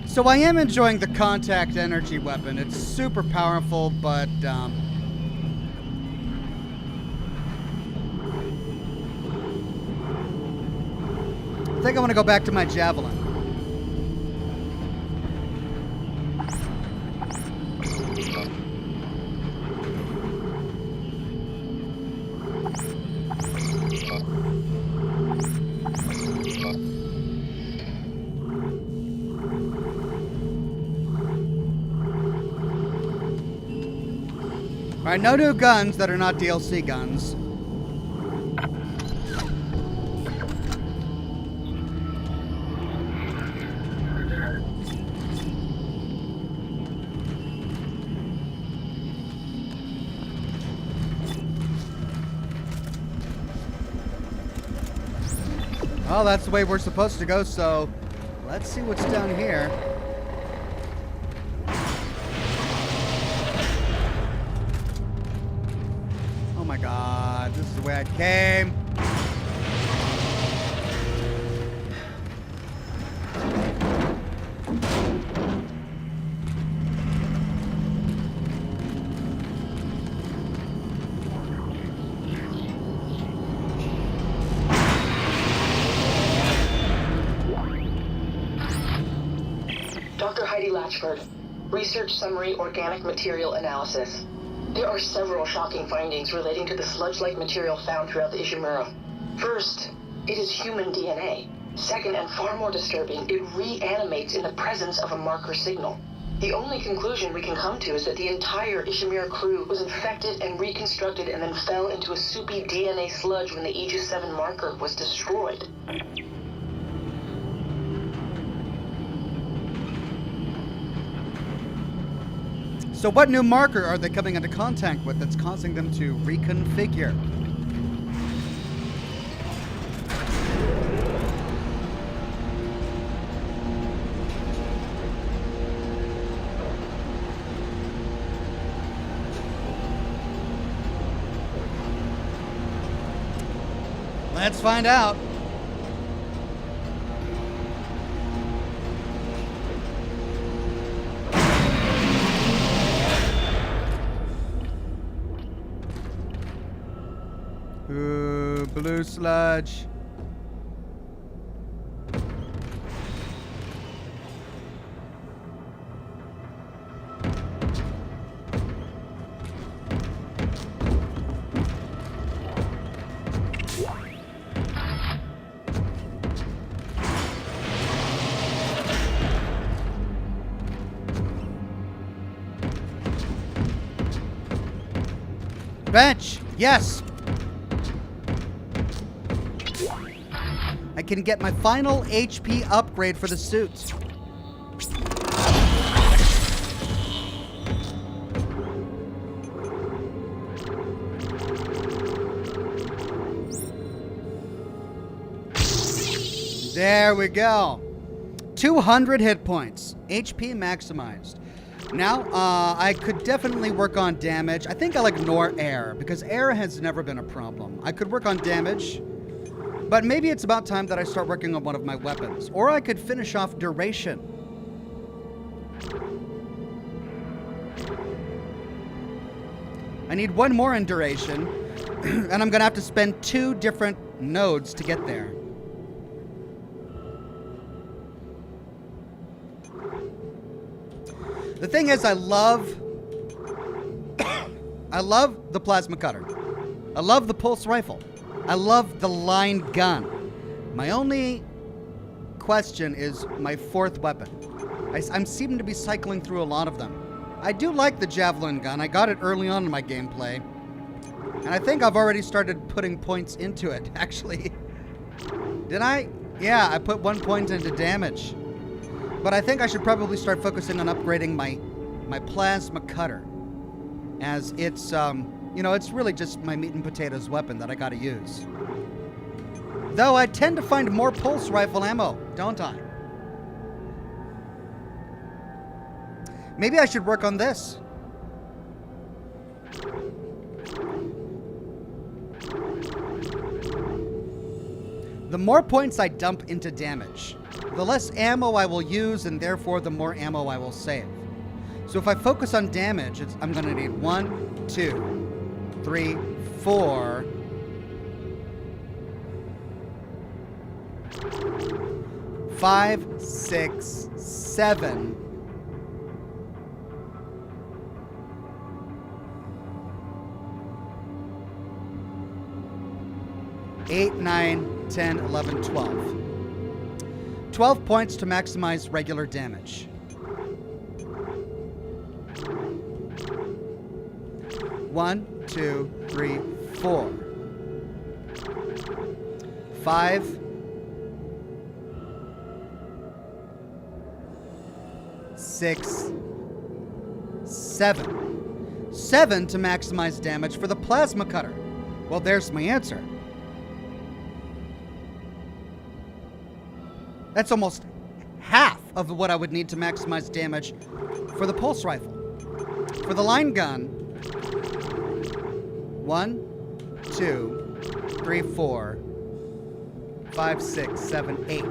So I am enjoying the contact energy weapon. It's super powerful, but I think I want to go back to my javelin. Alright, no new guns that are not DLC guns. Well, that's the way we're supposed to go, so let's see what's down here. Oh my god, this is the way I came. Dr. Heidi Latchford, Research Summary Organic Material Analysis. There are several shocking findings relating to the sludge-like material found throughout the Ishimura. First, it is human DNA. Second, and far more disturbing, it reanimates in the presence of a marker signal. The only conclusion we can come to is that the entire Ishimura crew was infected and reconstructed and then fell into a soupy DNA sludge when the Aegis 7 marker was destroyed. So what new marker are they coming into contact with that's causing them to reconfigure? Let's find out. Ooh, blue sludge. Bench, yes. I can get my final HP upgrade for the suit. There we go. 200 hit points. HP maximized. Now, I could definitely work on damage. I think I'll ignore air, because air has never been a problem. I could work on damage, but maybe it's about time that I start working on one of my weapons. Or I could finish off duration. I need one more in duration, and I'm going to have to spend 2 different nodes to get there. The thing is, I love the plasma cutter. I love the pulse rifle. I love the line gun. My only question is my 4th weapon. I'm seeming to be cycling through a lot of them. I do like the javelin gun. I got it early on in my gameplay. And I think I've already started putting points into it, actually. Did I? Yeah, I put 1 point into damage. But I think I should probably start focusing on upgrading my plasma cutter, as it's, you know, it's really just my meat and potatoes weapon that I gotta use. Though I tend to find more pulse rifle ammo, don't I? Maybe I should work on this. The more points I dump into damage, the less ammo I will use, and therefore the more ammo I will save. So if I focus on damage, I'm going to need 1, 2, 3, 4, 5, 6, 7, 8, 9, 10, 11, 12. 12 points to maximize regular damage. 1, 2, 3, 4. 5, 6, 7. 7 to maximize damage for the plasma cutter. Well, there's my answer. That's almost half of what I would need to maximize damage for the pulse rifle. For the line gun, 1, 2, 3, 4, 5, 6, 7, 8.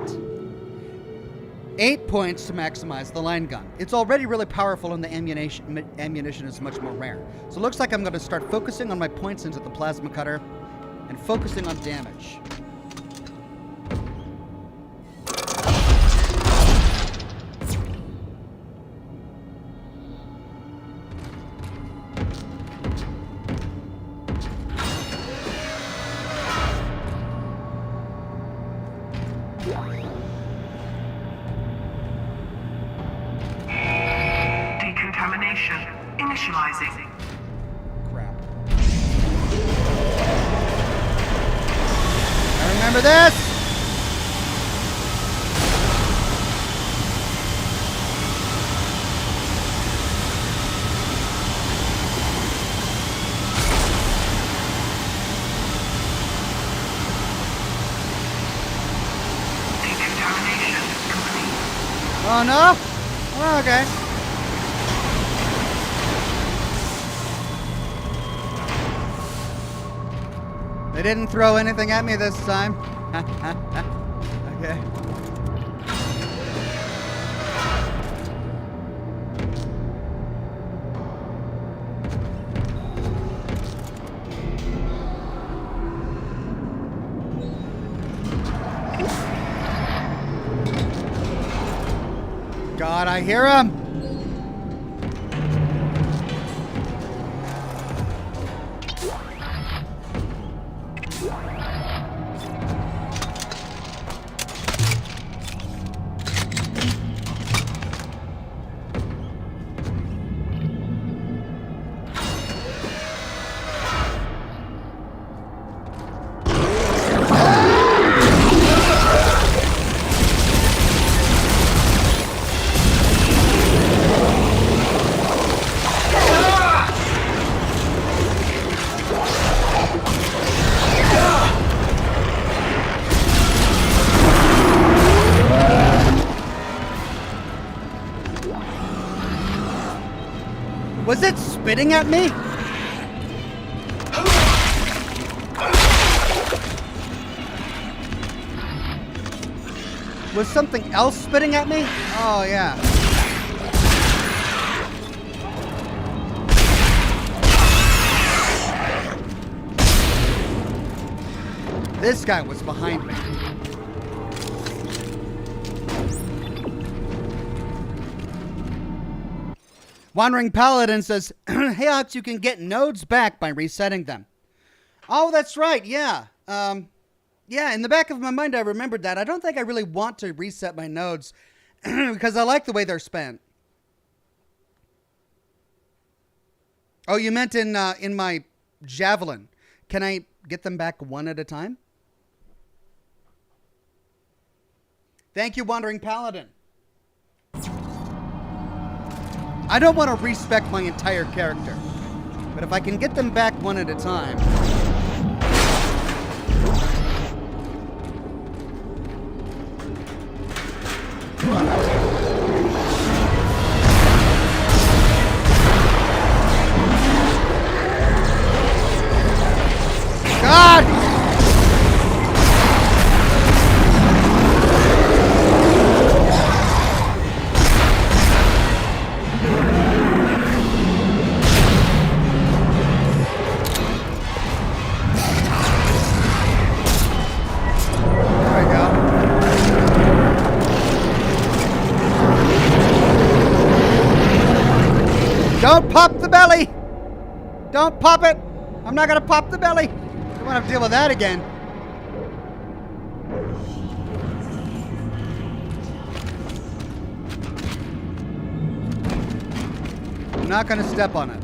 8 points to maximize the line gun. It's already really powerful, and the ammunition is much more rare. So it looks like I'm going to start focusing on my points into the plasma cutter and focusing on damage. Decontamination initializing. Crap. I remember this! Decontamination complete. Oh no? Oh, okay. They didn't throw anything at me this time. Okay. God, I hear him. Was it spitting at me? Was something else spitting at me? Oh, yeah. This guy was behind me. Wandering Paladin says, hey, Ox, you can get nodes back by resetting them. Oh, that's right, yeah. Yeah, in the back of my mind, I remembered that. I don't think I really want to reset my nodes because I like the way they're spent. Oh, you meant in my javelin. Can I get them back one at a time? Thank you, Wandering Paladin. I don't want to respec my entire character, but if I can get them back one at a time. God! Don't pop the belly! Don't pop it! I'm not gonna pop the belly! I don't want to deal with that again. I'm not gonna step on it.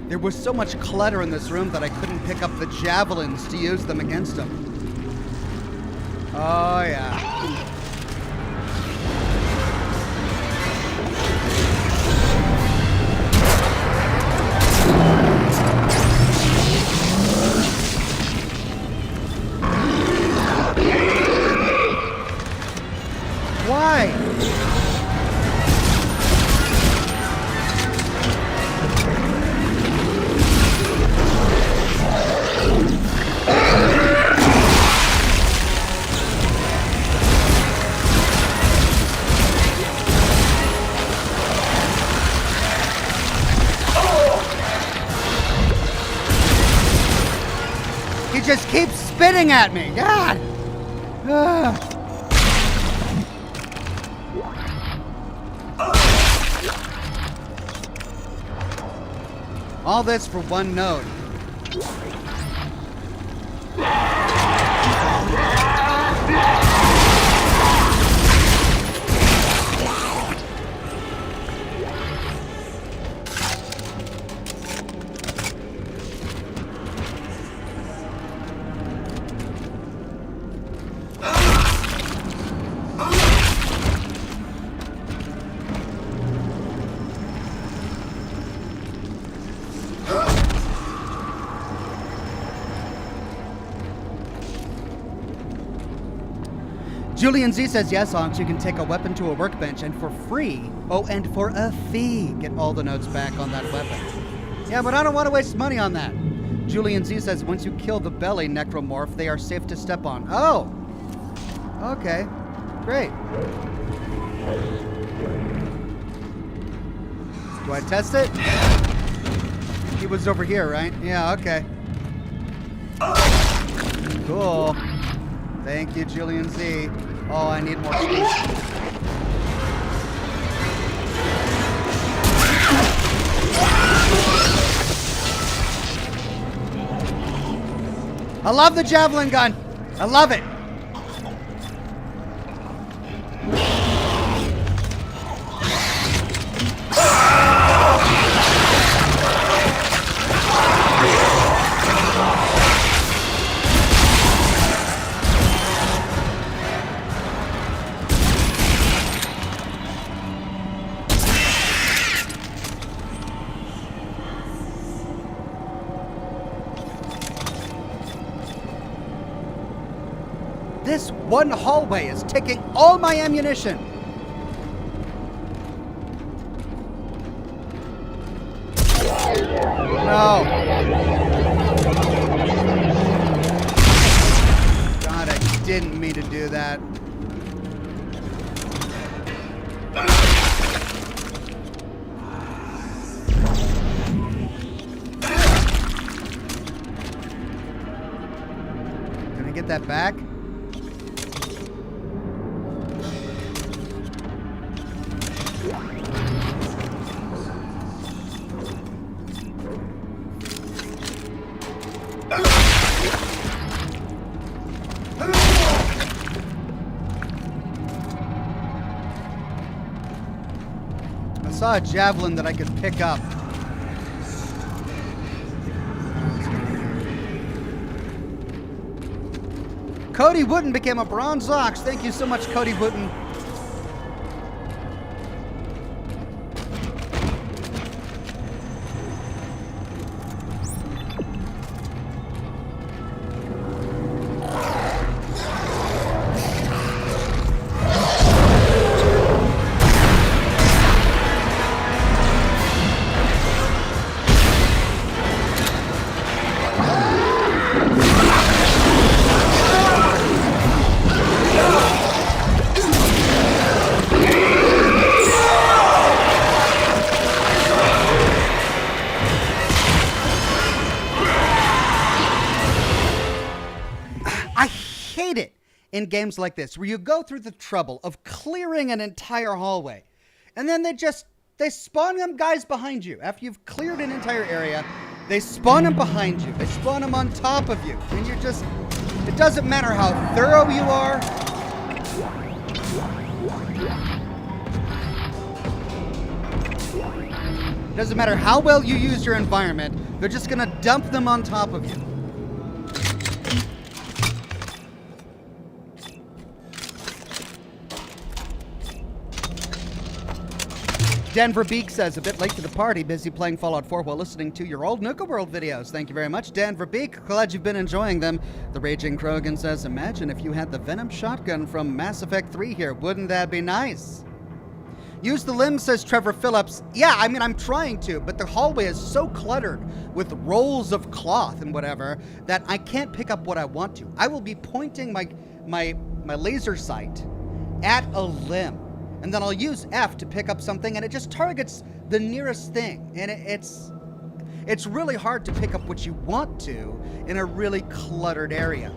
There was so much clutter in this room that I couldn't pick up the javelins to use them against him. Oh, yeah. just keeps spitting at me. God. All this for one node. Julian Z says, yes, Onks, you can take a weapon to a workbench and for free, and for a fee, get all the notes back on that weapon. Yeah, but I don't want to waste money on that. Julian Z says, once you kill the belly necromorph, they are safe to step on. Oh! Okay. Great. Do I test it? He was over here, right? Yeah, okay. Cool. Thank you, Julian Z. Oh, I need more space. I love the javelin gun. I love it. This one hallway is taking all my ammunition. No. God, I didn't mean to do that. Can I get that back? I saw a javelin that I could pick up. Cody Wooden became a bronze ox. Thank you so much, Cody Wooden. In games like this, where you go through the trouble of clearing an entire hallway, and then they spawn them guys behind you. After you've cleared an entire area, they spawn them behind you. They spawn them on top of you. And you're just, it doesn't matter how thorough you are. It doesn't matter how well you use your environment. They're just going to dump them on top of you. Denver Beak says, a bit late to the party, busy playing Fallout 4 while listening to your old Nuka World videos. Thank you very much, Denver Beak. Glad you've been enjoying them. The Raging Krogan says, imagine if you had the Venom shotgun from Mass Effect 3 here. Wouldn't that be nice? Use the limb, says Trevor Phillips. Yeah, I mean, I'm trying to, but the hallway is so cluttered with rolls of cloth and whatever that I can't pick up what I want to. I will be pointing my laser sight at a limb. And then I'll use F to pick up something, and it just targets the nearest thing. And it's really hard to pick up what you want to in a really cluttered area.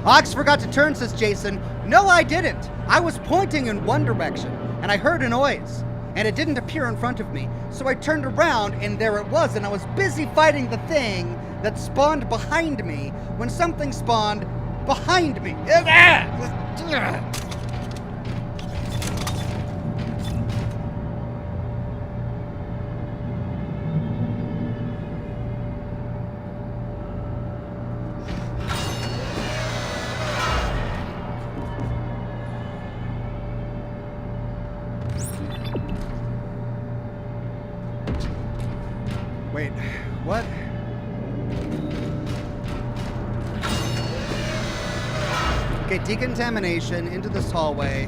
Ox forgot to turn, says Jason. No, I didn't. I was pointing in one direction, and I heard a noise, and it didn't appear in front of me. So I turned around, and there it was, and I was busy fighting the thing that spawned behind me when something spawned behind me. Wait, what? Okay, decontamination into this hallway.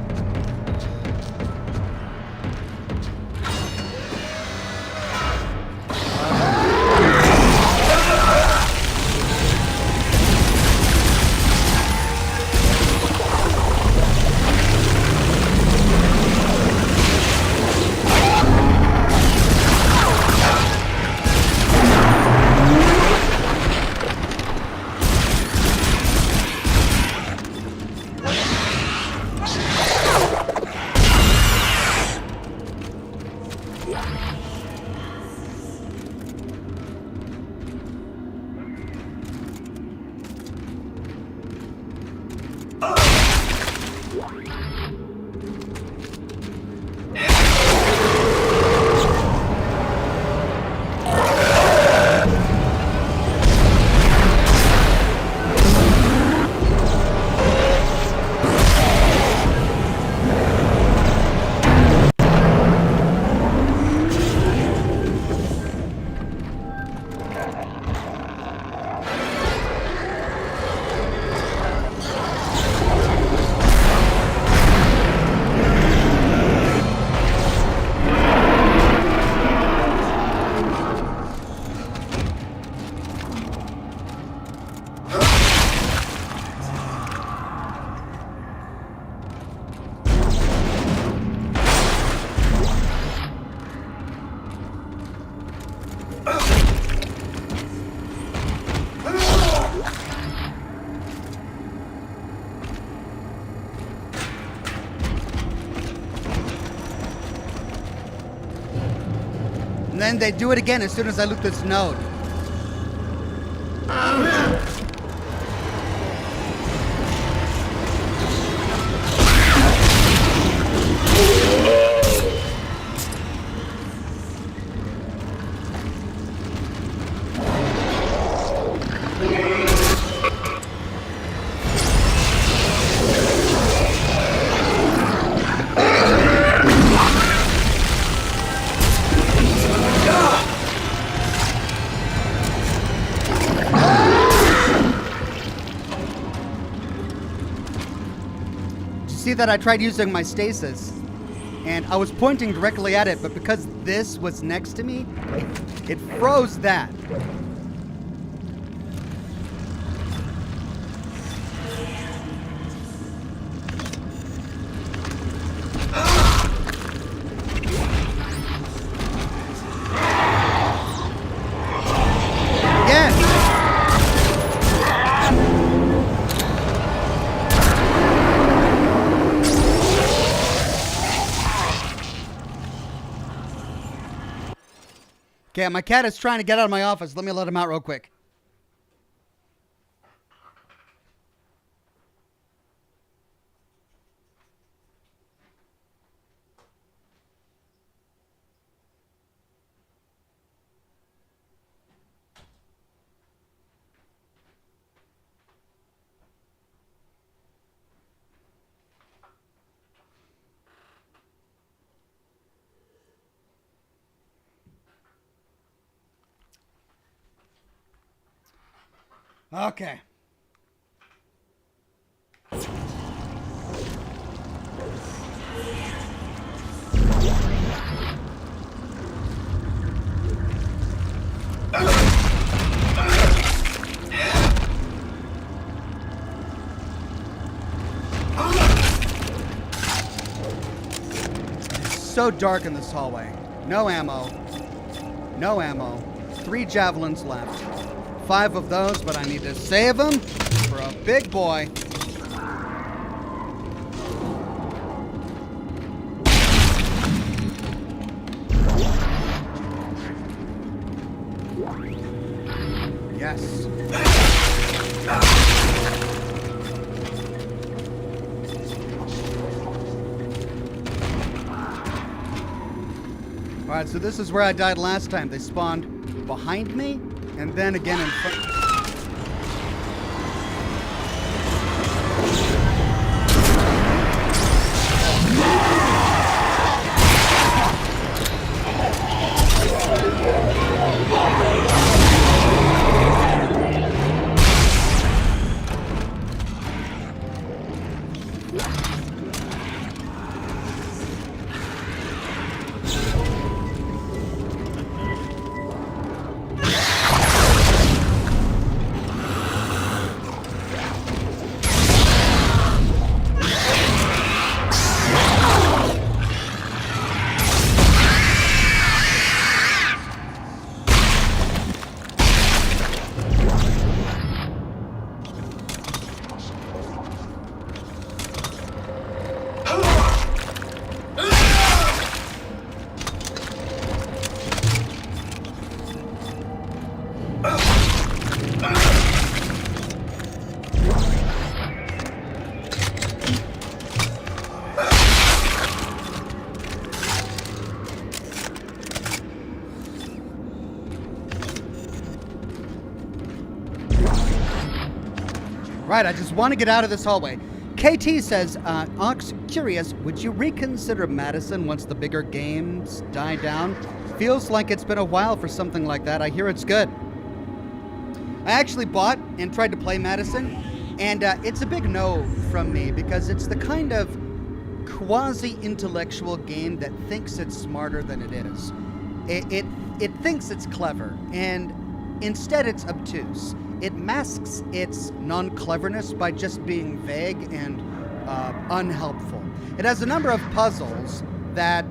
And then they do it again as soon as I loot this node. See that I tried using my stasis, and I was pointing directly at it, but because this was next to me, it froze that. Okay, my cat is trying to get out of my office. Let me let him out real quick. Okay. so dark in this hallway. No ammo. No ammo. 3 javelins left. 5 of those, but I need to save them for a big boy. Yes. Alright, so this is where I died last time. They spawned behind me, and then again in front. Right, I just want to get out of this hallway. KT says, Ox, curious, would you reconsider Madison once the bigger games die down? Feels like it's been a while for something like that. I hear it's good. I actually bought and tried to play Madison, and it's a big no from me because it's the kind of quasi-intellectual game that thinks it's smarter than it is. It thinks it's clever, and instead it's obtuse. It masks its non-cleverness by just being vague and unhelpful. It has a number of puzzles that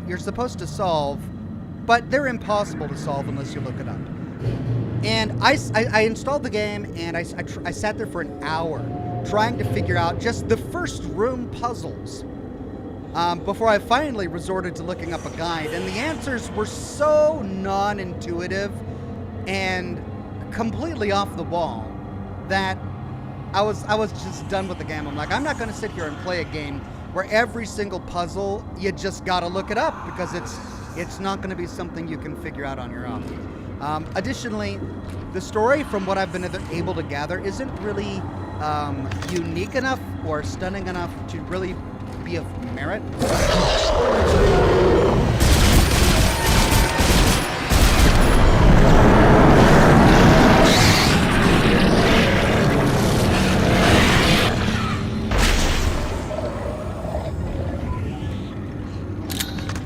you're supposed to solve, but they're impossible to solve unless you look it up. And I installed the game, and I sat there for an hour trying to figure out just the first room puzzles before I finally resorted to looking up a guide. And the answers were so non-intuitive and completely off the wall that I was just done with the game. I'm like, I'm not going to sit here and play a game where every single puzzle you just got to look it up because it's not going to be something you can figure out on your own. Additionally, the story, from what I've been able to gather, isn't really unique enough or stunning enough to really be of merit.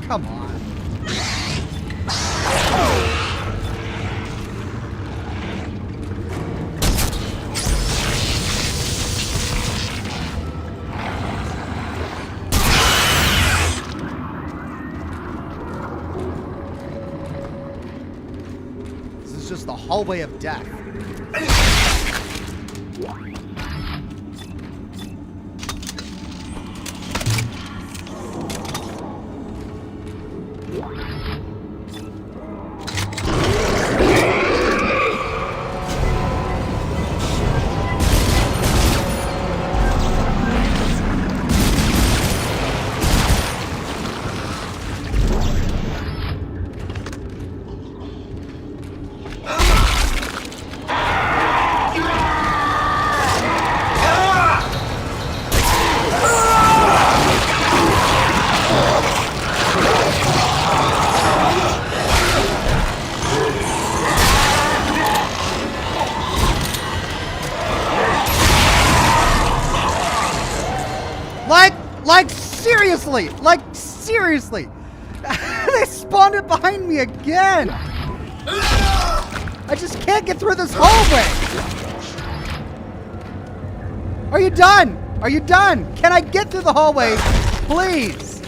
Come on. This is just the hallway of death. Seriously, they spawned it behind me again. I just can't get through this hallway. Are you done? Are you done? Can I get through the hallway, please?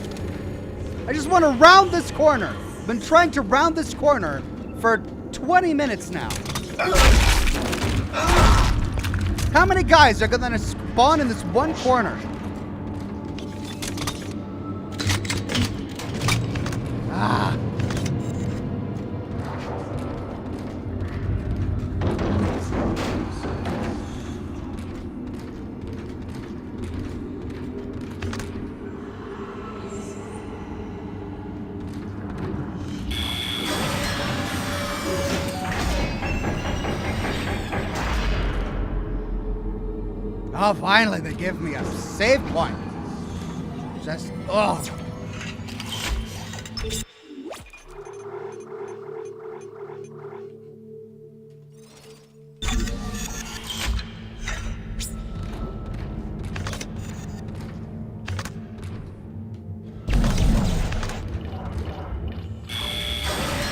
I just want to round this corner. I've been trying to round this corner for 20 minutes now. How many guys are going to spawn in this one corner? Ah. Oh, finally, they give me a save point. Just, oh.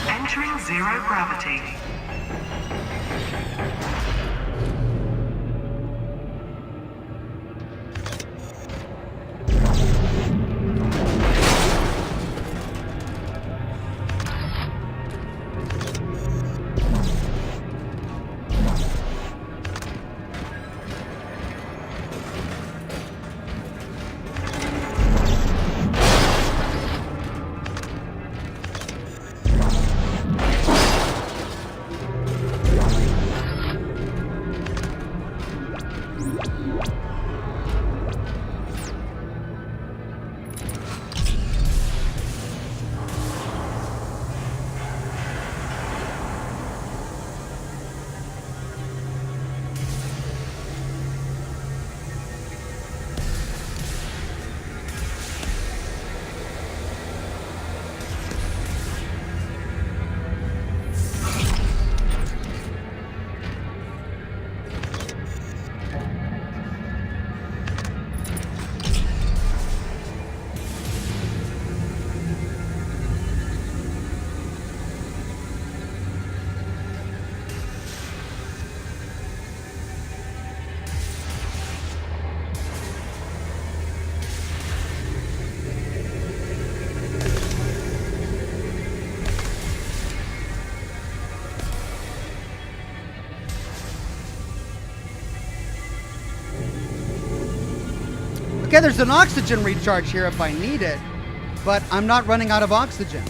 Entering zero gravity. Okay, there's an oxygen recharge here if I need it, but I'm not running out of oxygen.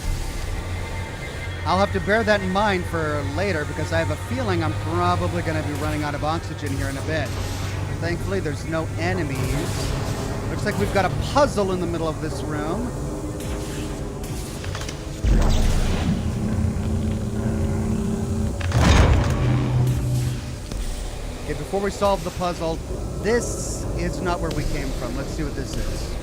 I'll have to bear that in mind for later because I have a feeling I'm probably going to be running out of oxygen here in a bit. Thankfully, there's no enemies. Looks like we've got a puzzle in the middle of this room. Okay, before we solve the puzzle, this is not where we came from. Let's see what this is.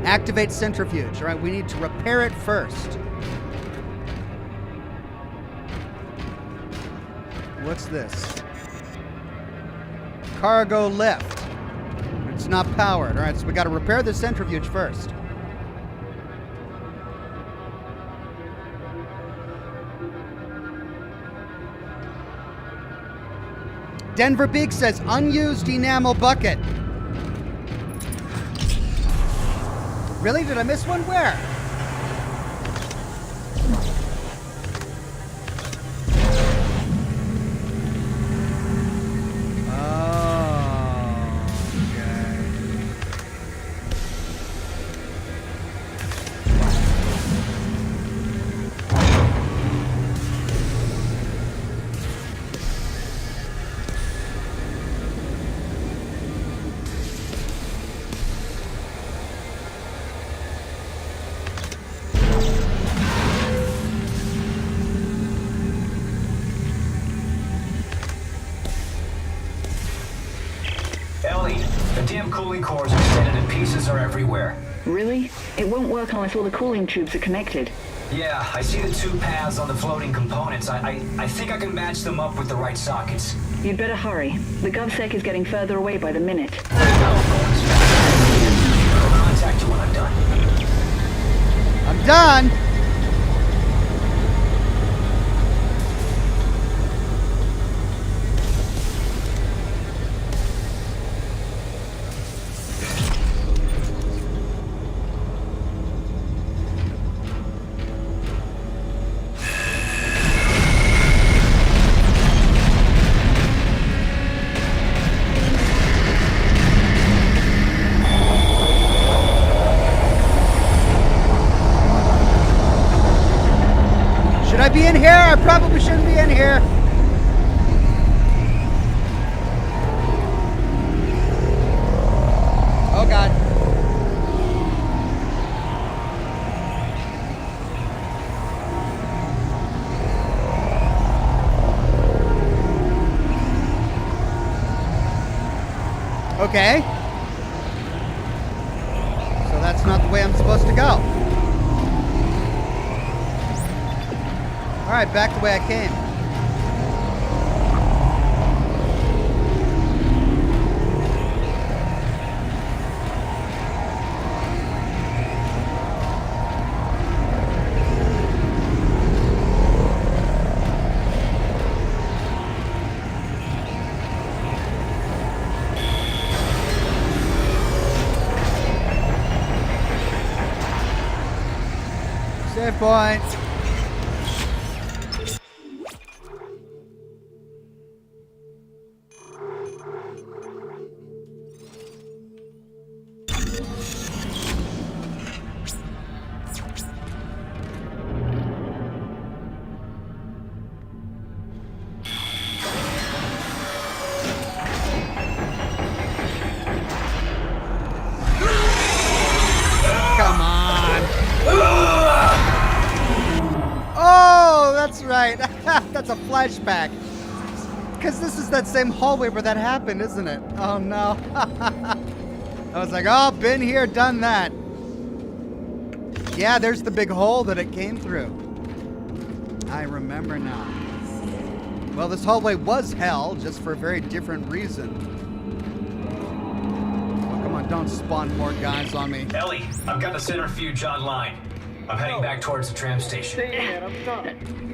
Activate centrifuge. All right, we need to repair it first. What's this? Cargo lift. It's not powered. All right, so we got to repair the centrifuge first. Denver Beak says unused enamel bucket. Really? Did I miss one? Where? Cooling cores extended and pieces are everywhere. Really? It won't work unless all the cooling tubes are connected. Yeah, I see the two paths on the floating components. I think I can match them up with the right sockets. You'd better hurry. The GovSec is getting further away by the minute. I'll contact you when I'm done. I'm done! be in here? I probably shouldn't be in here. Oh, God. Okay. So that's not the way I'm supposed to go. All right, back the way I came. Save point. Come on. Oh, that's right. That's a flashback. Because this is that same hallway where that happened, isn't it? Oh, no. I was like, oh, been here, done that. Yeah, there's the big hole that it came through. I remember now. Well, this hallway was hell, just for a very different reason. Oh, come on, don't spawn more guys on me. Ellie, I've got the centrifuge online. I'm heading back towards the tram station.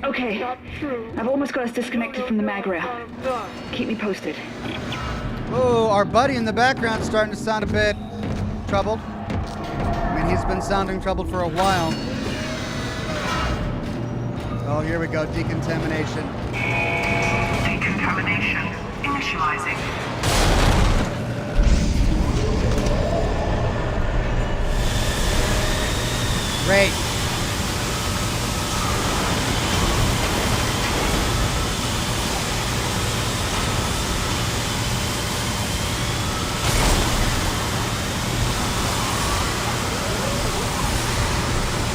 Okay. I've almost got us disconnected from the mag rail. Keep me posted. Oh, our buddy in the background's starting to sound a bit troubled. I mean, he's been sounding troubled for a while. Oh, here we go, decontamination. Decontamination initializing. Great.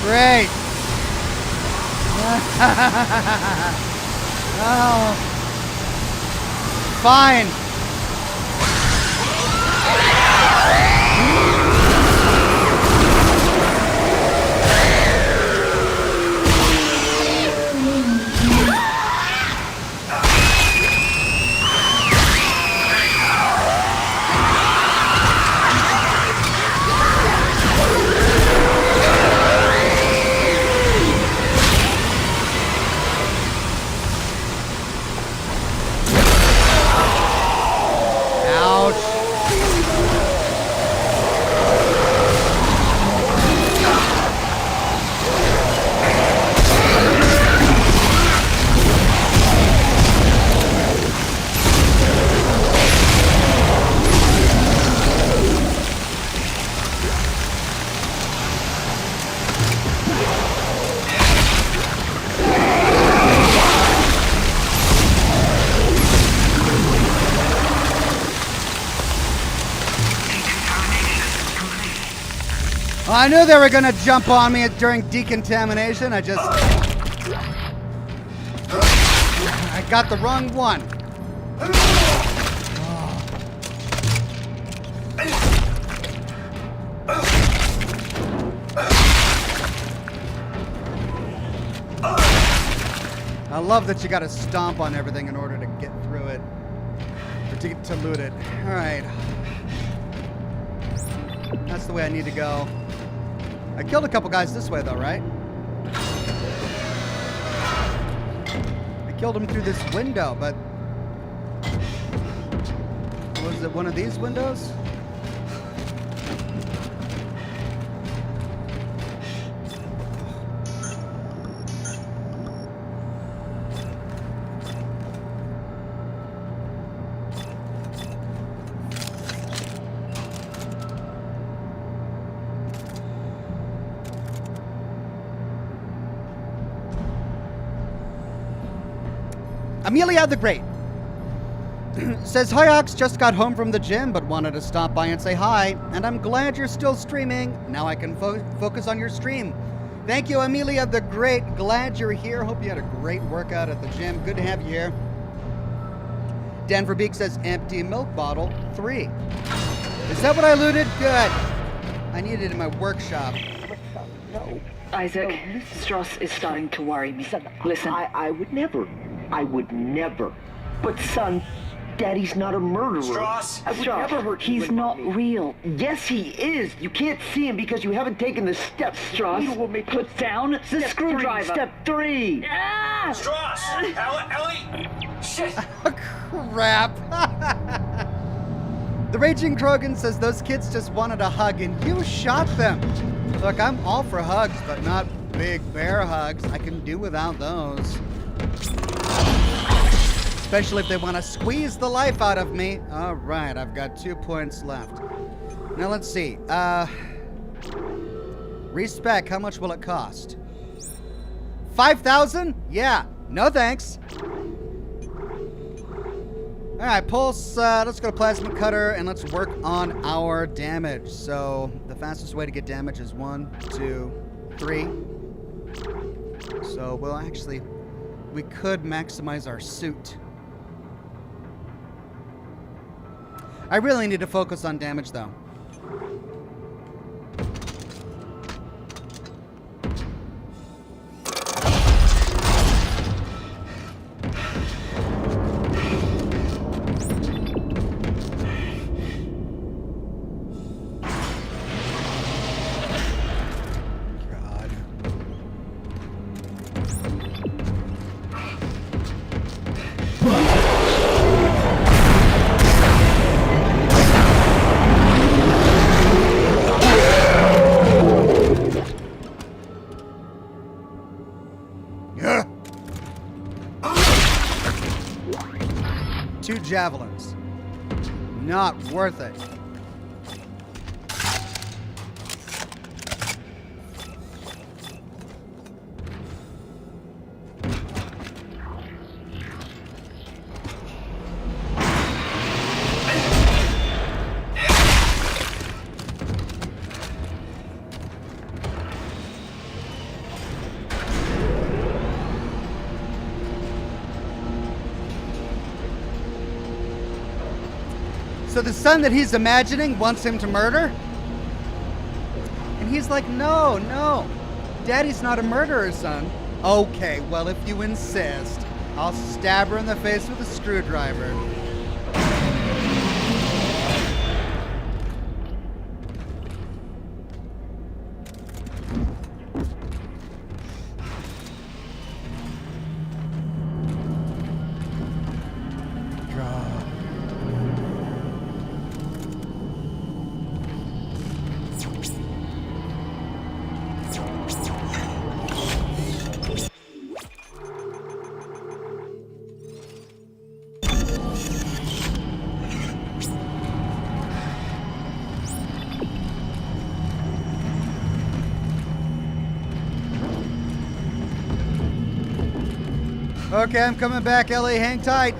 Great. Oh. Fine. I knew they were gonna jump on me during decontamination. I got the wrong one. I love that you gotta stomp on everything in order to get through it, or to loot it. All right. That's the way I need to go. I killed a couple guys this way, though, right? I killed them through this window, but... was it one of these windows? Amelia the Great says, "Hi Ox, just got home from the gym but wanted to stop by and say hi, and I'm glad you're still streaming. Now I can focus on your stream." Thank you, Amelia the Great. Glad you're here. Hope you had a great workout at the gym. Good to have you here. Dan Verbeek says, "Empty milk bottle 3. Is that what I looted? Good. I need it in my workshop. No. Isaac, Strauss is starting to worry me. Listen. I would never. But son, Daddy's not a murderer. Strauss! I would never hurt you. He's not real. Yes, he is. You can't see him because you haven't taken the steps. Strauss, put down the screwdriver. Step 3. Ah! Strauss! Ellie! Shit! Crap. The Raging Krogan says those kids just wanted a hug and you shot them. Look, I'm all for hugs, but not big bear hugs. I can do without those. Especially if they want to squeeze the life out of me. All right, I've got 2 points left. Now let's see. Respec, how much will it cost? 5,000? Yeah. No thanks. All right, Pulse, let's go to Plasma Cutter and let's work on our damage. So the fastest way to get damage is 1, 2, 3. So we'll actually, we could maximize our suit. I really need to focus on damage though. Javelins. Not worth it. So the son that he's imagining wants him to murder? And he's like, no, no. Daddy's not a murderer, son. Okay, well, if you insist, I'll stab her in the face with a screwdriver. Okay, I'm coming back, Ellie. Hang tight.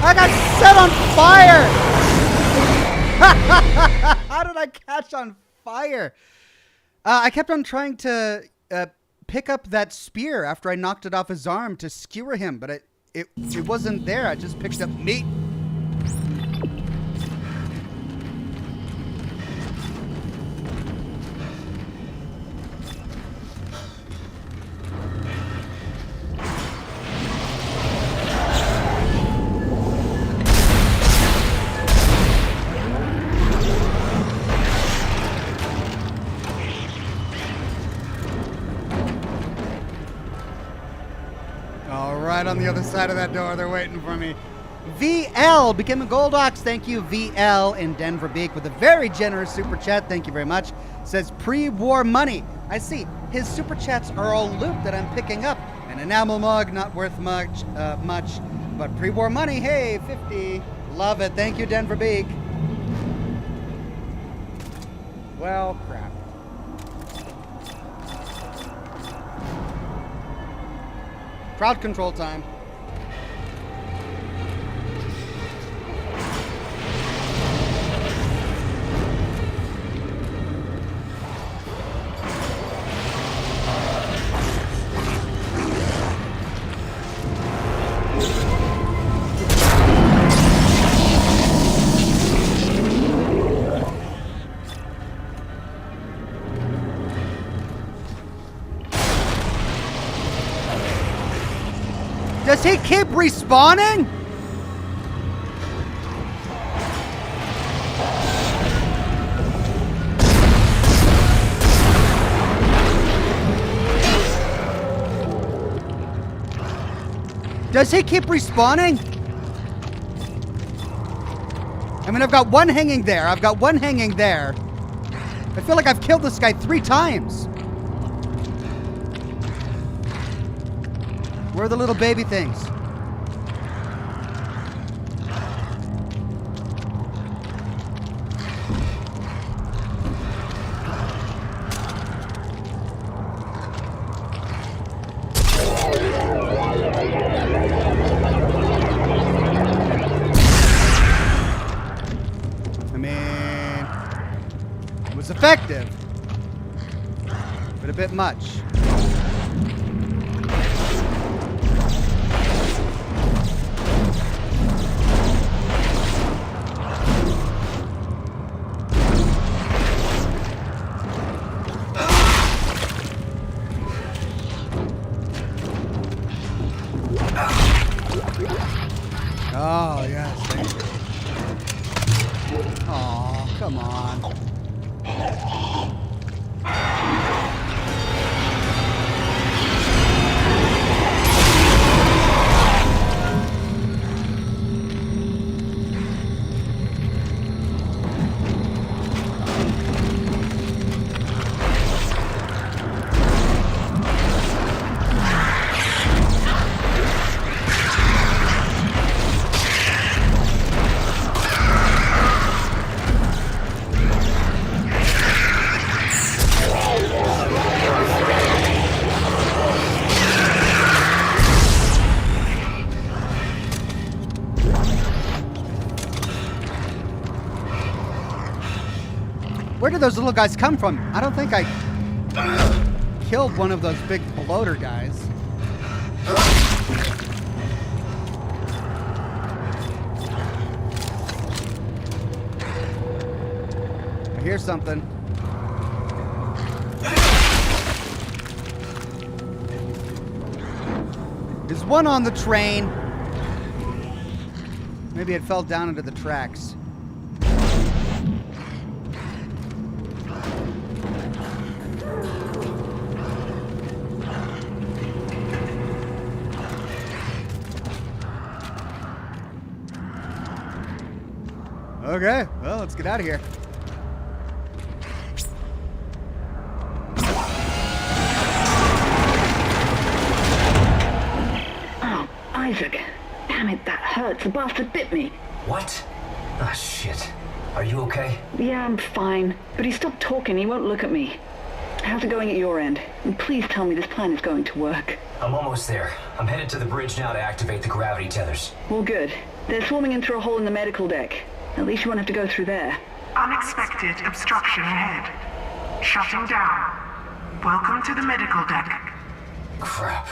I got set on fire! How did I catch on fire? I kept on trying to pick up that spear after I knocked it off his arm to skewer him, but it wasn't there. I just picked up meat. right on the other side of that door. They're waiting for me. VL became a Gold Ox. Thank you, VL in Denver Beak, with a very generous super chat. Thank you very much. Says pre-war money. I see. His super chats are all loot that I'm picking up. An enamel mug, not worth much, but pre-war money. Hey, 50. Love it. Thank you, Denver Beak. Well, crap. Crowd control time. Does he keep respawning? Does he keep respawning? I mean, I've got one hanging there. I've got one hanging there. I feel like I've killed this guy 3 times. Where are the little baby things? I mean, it was effective, but a bit much. Oh, yes, thank you. Oh, come on. Where did those little guys come from? I don't think I killed one of those big bloater guys. I hear something. There's one on the train. Maybe it fell down into the tracks. Okay, well, let's get out of here. Oh, Isaac. Damn it, that hurts. The bastard bit me. What? Ah, shit. Are you okay? Yeah, I'm fine. But he stopped talking. He won't look at me. How's it going at your end? And please tell me this plan is going to work. I'm almost there. I'm headed to the bridge now to activate the gravity tethers. Well, good. They're swarming in through a hole in the medical deck. At least you won't have to go through there. Unexpected obstruction ahead. Shutting down. Welcome to the medical deck. Crap.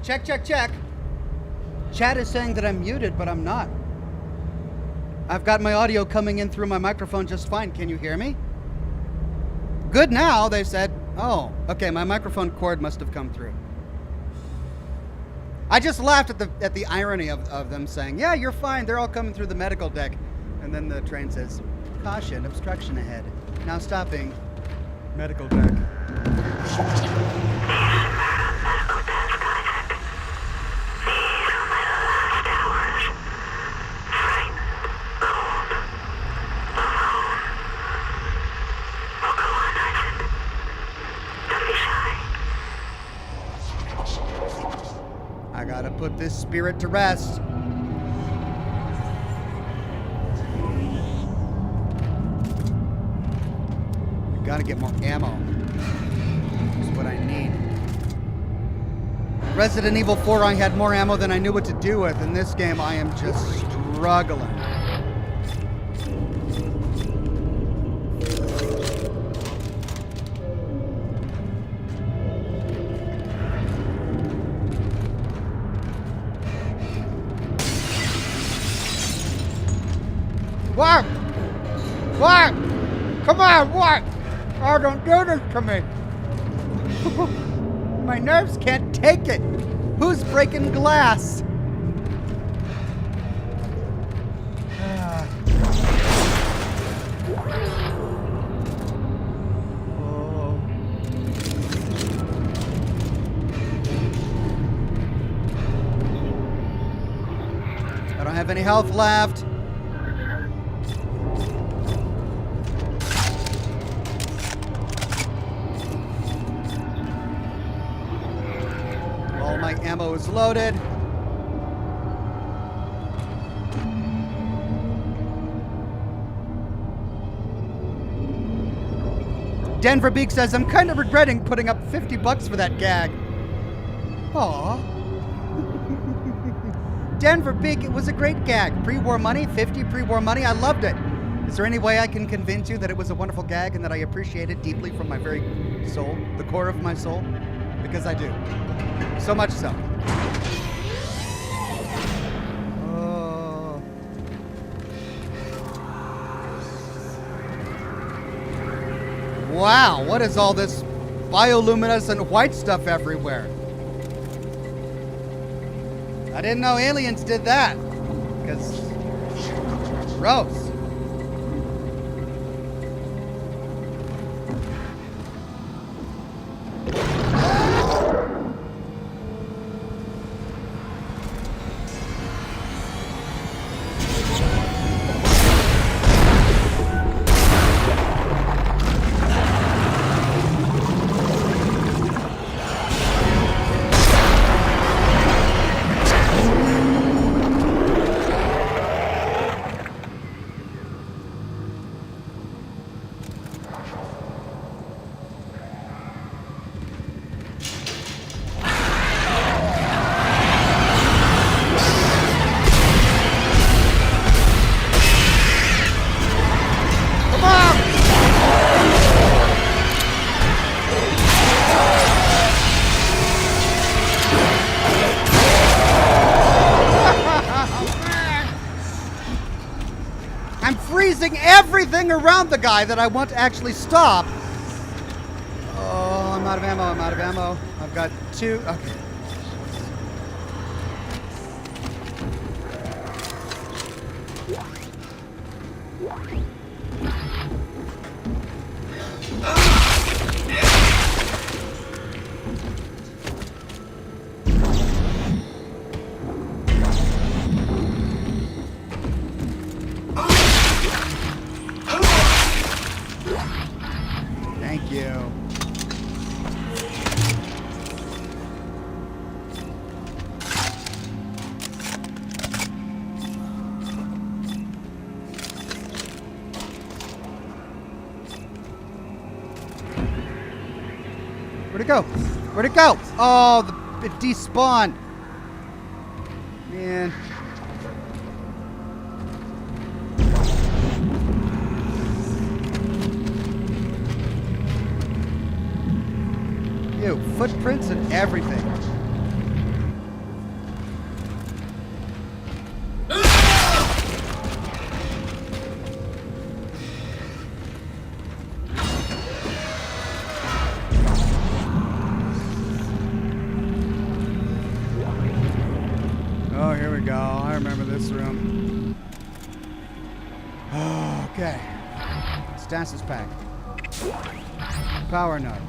Check, check, check. Chat is saying that I'm muted, but I'm not. I've got my audio coming in through my microphone just fine. Can you hear me? Good now, they said. Oh, okay, my microphone cord must have come through. I just laughed at the irony of them saying, yeah, you're fine, they're all coming through the medical deck. And then the train says, caution, obstruction ahead. Now stopping. Medical deck. I gotta put this spirit to rest. Gotta get more ammo. That's what I need. Resident Evil 4, I had more ammo than I knew what to do with. In this game, I am just struggling. What? What? Come on, what? Oh, don't do this to me. My nerves can't take it. Who's breaking glass? Oh. I don't have any health left. My ammo is loaded. Denver Beak says, I'm kind of regretting putting up $50 for that gag. Aw. Denver Beak, it was a great gag. Pre-war money, 50 pre-war money. I loved it. Is there any way I can convince you that it was a wonderful gag and that I appreciate it deeply from my very soul, the core of my soul? Because I do. So much so. Oh. Wow, what is all this bioluminescent white stuff everywhere? I didn't know aliens did that. Because gross. Everything around the guy that I want to actually stop. Oh, I'm out of ammo. I'm out of ammo. I've got 2. Okay. Thank you. Where'd it go? Where'd it go? Oh, it despawned. Man. Ew, footprints and everything. I remember this room. Okay. Stasis pack. Power nut.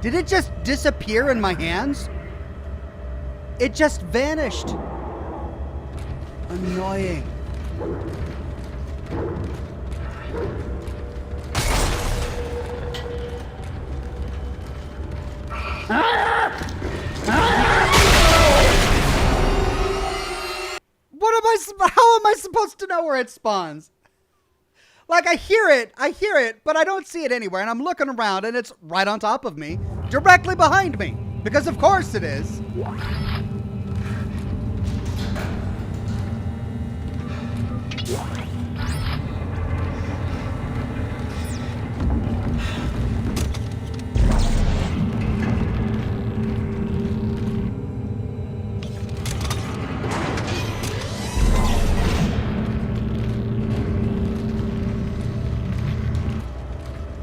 Did it just disappear in my hands? It just vanished. Annoying. How am I supposed to know where it spawns? Like, I hear it, but I don't see it anywhere, and I'm looking around, and it's right on top of me, directly behind me, because of course it is.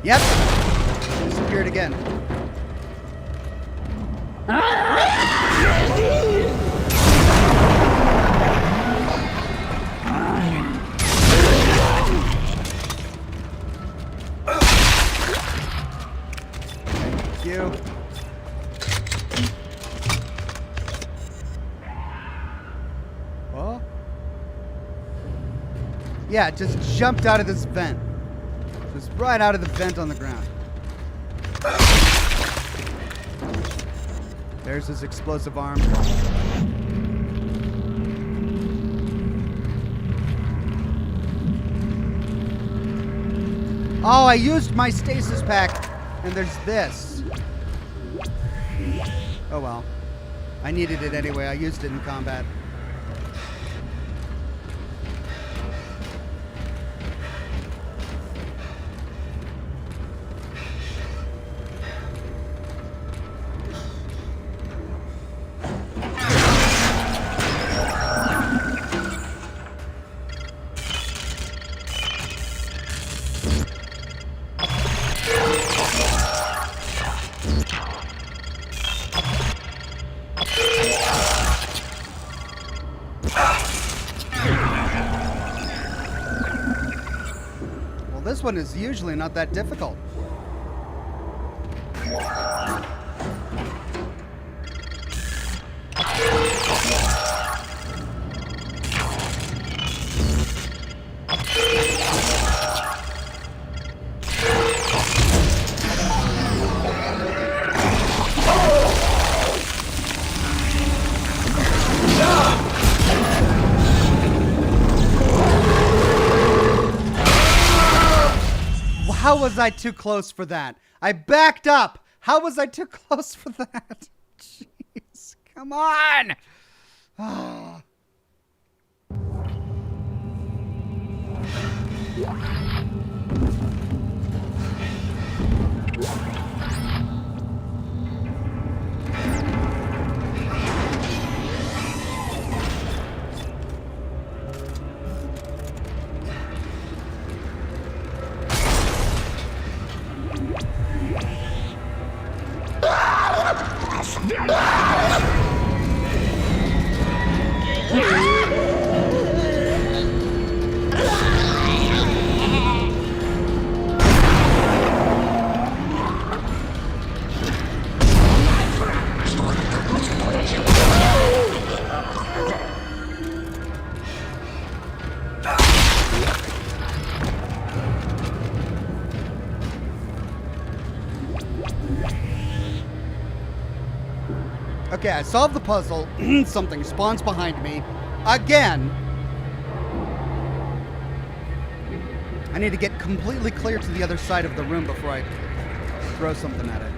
Yep. Disappeared again. Thank you. Well. Yeah, it just jumped out of this vent. Just right out of the vent on the ground. There's his explosive arm. Oh, I used my stasis pack, and there's this. Oh well. I needed it anyway. I used it in combat. This one is usually not that difficult. How was I too close for that? I backed up. How was I too close for that? Jeez, come on. Okay, I solved the puzzle. Something spawns behind me. Again. I need to get completely clear to the other side of the room before I throw something at it.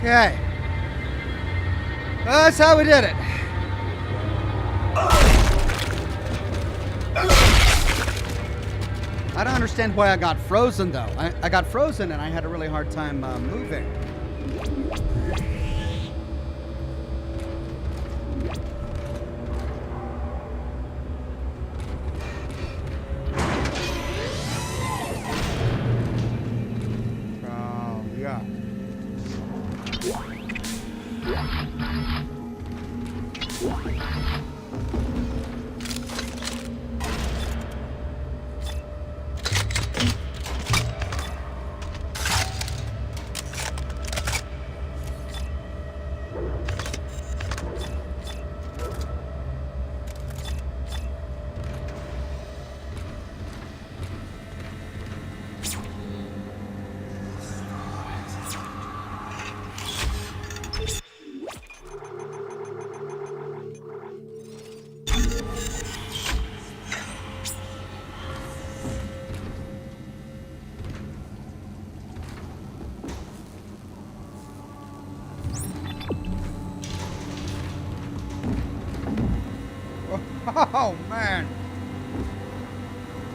Okay. That's how we did it. I don't understand why I got frozen, though. I got frozen and I had a really hard time moving. Oh, yeah. Oh, man.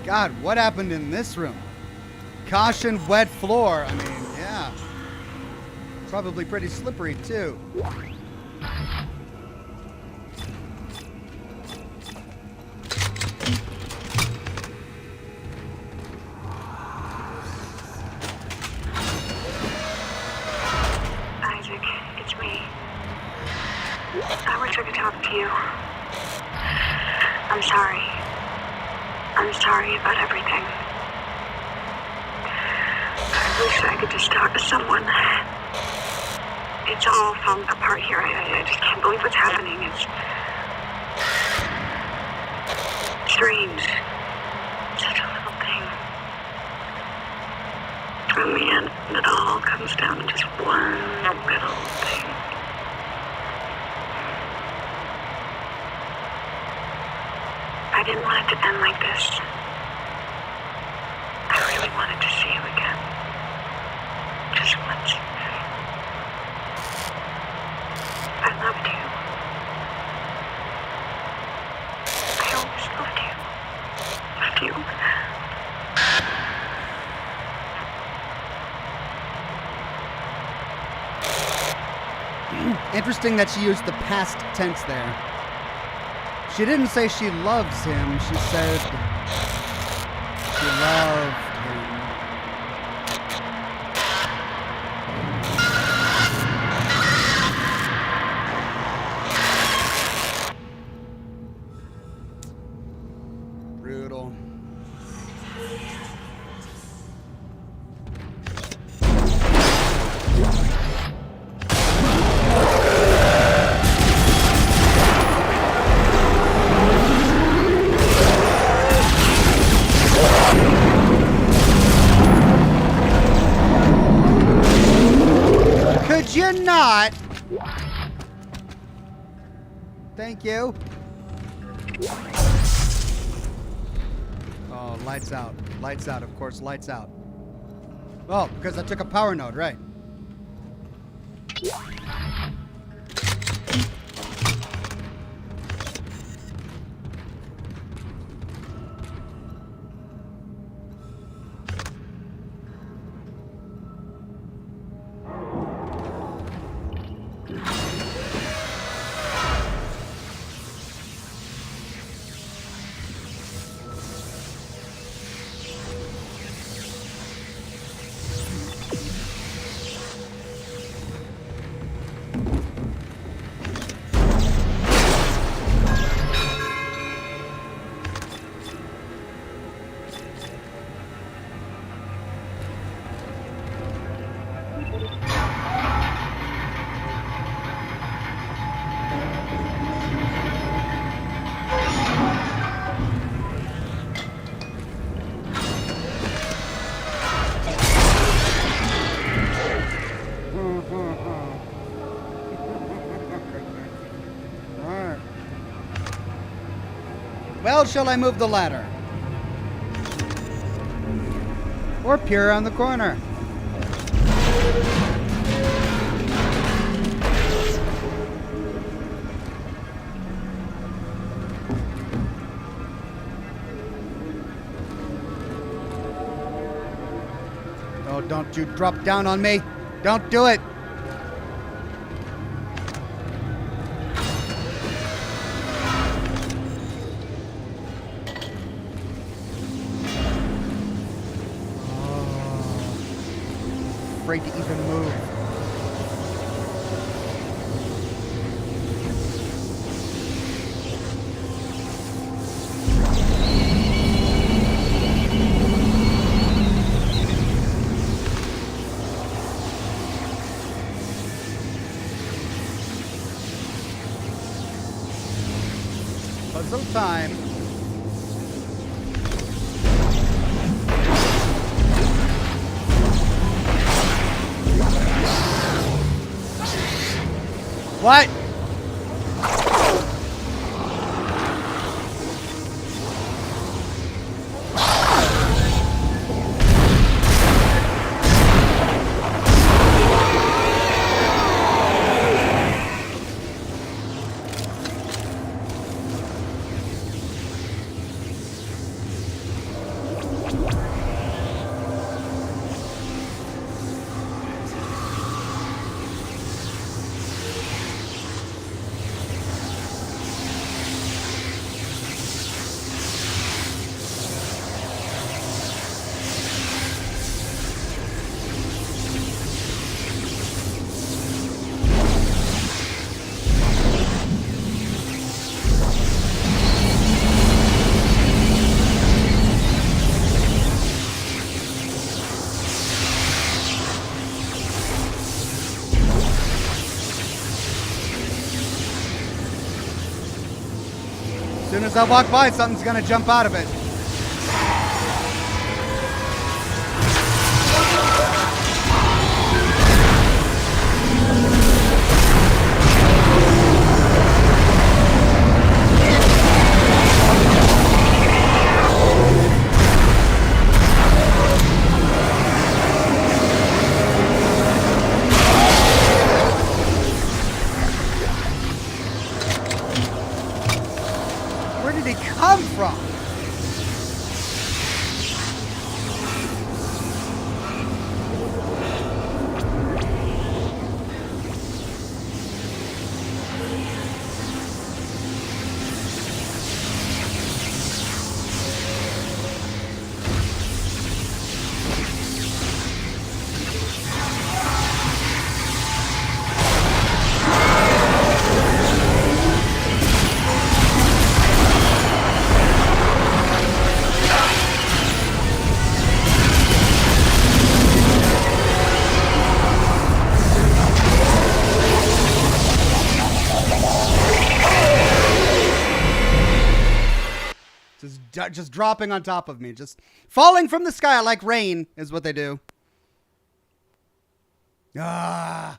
God, what happened in this room? Caution, wet floor. I mean, yeah. Probably pretty slippery, too. Isaac, it's me. I wish I could talk to you. I'm sorry. I'm sorry about everything. I wish I could just talk to someone. It's all falling apart here. I just can't believe what's happening. It's strange. Such a little thing. In the end, it all comes down to just one little thing. I didn't want it to end like this. I really wanted to see you again. Just once. I loved you. I always loved you. Loved you. Interesting that she used the past tense there. She didn't say she loves him. She said she loved him. Brutal. Could you not? Thank you. Oh, lights out. Lights out, of course, lights out. Oh, because I took a power node, right. Well, shall I move the ladder? Or peer around the corner? No, don't you drop down on me. Don't do it. Afraid to even move. Puzzle time. What? As soon as I walk by, something's gonna jump out of it. Where did he come from? Just dropping on top of me. Just falling from the sky like rain is what they do. Ah.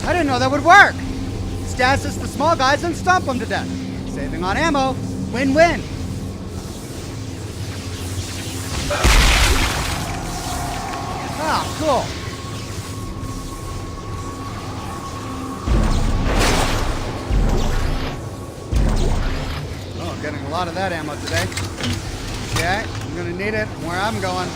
I didn't know that would work. Stasis the small guys and stomp them to death. Saving on ammo. Win-win. Ah, cool. Oh, getting a lot of that ammo today. Okay, I'm gonna need it where I'm going.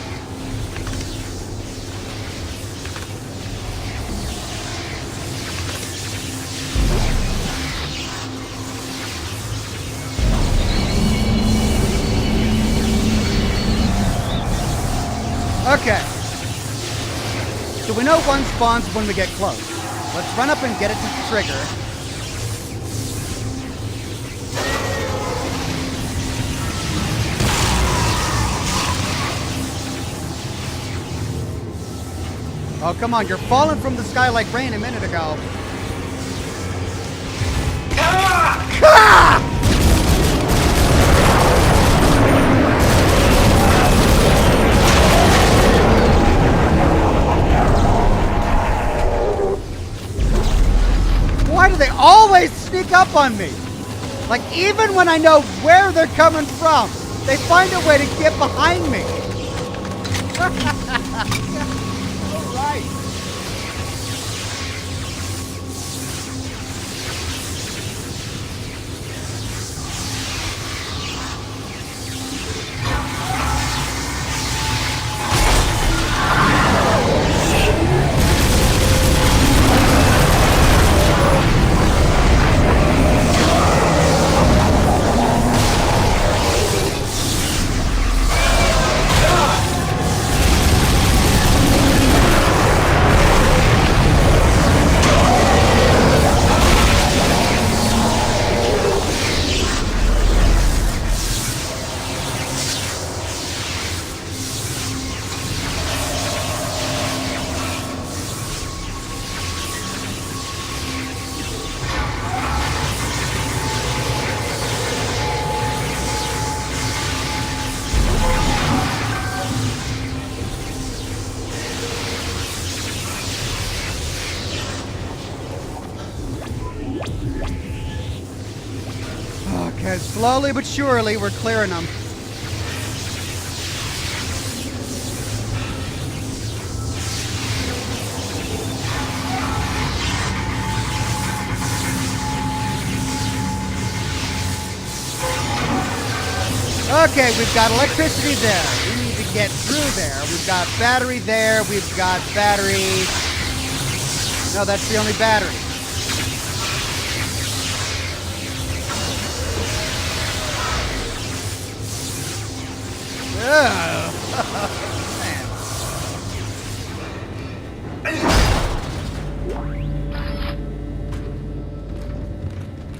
Okay. So we know one spawns when we get close. Let's run up and get it to trigger. Oh, come on. You're falling from the sky like rain a minute ago. Ah! Ah! sneak up on me. Like, even when I know where they're coming from, they find a way to get behind me. All right. Okay, slowly but surely, we're clearing them. Okay, we've got electricity there. We need to get through there. We've got battery there. We've got battery. No, that's the only battery.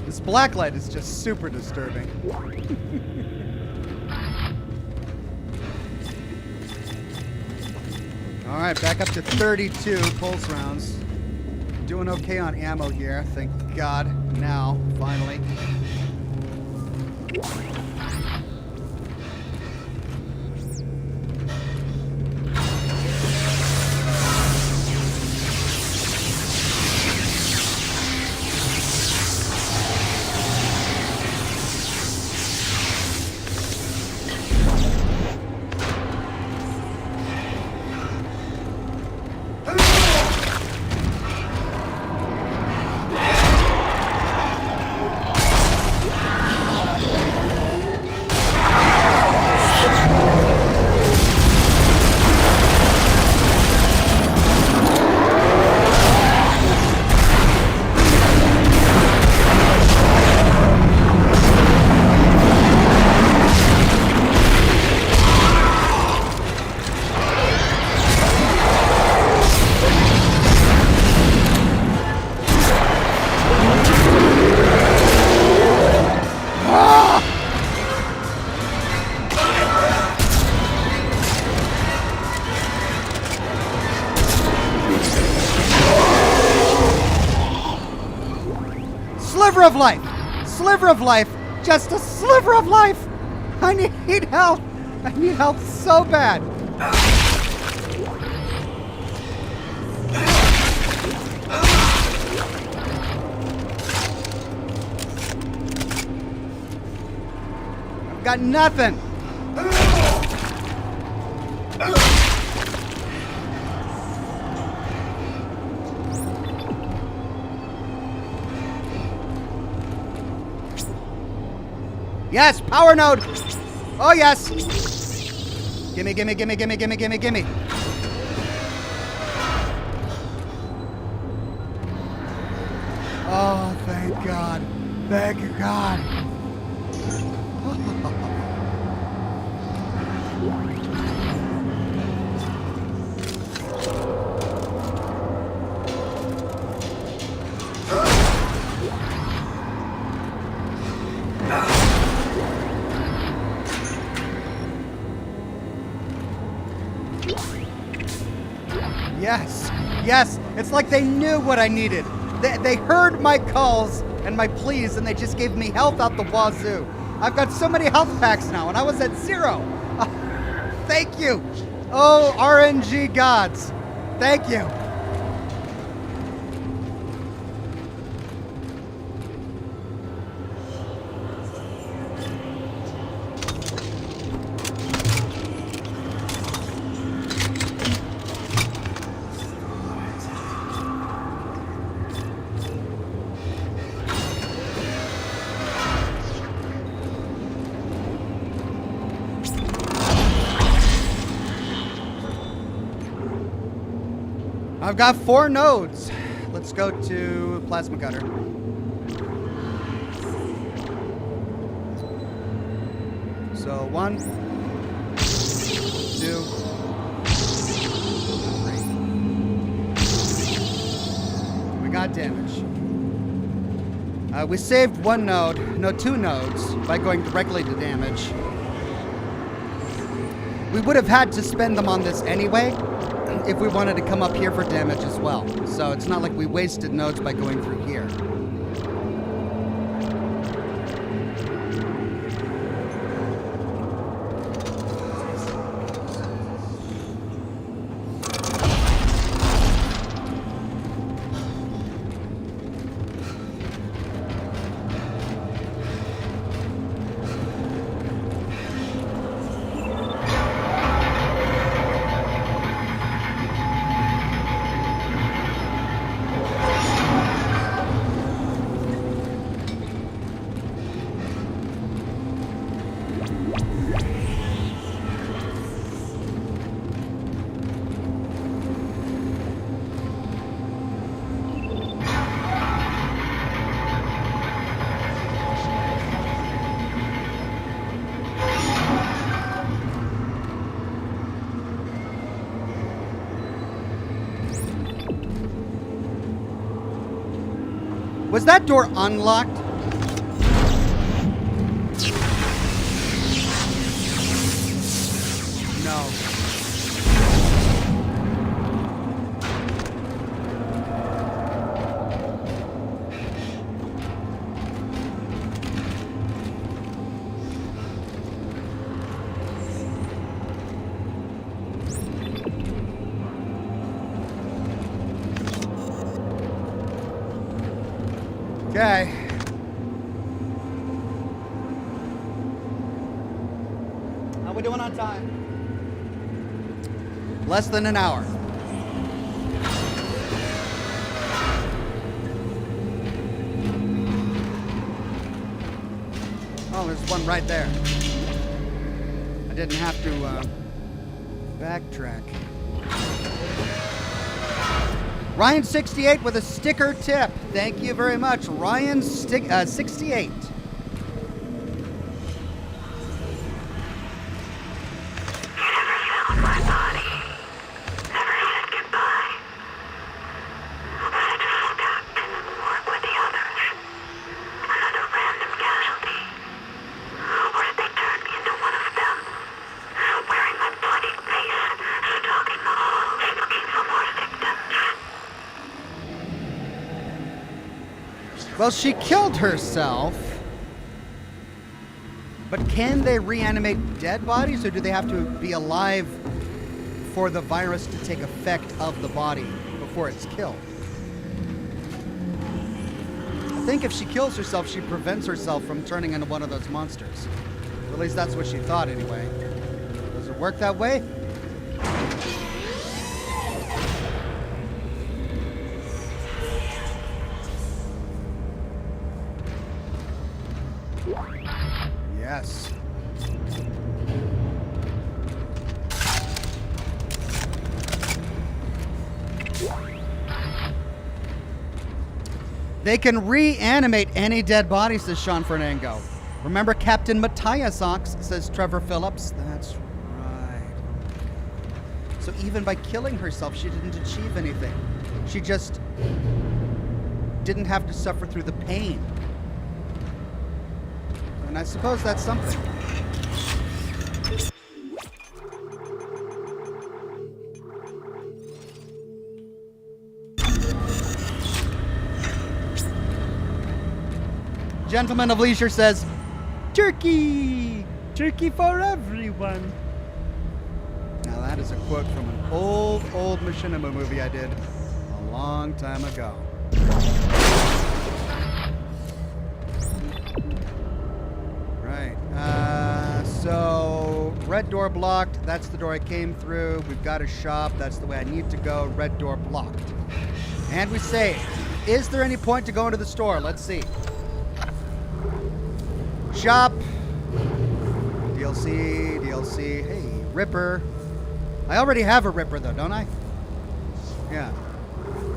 This blacklight is just super disturbing. All right, back up to 32 pulse rounds. Doing okay on ammo here, thank God. Now, finally. Sliver of life! Sliver of life! Just a sliver of life! I need help! I need help so bad! I've got nothing! Yes, power node. Oh, yes. Gimme, gimme, gimme, gimme, gimme, gimme, gimme. Oh, thank God. Thank you, God. Yes, yes, it's like they knew what I needed. They heard my calls and my pleas, and they just gave me health out the wazoo. I've got so many health packs now, and I was at 0. Thank you. Oh, RNG gods. Thank you. I've got 4 nodes. Let's go to plasma cutter. So 1, 2, 3. We got damage. We saved 1 node, no 2 nodes, by going directly to damage. We would have had to spend them on this anyway, if we wanted to come up here for damage as well. So it's not like we wasted nodes by going through here. Was that door unlocked? No. Okay. How we doing on time? Less than an hour. Oh, there's one right there. I didn't have to backtrack. Ryan68 with a sticker tip. Thank you very much, Ryan68. Well, she killed herself, but can they reanimate dead bodies, or do they have to be alive for the virus to take effect of the body before it's killed? I think if she kills herself, she prevents herself from turning into one of those monsters. Or at least that's what she thought anyway. Does it work that way? Yes. They can reanimate any dead body, says Sean Fernango. Remember Captain Matthias Ox, says Trevor Phillips. That's right. So even by killing herself, she didn't achieve anything. She just didn't have to suffer through the pain. And I suppose that's something. Gentleman of Leisure says, "Turkey! Turkey for everyone." Now that is a quote from an old machinima movie I did a long time ago. Right. So red door blocked. That's the door I came through. We've got a shop. That's the way I need to go. Red door blocked. And we save. Is there any point to go into the store? Let's see. Shop. DLC. Hey, Ripper. I already have a Ripper though, don't I? Yeah.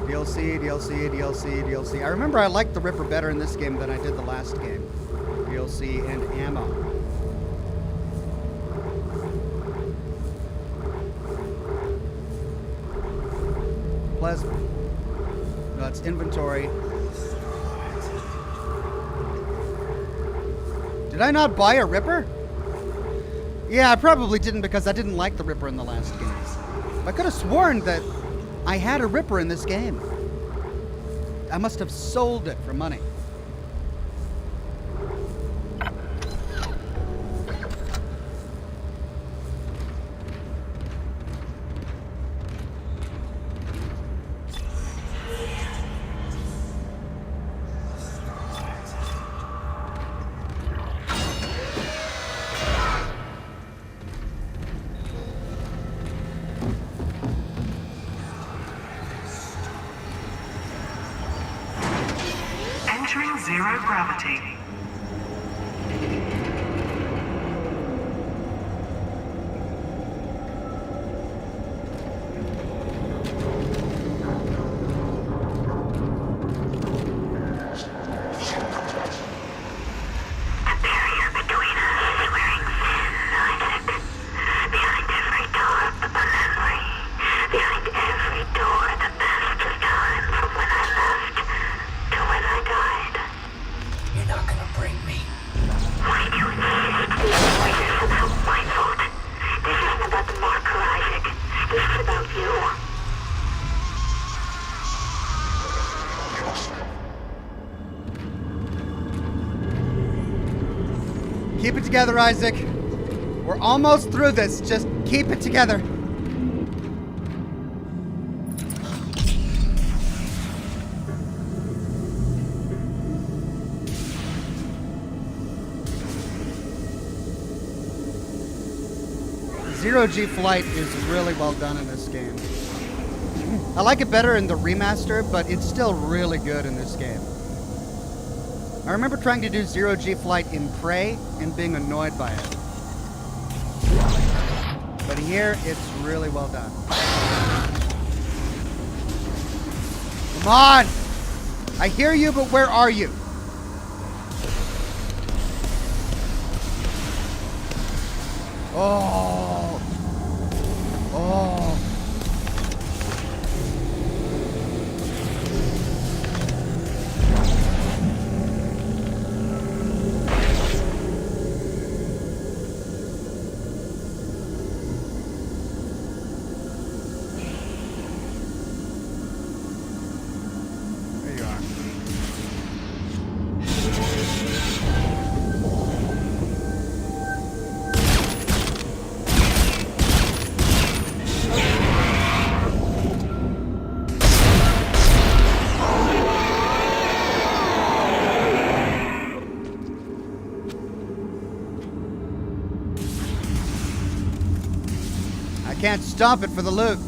DLC, DLC, DLC, DLC. I remember I liked the Ripper better in this game than I did the last game. DLC and ammo. Plasma. No, it's inventory. Did I not buy a Ripper? Yeah, I probably didn't because I didn't like the Ripper in the last game. I could have sworn that I had a Ripper in this game. I must have sold it for money. Entering zero gravity. Keep it together, Isaac. We're almost through this. Just keep it together. Zero-G flight is really well done in this game. I like it better in the remaster, but it's still really good in this game. I remember trying to do zero-G flight in Prey and being annoyed by it. But here, it's really well done. Come on! I hear you, but where are you? Oh! Oh! Can't stop it for the loot.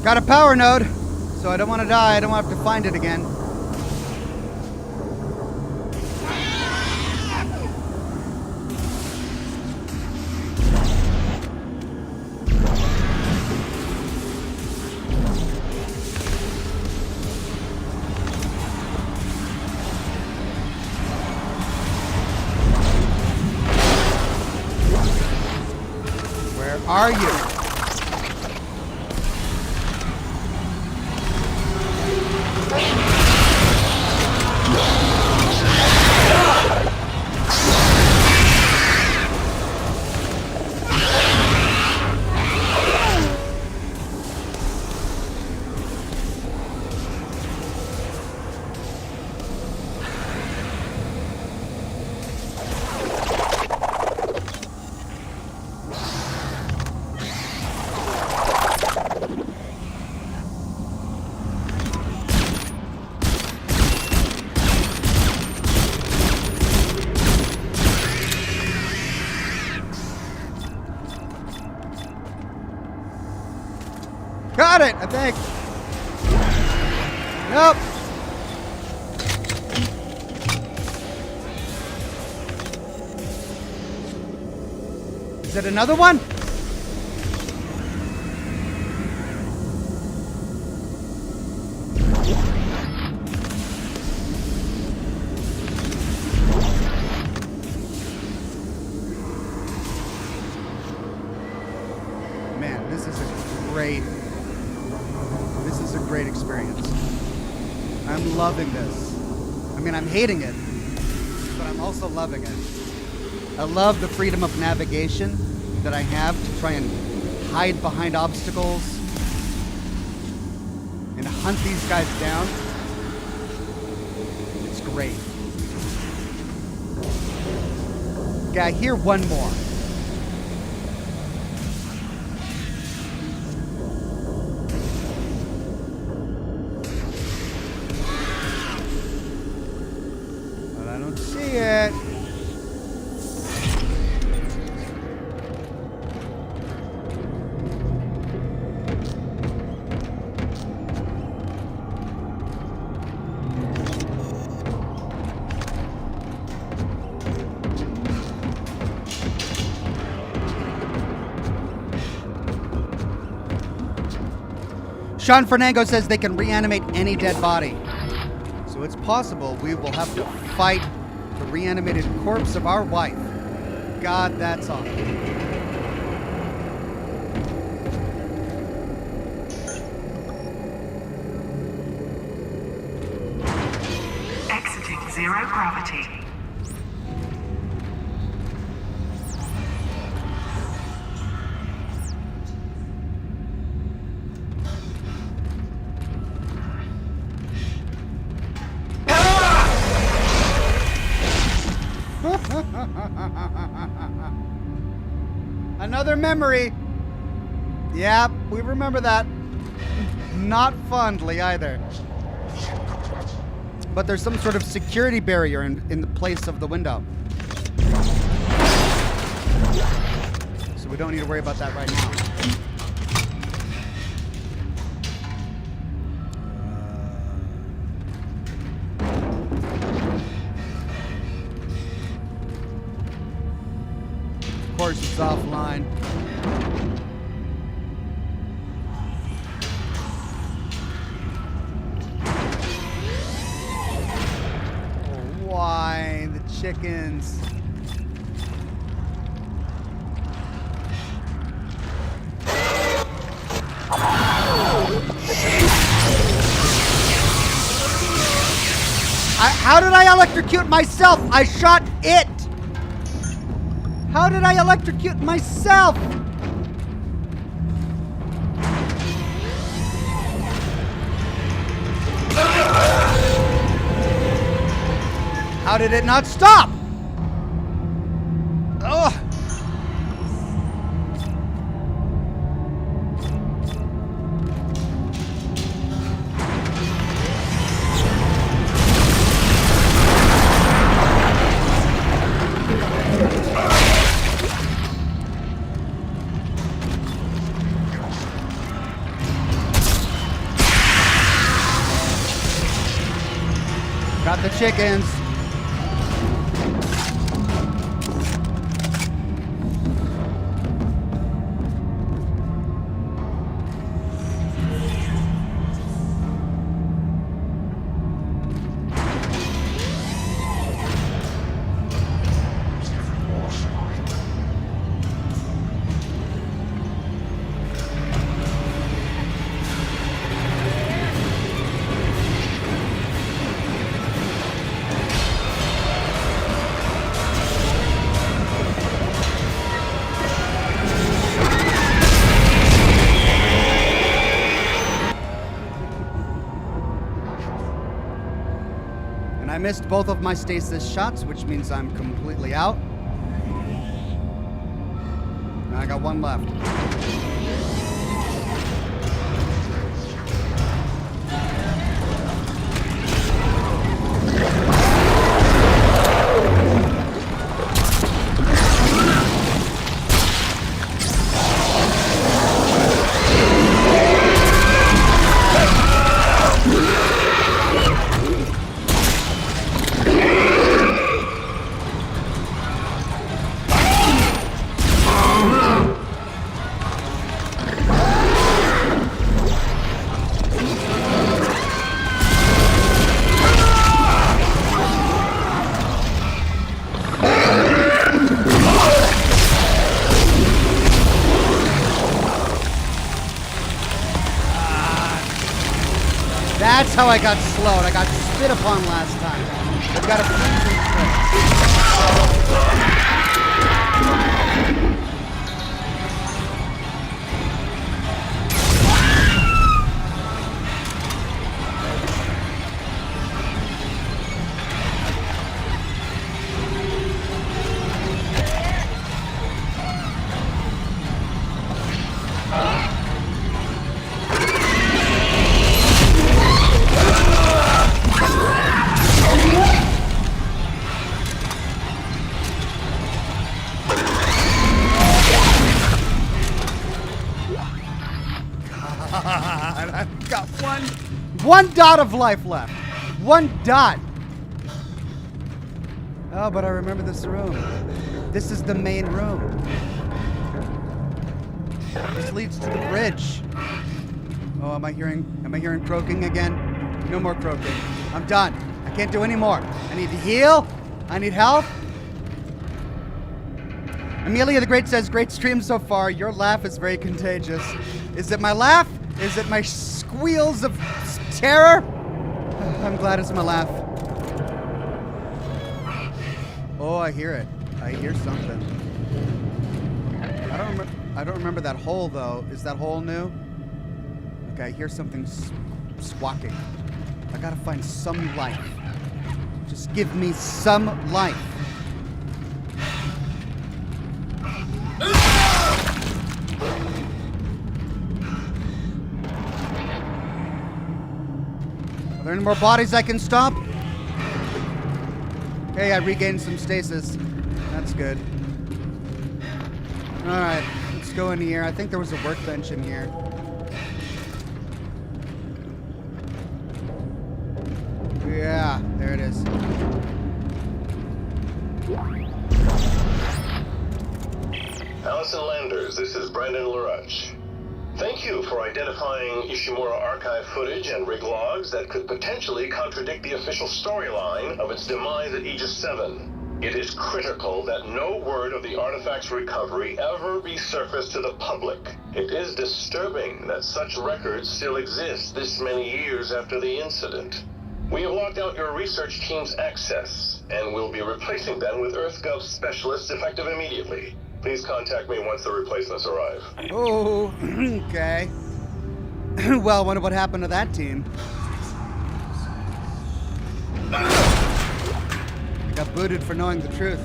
Got a power node, so I don't want to die. I don't have to find it again. are you? Got it, I think. Nope. Is it another one? Man, this is a great experience. I'm loving this. I mean, I'm hating it, but I'm also loving it. I love the freedom of navigation that I have to try and hide behind obstacles and hunt these guys down. It's great. Okay, I hear one more. See it. Sean Fernango says they can reanimate any dead body. So it's possible we will have to fight the reanimated corpse of our wife. God, that's awful. Exiting zero gravity. Another memory. Yeah, we remember that. Not fondly either. But there's some sort of security barrier in the place of the window. So we don't need to worry about that right now. Of course, it's offline. Oh, why the chickens? How did I electrocute myself? I shot it. How did I electrocute myself? How did it not stop? Ugh. Got the chickens. missed both of my stasis shots, which means I'm completely out. I got one left. That's how I got slowed. I got spit upon last time. I've got a freezing I've got one dot of life left. One dot. Oh, but I remember this room. This is the main room. This leads to the bridge. Oh, am I hearing croaking again? No more croaking. I'm done. I can't do any more. I need to heal. I need help. Amelia the Great says, great stream so far. Your laugh is very contagious. Is it my laugh? Is it my squeals of terror? I'm glad it's my laugh. Oh, I hear it. I hear something. I don't remember that hole, though. Is that hole new? Okay, I hear something squawking. I gotta find some life. Just give me some life. Are there any more bodies I can stop? Okay, I regained some stasis. That's good. Alright, let's go in here. I think there was a workbench in here. Yeah, there it is. Allison Landers, this is Brandon LaRuche. Thank you for identifying Ishimura archive footage and rig logs that could potentially contradict the official storyline of its demise at Aegis 7. It is critical that no word of the artifact's recovery ever be surfaced to the public. It is disturbing that such records still exist this many years after the incident. We have locked out your research team's access, and will be replacing them with EarthGov specialists effective immediately. Please contact me once the replacements arrive. Oh, okay. Well, wonder what happened to that team. I got booted for knowing the truth.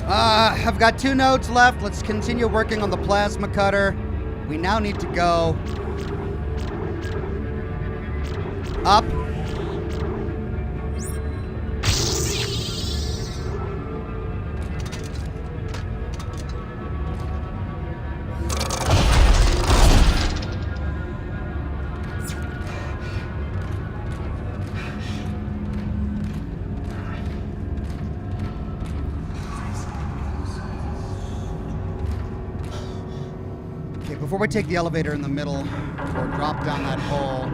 I've got 2 nodes left. Let's continue working on the plasma cutter. We now need to go up. Before we take the elevator in the middle or drop down that hole,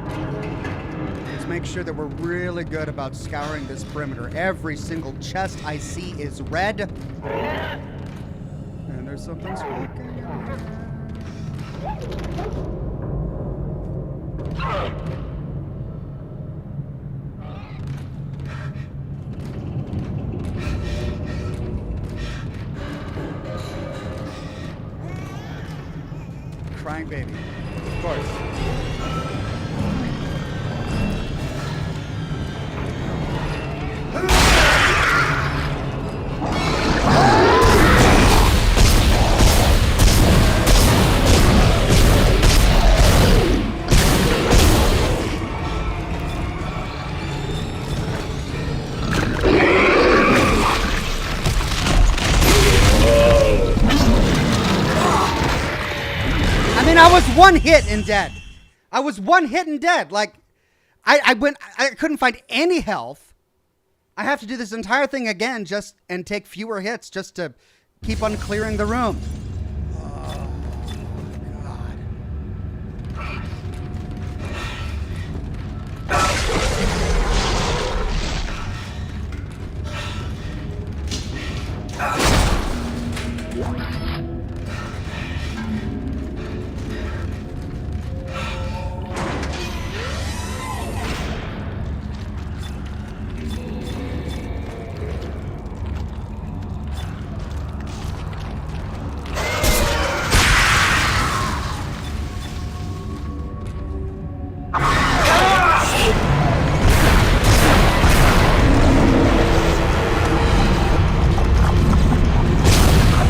let's make sure that we're really good about scouring this perimeter. Every single chest I see is red. And there's something squeaking. crying baby. Of course. I was one hit and dead. I was one hit and dead. Like, I couldn't find any health. I have to do this entire thing again and take fewer hits just to keep on clearing the room. Oh, God.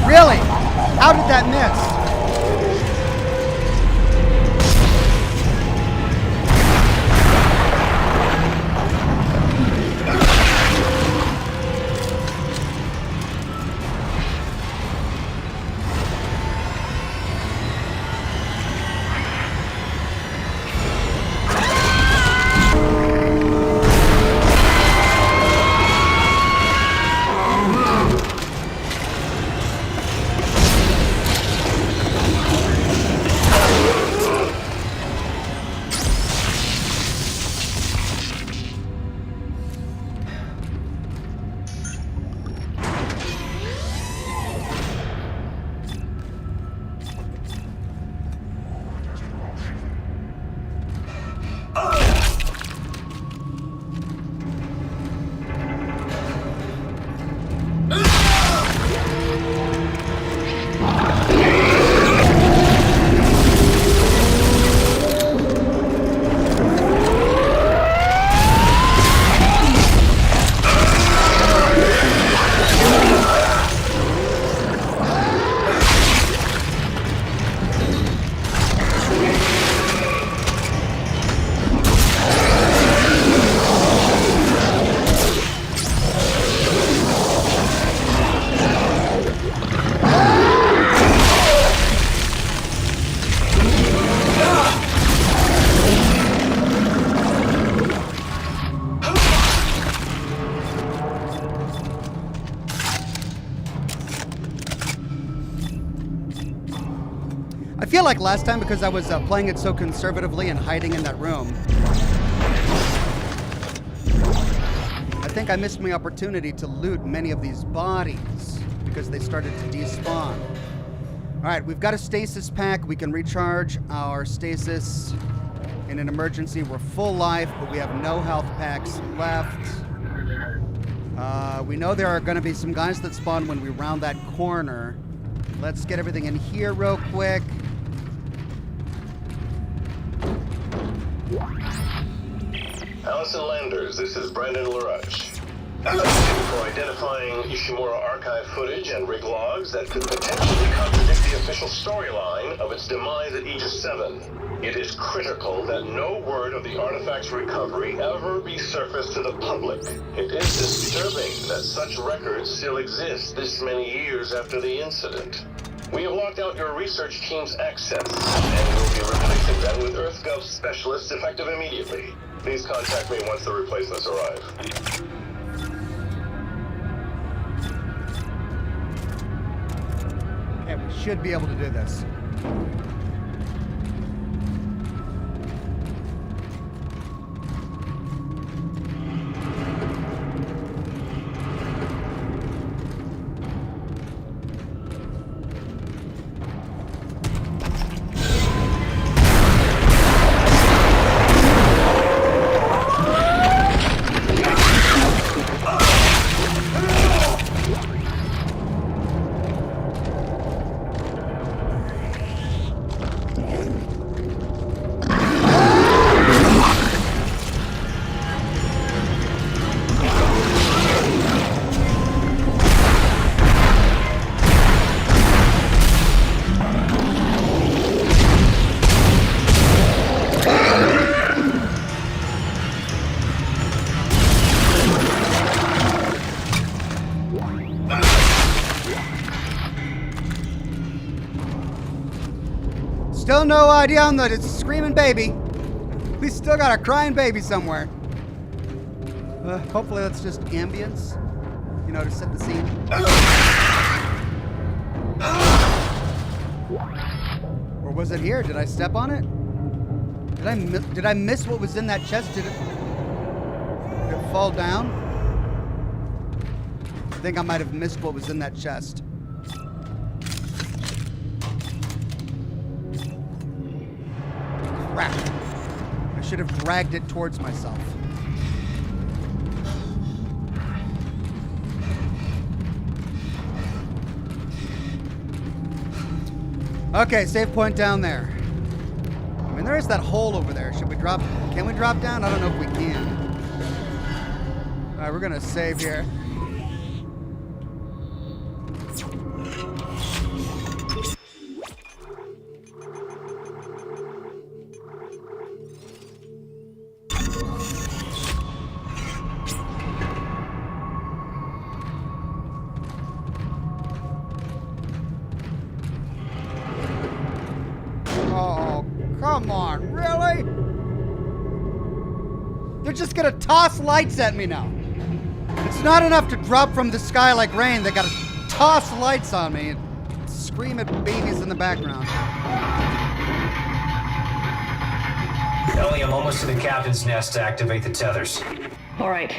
Really? How did that miss? I feel like last time, because I was playing it so conservatively and hiding in that room, I think I missed my opportunity to loot many of these bodies because they started to despawn. Alright, we've got a stasis pack. We can recharge our stasis in an emergency. We're full life, but we have no health packs left. We know there are going to be some guys that spawn when we round that corner. Let's get everything in here real quick. Allison Landers, this is Brandon LaRouche. For identifying Ishimura archive footage and rig logs that could potentially contradict the official storyline of its demise at Aegis 7. It is critical that no word of the artifact's recovery ever be surfaced to the public. It is disturbing that such records still exist this many years after the incident. We have locked out your research team's access, and will be replacing them with EarthGov specialists effective immediately. Please contact me once the replacements arrive. Okay, we should be able to do this. Still no idea on the screaming baby. We still got a crying baby somewhere. Hopefully that's just ambience, you know, to set the scene. Or was it here? Did I step on it? Did I miss what was in that chest? Did it fall down? I think I might have missed what was in that chest. Crap. I should have dragged it towards myself. Okay, save point down there. I mean, there is that hole over there. Should we drop? Can we drop down? I don't know if we can. All right, we're gonna save here. Come on, really? They're just gonna toss lights at me now. It's not enough to drop from the sky like rain. They gotta toss lights on me and scream at babies in the background. Ellie, I'm almost to the captain's nest to activate the tethers. All right.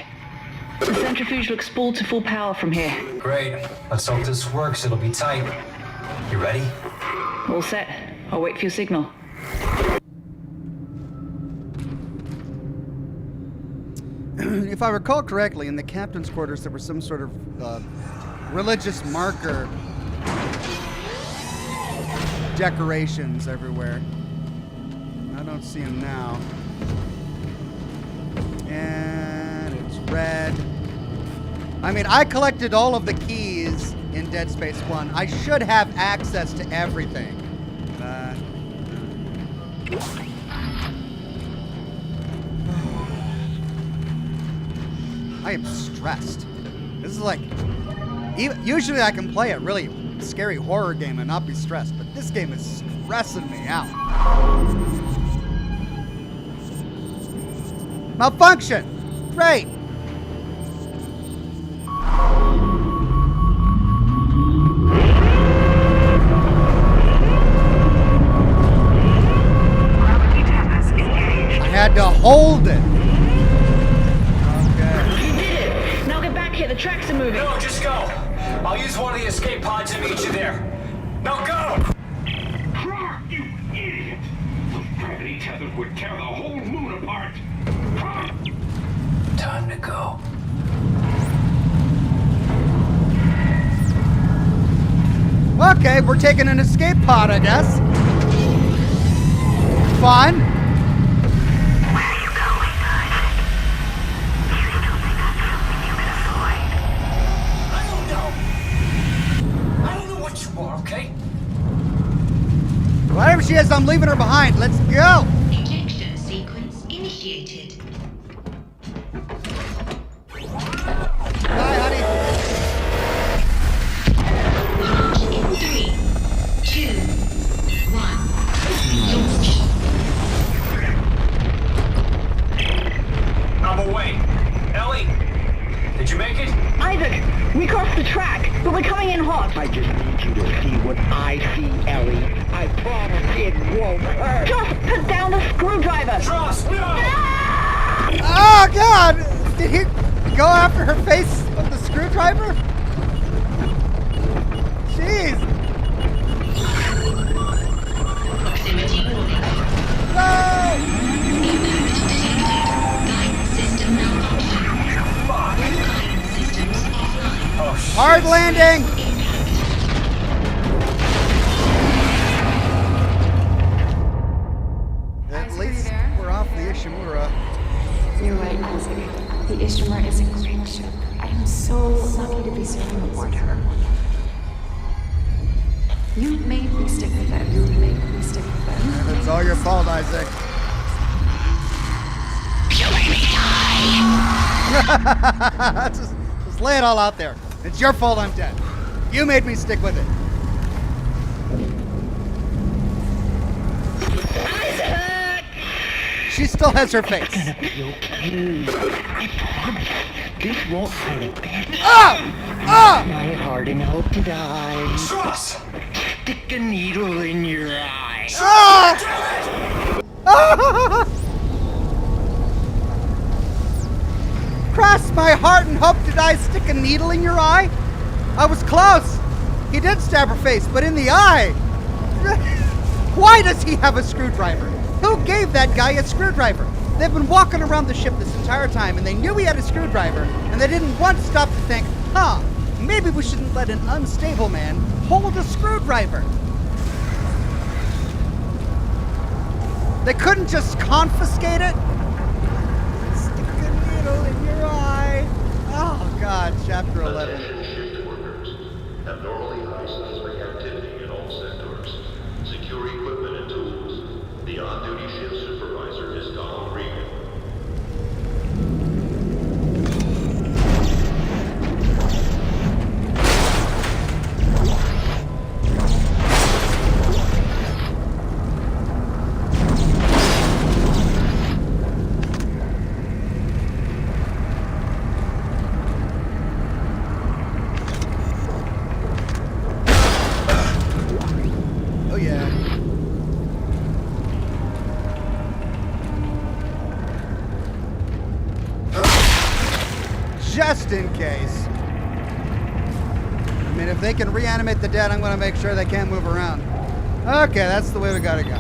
The centrifuge looks spooled to full power from here. Great. Let's hope this works. It'll be tight. You ready? All set. I'll wait for your signal. If I recall correctly, in the captain's quarters there was some sort of religious marker decorations everywhere. I don't see them now. And it's red. I mean, I collected all of the keys in Dead Space 1. I should have access to everything. I am stressed. This is like, usually I can play a really scary horror game and not be stressed, but this game is stressing me out. Malfunction! Great! I had to hold it. The tracks are moving. No, just go. I'll use one of the escape pods to meet you there. Now go! You idiot! The gravity tether would tear the whole moon apart. Time to go. Okay, we're taking an escape pod, I guess. Fun. Okay. Whatever she is, I'm leaving her behind. Let's go. Ejection sequence initiated. Bye, honey. Launch in 3, 2, 1. Launch. I'm away. Ellie, did you make it? Isaac, we crossed the track, but we're coming in hot. I just need you to see what I see, Ellie. I promise it won't hurt. Just put down the screwdriver. Trust, no! Oh, God! Did he go after her face with the screwdriver? Jeez! Proximity warning. No! Guidance system malfunction. Guidance systems offline. Oh, shit. Hard landing! At least we're off the Ishimura. You're right, Isaac. The Ishimura is a great ship. I am so lucky to be serving aboard her. You made me stick with it. You made me stick with it. And it's all your fault, Isaac. You made me die! just lay it all out there. It's your fault I'm dead. You made me stick with it. She still has her face. It's gonna be okay. I promise. This won't hurt a bit. My heart and hope to die. Trust! Stick a needle in your eye. Cross my heart and hope to die, stick a needle in your eye? I was close. He did stab her face, but in the eye. Why does he have a screwdriver? Who gave that guy a screwdriver? They've been walking around the ship this entire time, and they knew he had a screwdriver, and they didn't once stop to think, maybe we shouldn't let an unstable man hold a screwdriver. They couldn't just confiscate it? Stick a needle in your eye. Oh, God, chapter 11. Attention shift workers. Abnormally high suspect activity in all sectors. Secure equipment and tools. The on-duty shift supervisor is Donald Regan. Just in case. I mean, if they can reanimate the dead, I'm going to make sure they can't move around. Okay, that's the way we gotta go.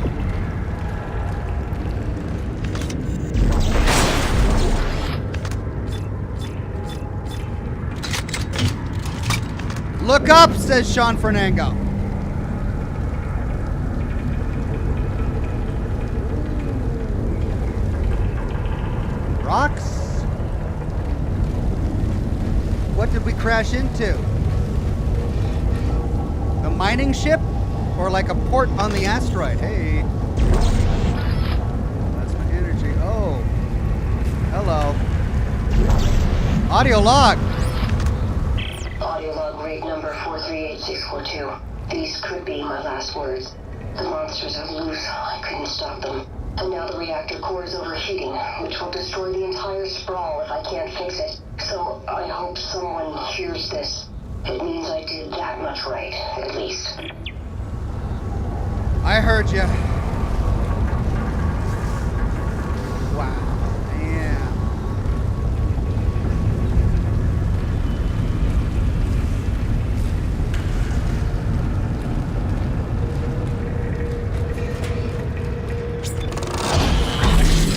Look up, says Sean Fernango. Rocks? What did we crash into? A mining ship? Or like a port on the asteroid? Hey. That's my energy. Oh. Hello. Audio log. Audio log rate number 438642. These could be my last words. The monsters are loose. I couldn't stop them. And now the reactor core is overheating, which will destroy the entire sprawl if I can't fix it. So I hope someone hears this. It means I did that much right, at least. I heard you. Wow. Yeah.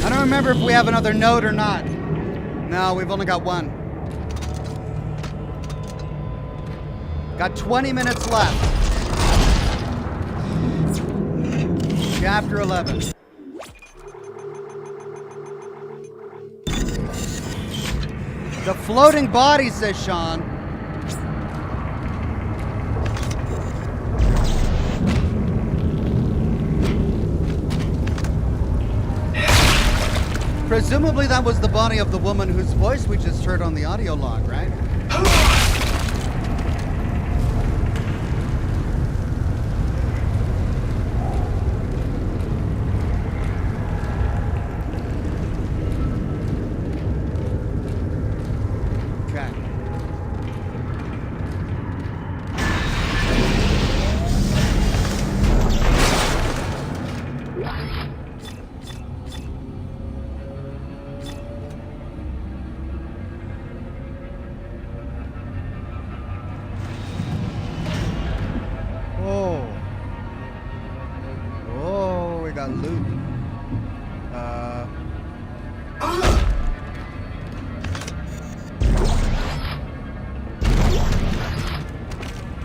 I don't remember if we have another note or not. No, we've only got one. Got 20 minutes left. Chapter 11. The floating body, says Sean. Presumably that was the body of the woman whose voice we just heard on the audio log, right?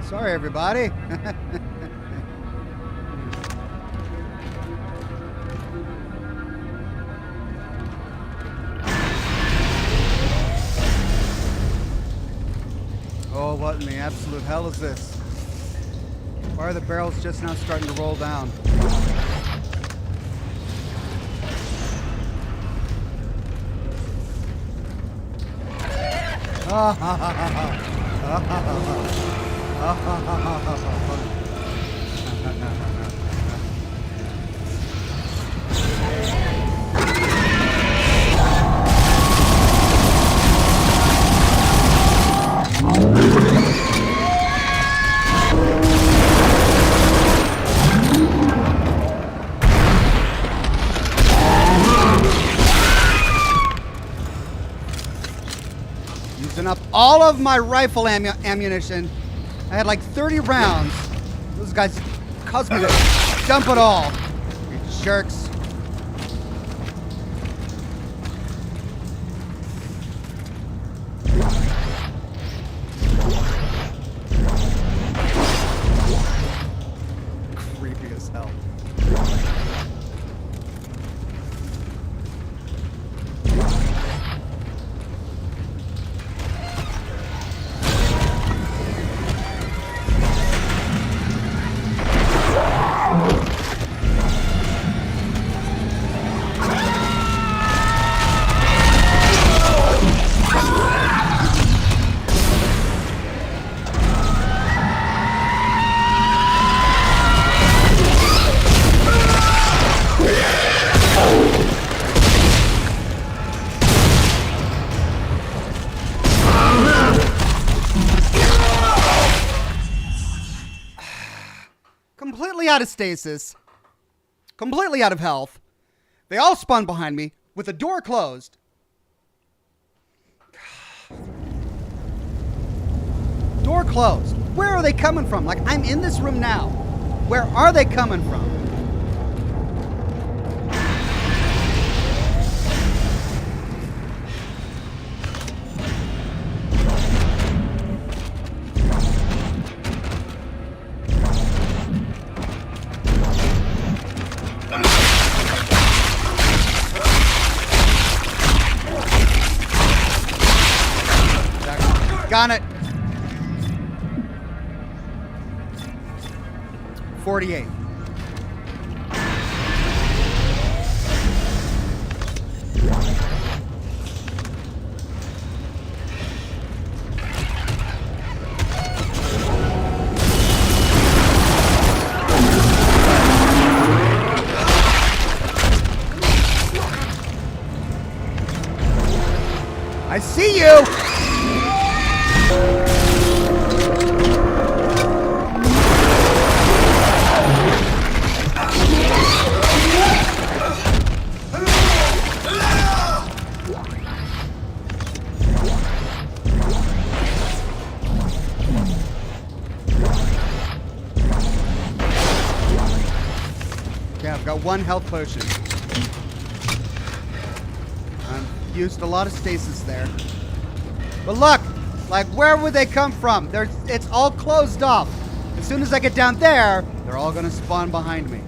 Sorry, everybody. Oh, what in the absolute hell is this? Why are the barrels just now starting to roll down? Using up all of my rifle ammunition. I had like 30 rounds. Those guys caused me to dump it all. You jerks. Creepy as hell. Completely out of stasis, completely out of health. They all spawn behind me with the door closed. Door closed. Where are they coming from? Like, I'm in this room now. Where are they coming from? Got it. 48. I see you. Okay, I've got one health potion. I've used a lot of stasis there. But look, like, where would they come from? It's all closed off. As soon as I get down there, they're all gonna spawn behind me.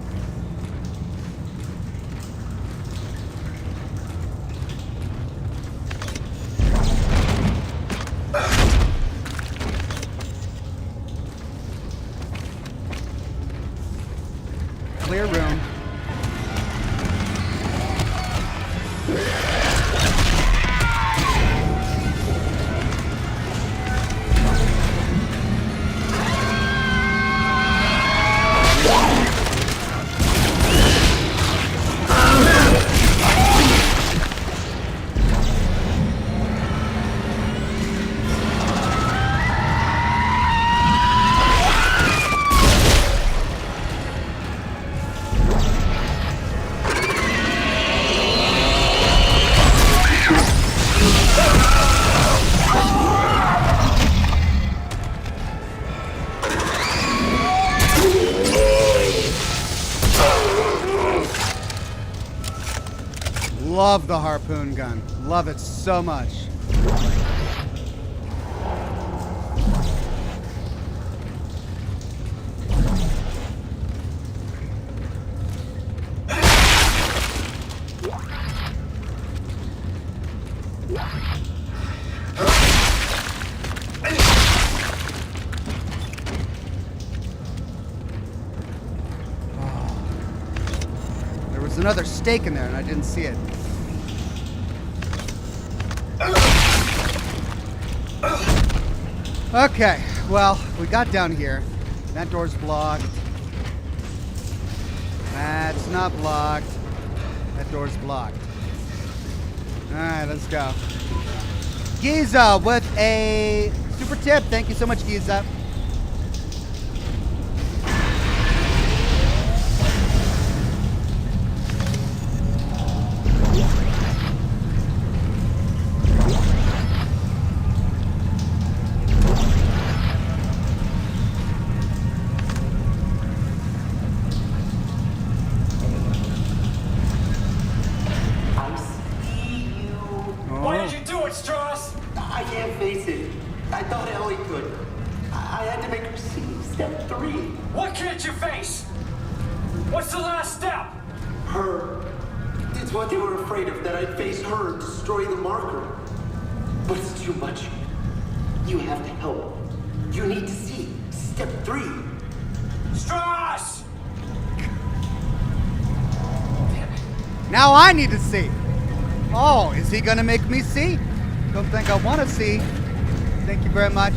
Clear room. Love the harpoon gun. Love it so much. There was another stake in there and I didn't see it. Okay, well, we got down here. That door's blocked. That's not blocked. That door's blocked. Alright, let's go. Giza with a super tip. Thank you so much, Giza. I can't face it. I thought Ellie could. I had to make her see step 3. What can't you face? What's the last step? Her. It's what they were afraid of, that I'd face her and destroy the marker. But it's too much. You have to help. You need to see step 3. Strauss! Now I need to see. Oh, is he gonna make me see? Don't think I want to see. Thank you very much.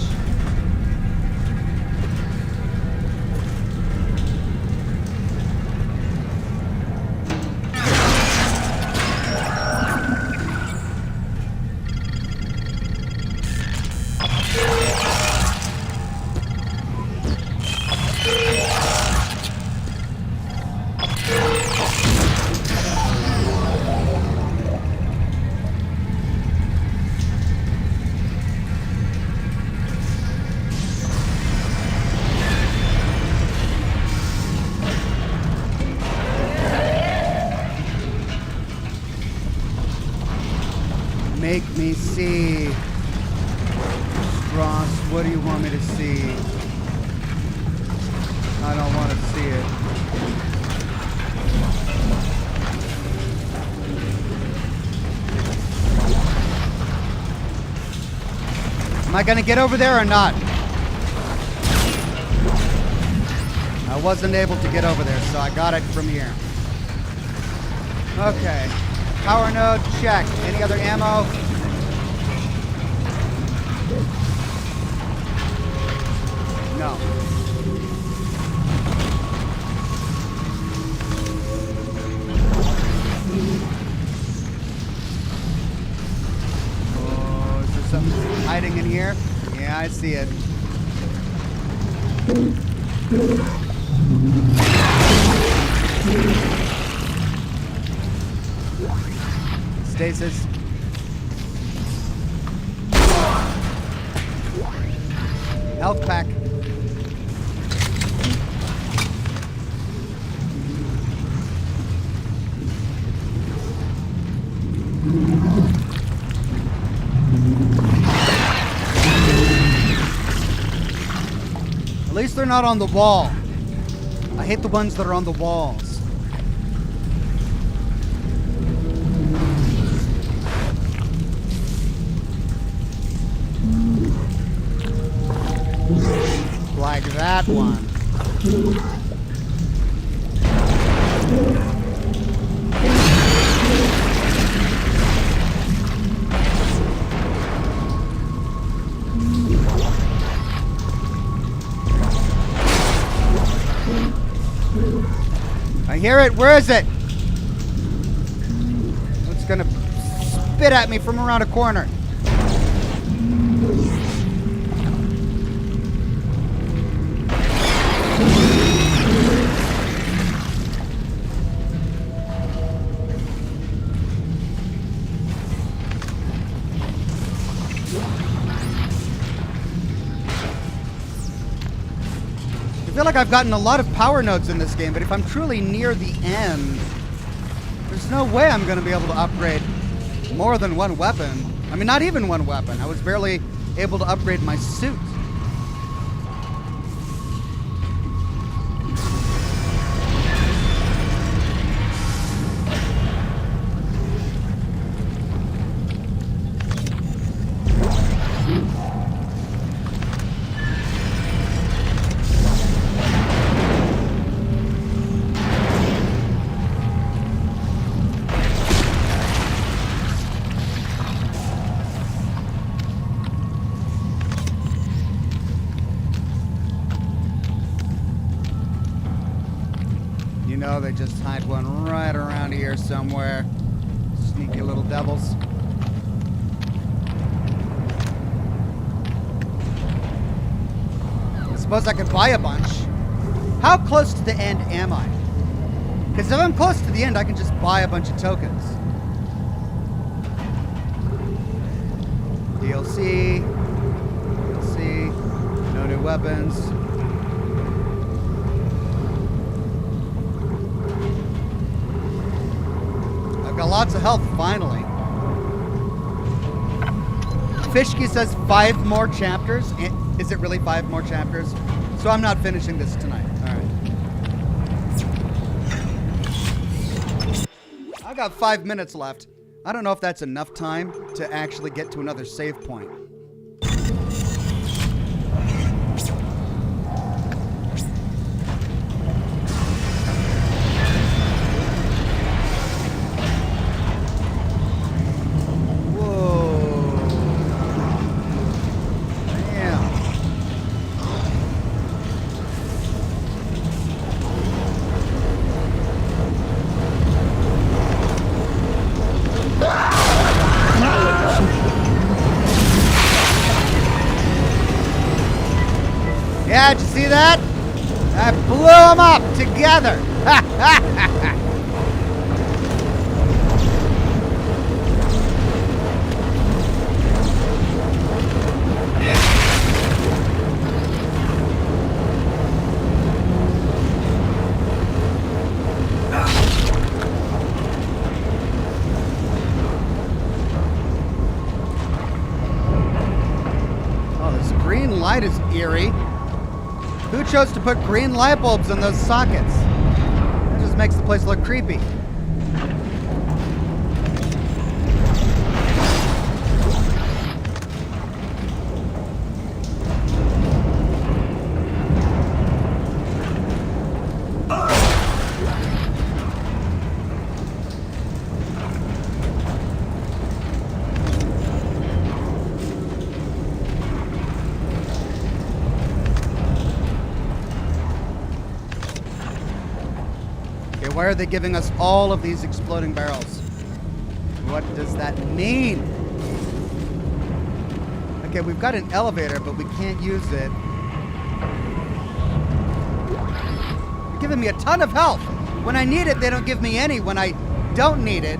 Make me see. Ross, what do you want me to see? I don't want to see it. Am I gonna get over there or not? I wasn't able to get over there, so I got it from here. Okay. Power node, check. Any other ammo? No. Oh, is there something hiding in here? Yeah, I see it. Stasis. Health pack. At least they're not on the wall. I hate the ones that are on the walls. Like that one. I hear it. Where is it? It's gonna spit at me from around a corner. I feel like I've gotten a lot of power nodes in this game, but if I'm truly near the end, there's no way I'm going to be able to upgrade more than one weapon. I mean, not even one weapon. I was barely able to upgrade my suit. They just hide one right around here somewhere. Sneaky little devils. I suppose I could buy a bunch. How close to the end am I? Because if I'm close to the end, I can just buy a bunch of tokens. DLC. No new weapons. Got lots of health, finally. Fishke says 5 more chapters. Is it really 5 more chapters? So I'm not finishing this tonight. All right. I got 5 minutes left. I don't know if that's enough time to actually get to another save point. Yeah, did you see that? I blew them up together. Oh, this green light is eerie. Who chose to put green light bulbs in those sockets? That just makes the place look creepy. Why are they giving us all of these exploding barrels? What does that mean? Okay, we've got an elevator, but we can't use it. They're giving me a ton of health. When I need it, they don't give me any. When I don't need it,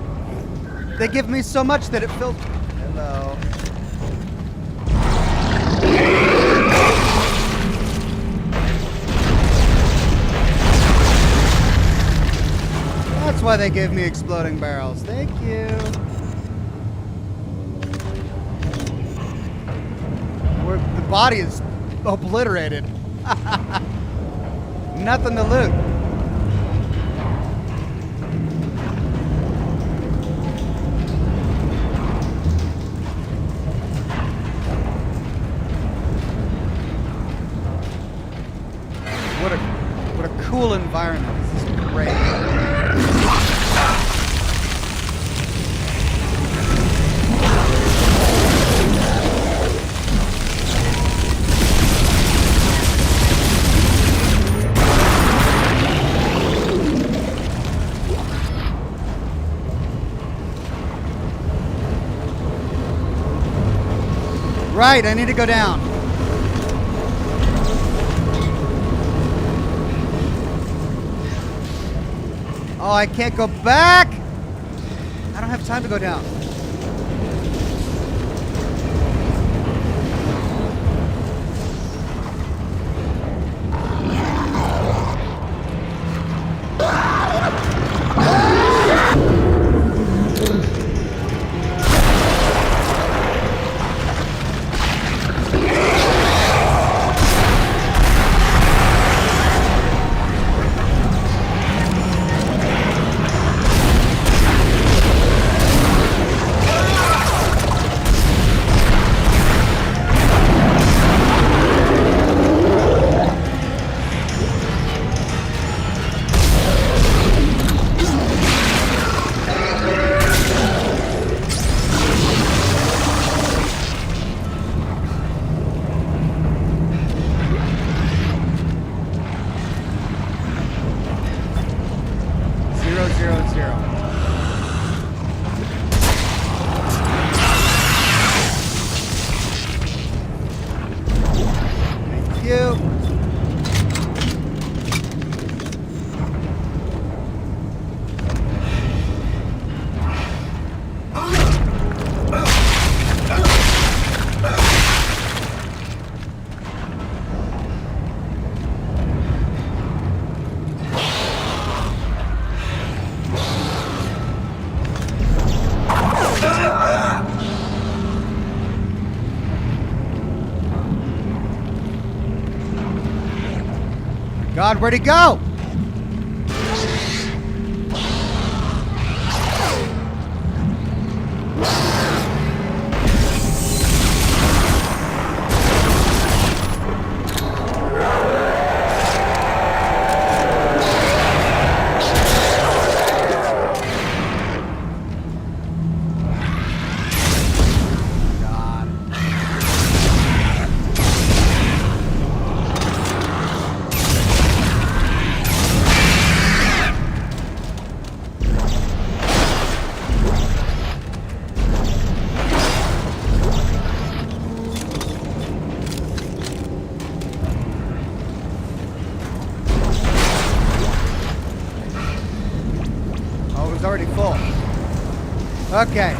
they give me so much that it fills... Hello. That's why they gave me exploding barrels. Thank you. The body is obliterated. Nothing to loot. What a cool environment. This is great. Right, I need to go down. Oh, I can't go back. I don't have time to go down. God, where'd he go? Already full. Okay.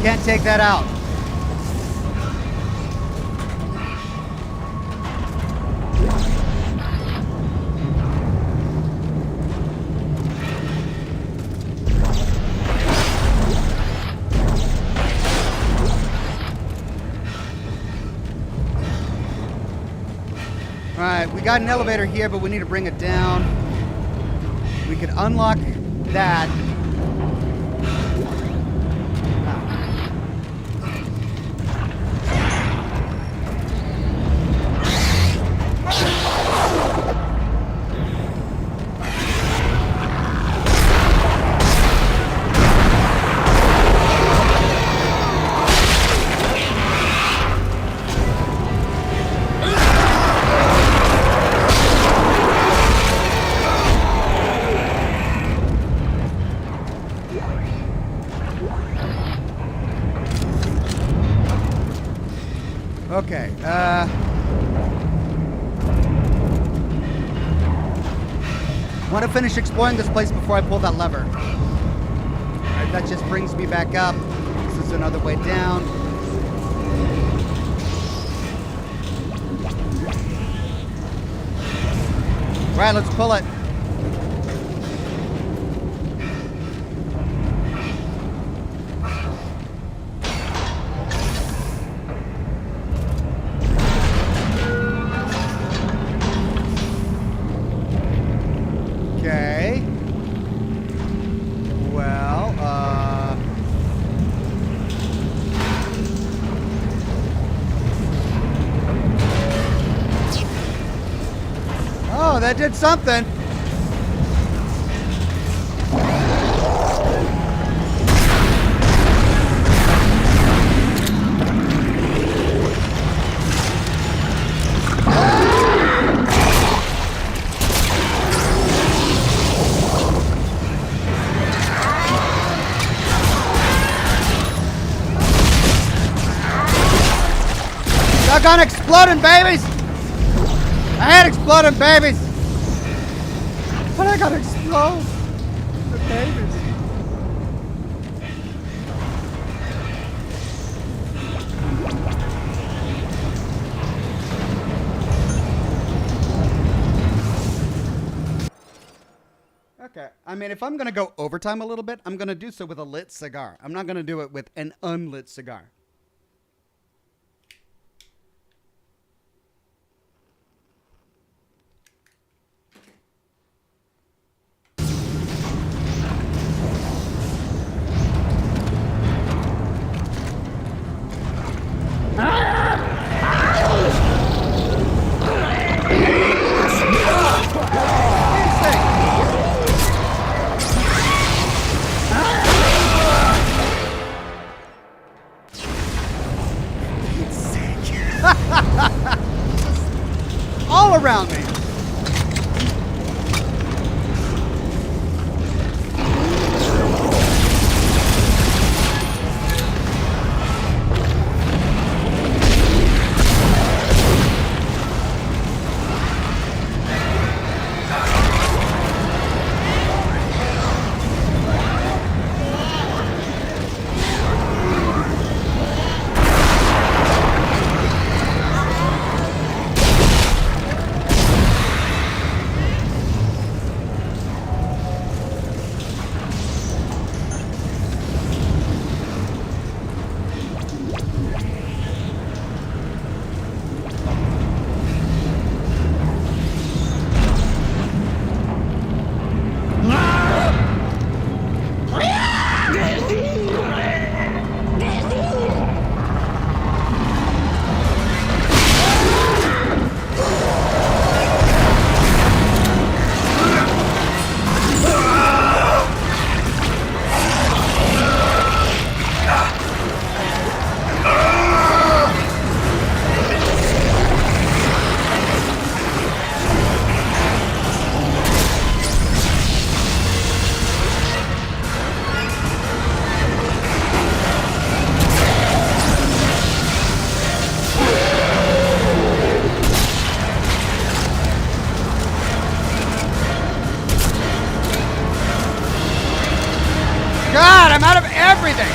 Can't take that out. Alright, we got an elevator here, but we need to bring it down. We could unlock that. Okay, want to finish exploring this place before I pull that lever. Alright, that just brings me back up. This is another way down. Right, let's pull it. Okay. Well, oh, that did something. Doggone exploding babies! I had exploding babies! But I gotta explode the babies. Okay, I mean, if I'm gonna go overtime a little bit, I'm gonna do so with a lit cigar. I'm not gonna do it with an unlit cigar. God, I'm out of everything.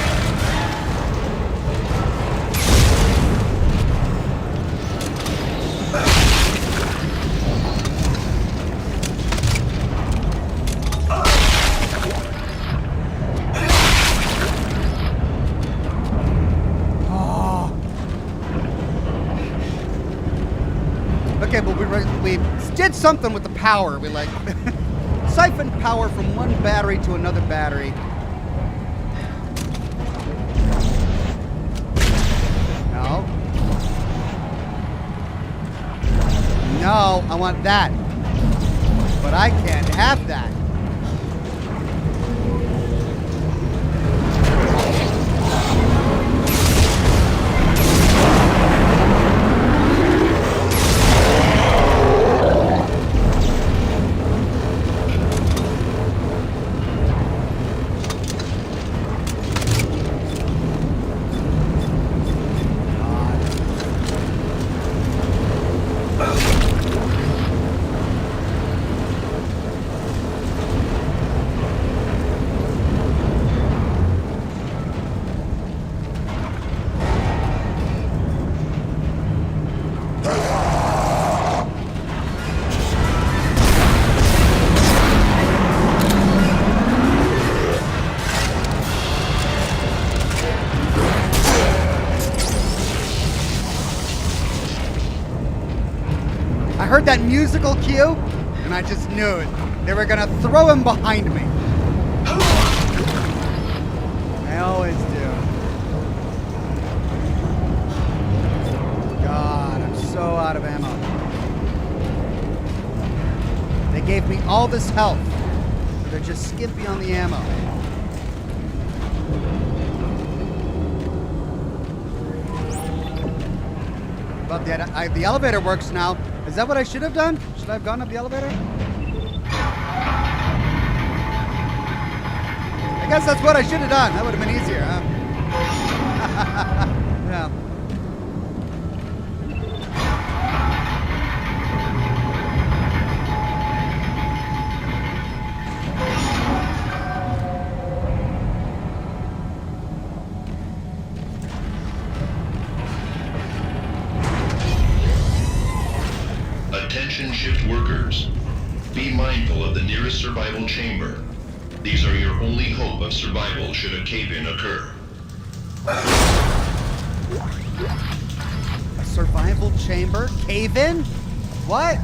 Okay, but we did something with the power. We like siphoned power from one battery to another battery. No. No, I want that. But I can't have that. I heard that musical cue, and I just knew it. They were gonna throw him behind me. I always do. God, I'm so out of ammo. They gave me all this health, but they're just skimpy on the ammo. But the elevator works now. Is that what I should have done? Should I have gone up the elevator? I guess that's what I should have done. That would have been easier, huh? Yeah. Attention shift workers. Be mindful of the nearest survival chamber. These are your only hope of survival should a cave-in occur. A survival chamber? Cave-in? What?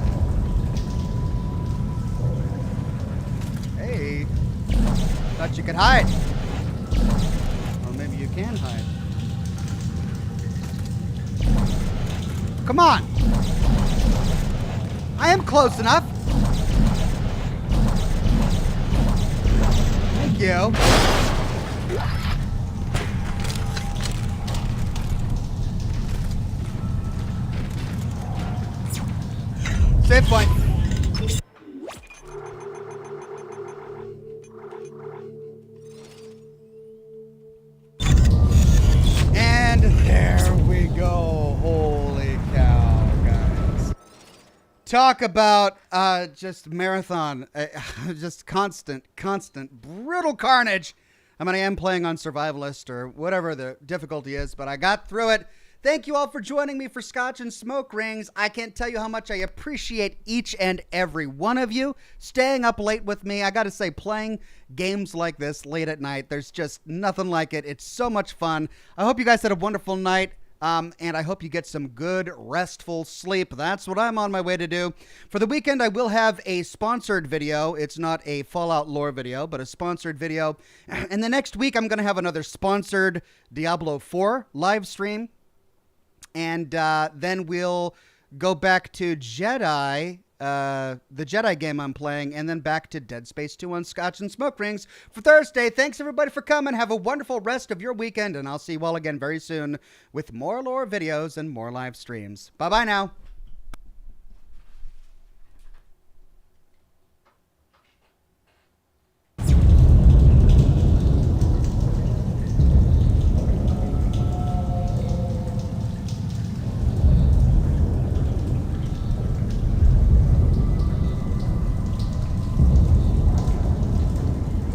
Hey. Thought you could hide. Well, maybe you can hide. Come on. I am close enough. Thank you. Save point. And there we go. Holy cow, guys. Talk about just marathon, just constant, brutal carnage. I mean, I am playing on Survivalist or whatever the difficulty is, but I got through it. Thank you all for joining me for Scotch and Smoke Rings. I can't tell you how much I appreciate each and every one of you staying up late with me. I got to say, playing games like this late at night, there's just nothing like it. It's so much fun. I hope you guys had a wonderful night. And I hope you get some good, restful sleep. That's what I'm on my way to do. For the weekend, I will have a sponsored video. It's not a Fallout lore video, but a sponsored video. And the next week, I'm going to have another sponsored Diablo 4 live stream. And then we'll go back to Jedi, the Jedi game I'm playing, and then back to Dead Space 2 on Scotch and Smoke Rings for Thursday. Thanks, everybody, for coming. Have a wonderful rest of your weekend, and I'll see you all again very soon with more lore videos and more live streams. Bye-bye now.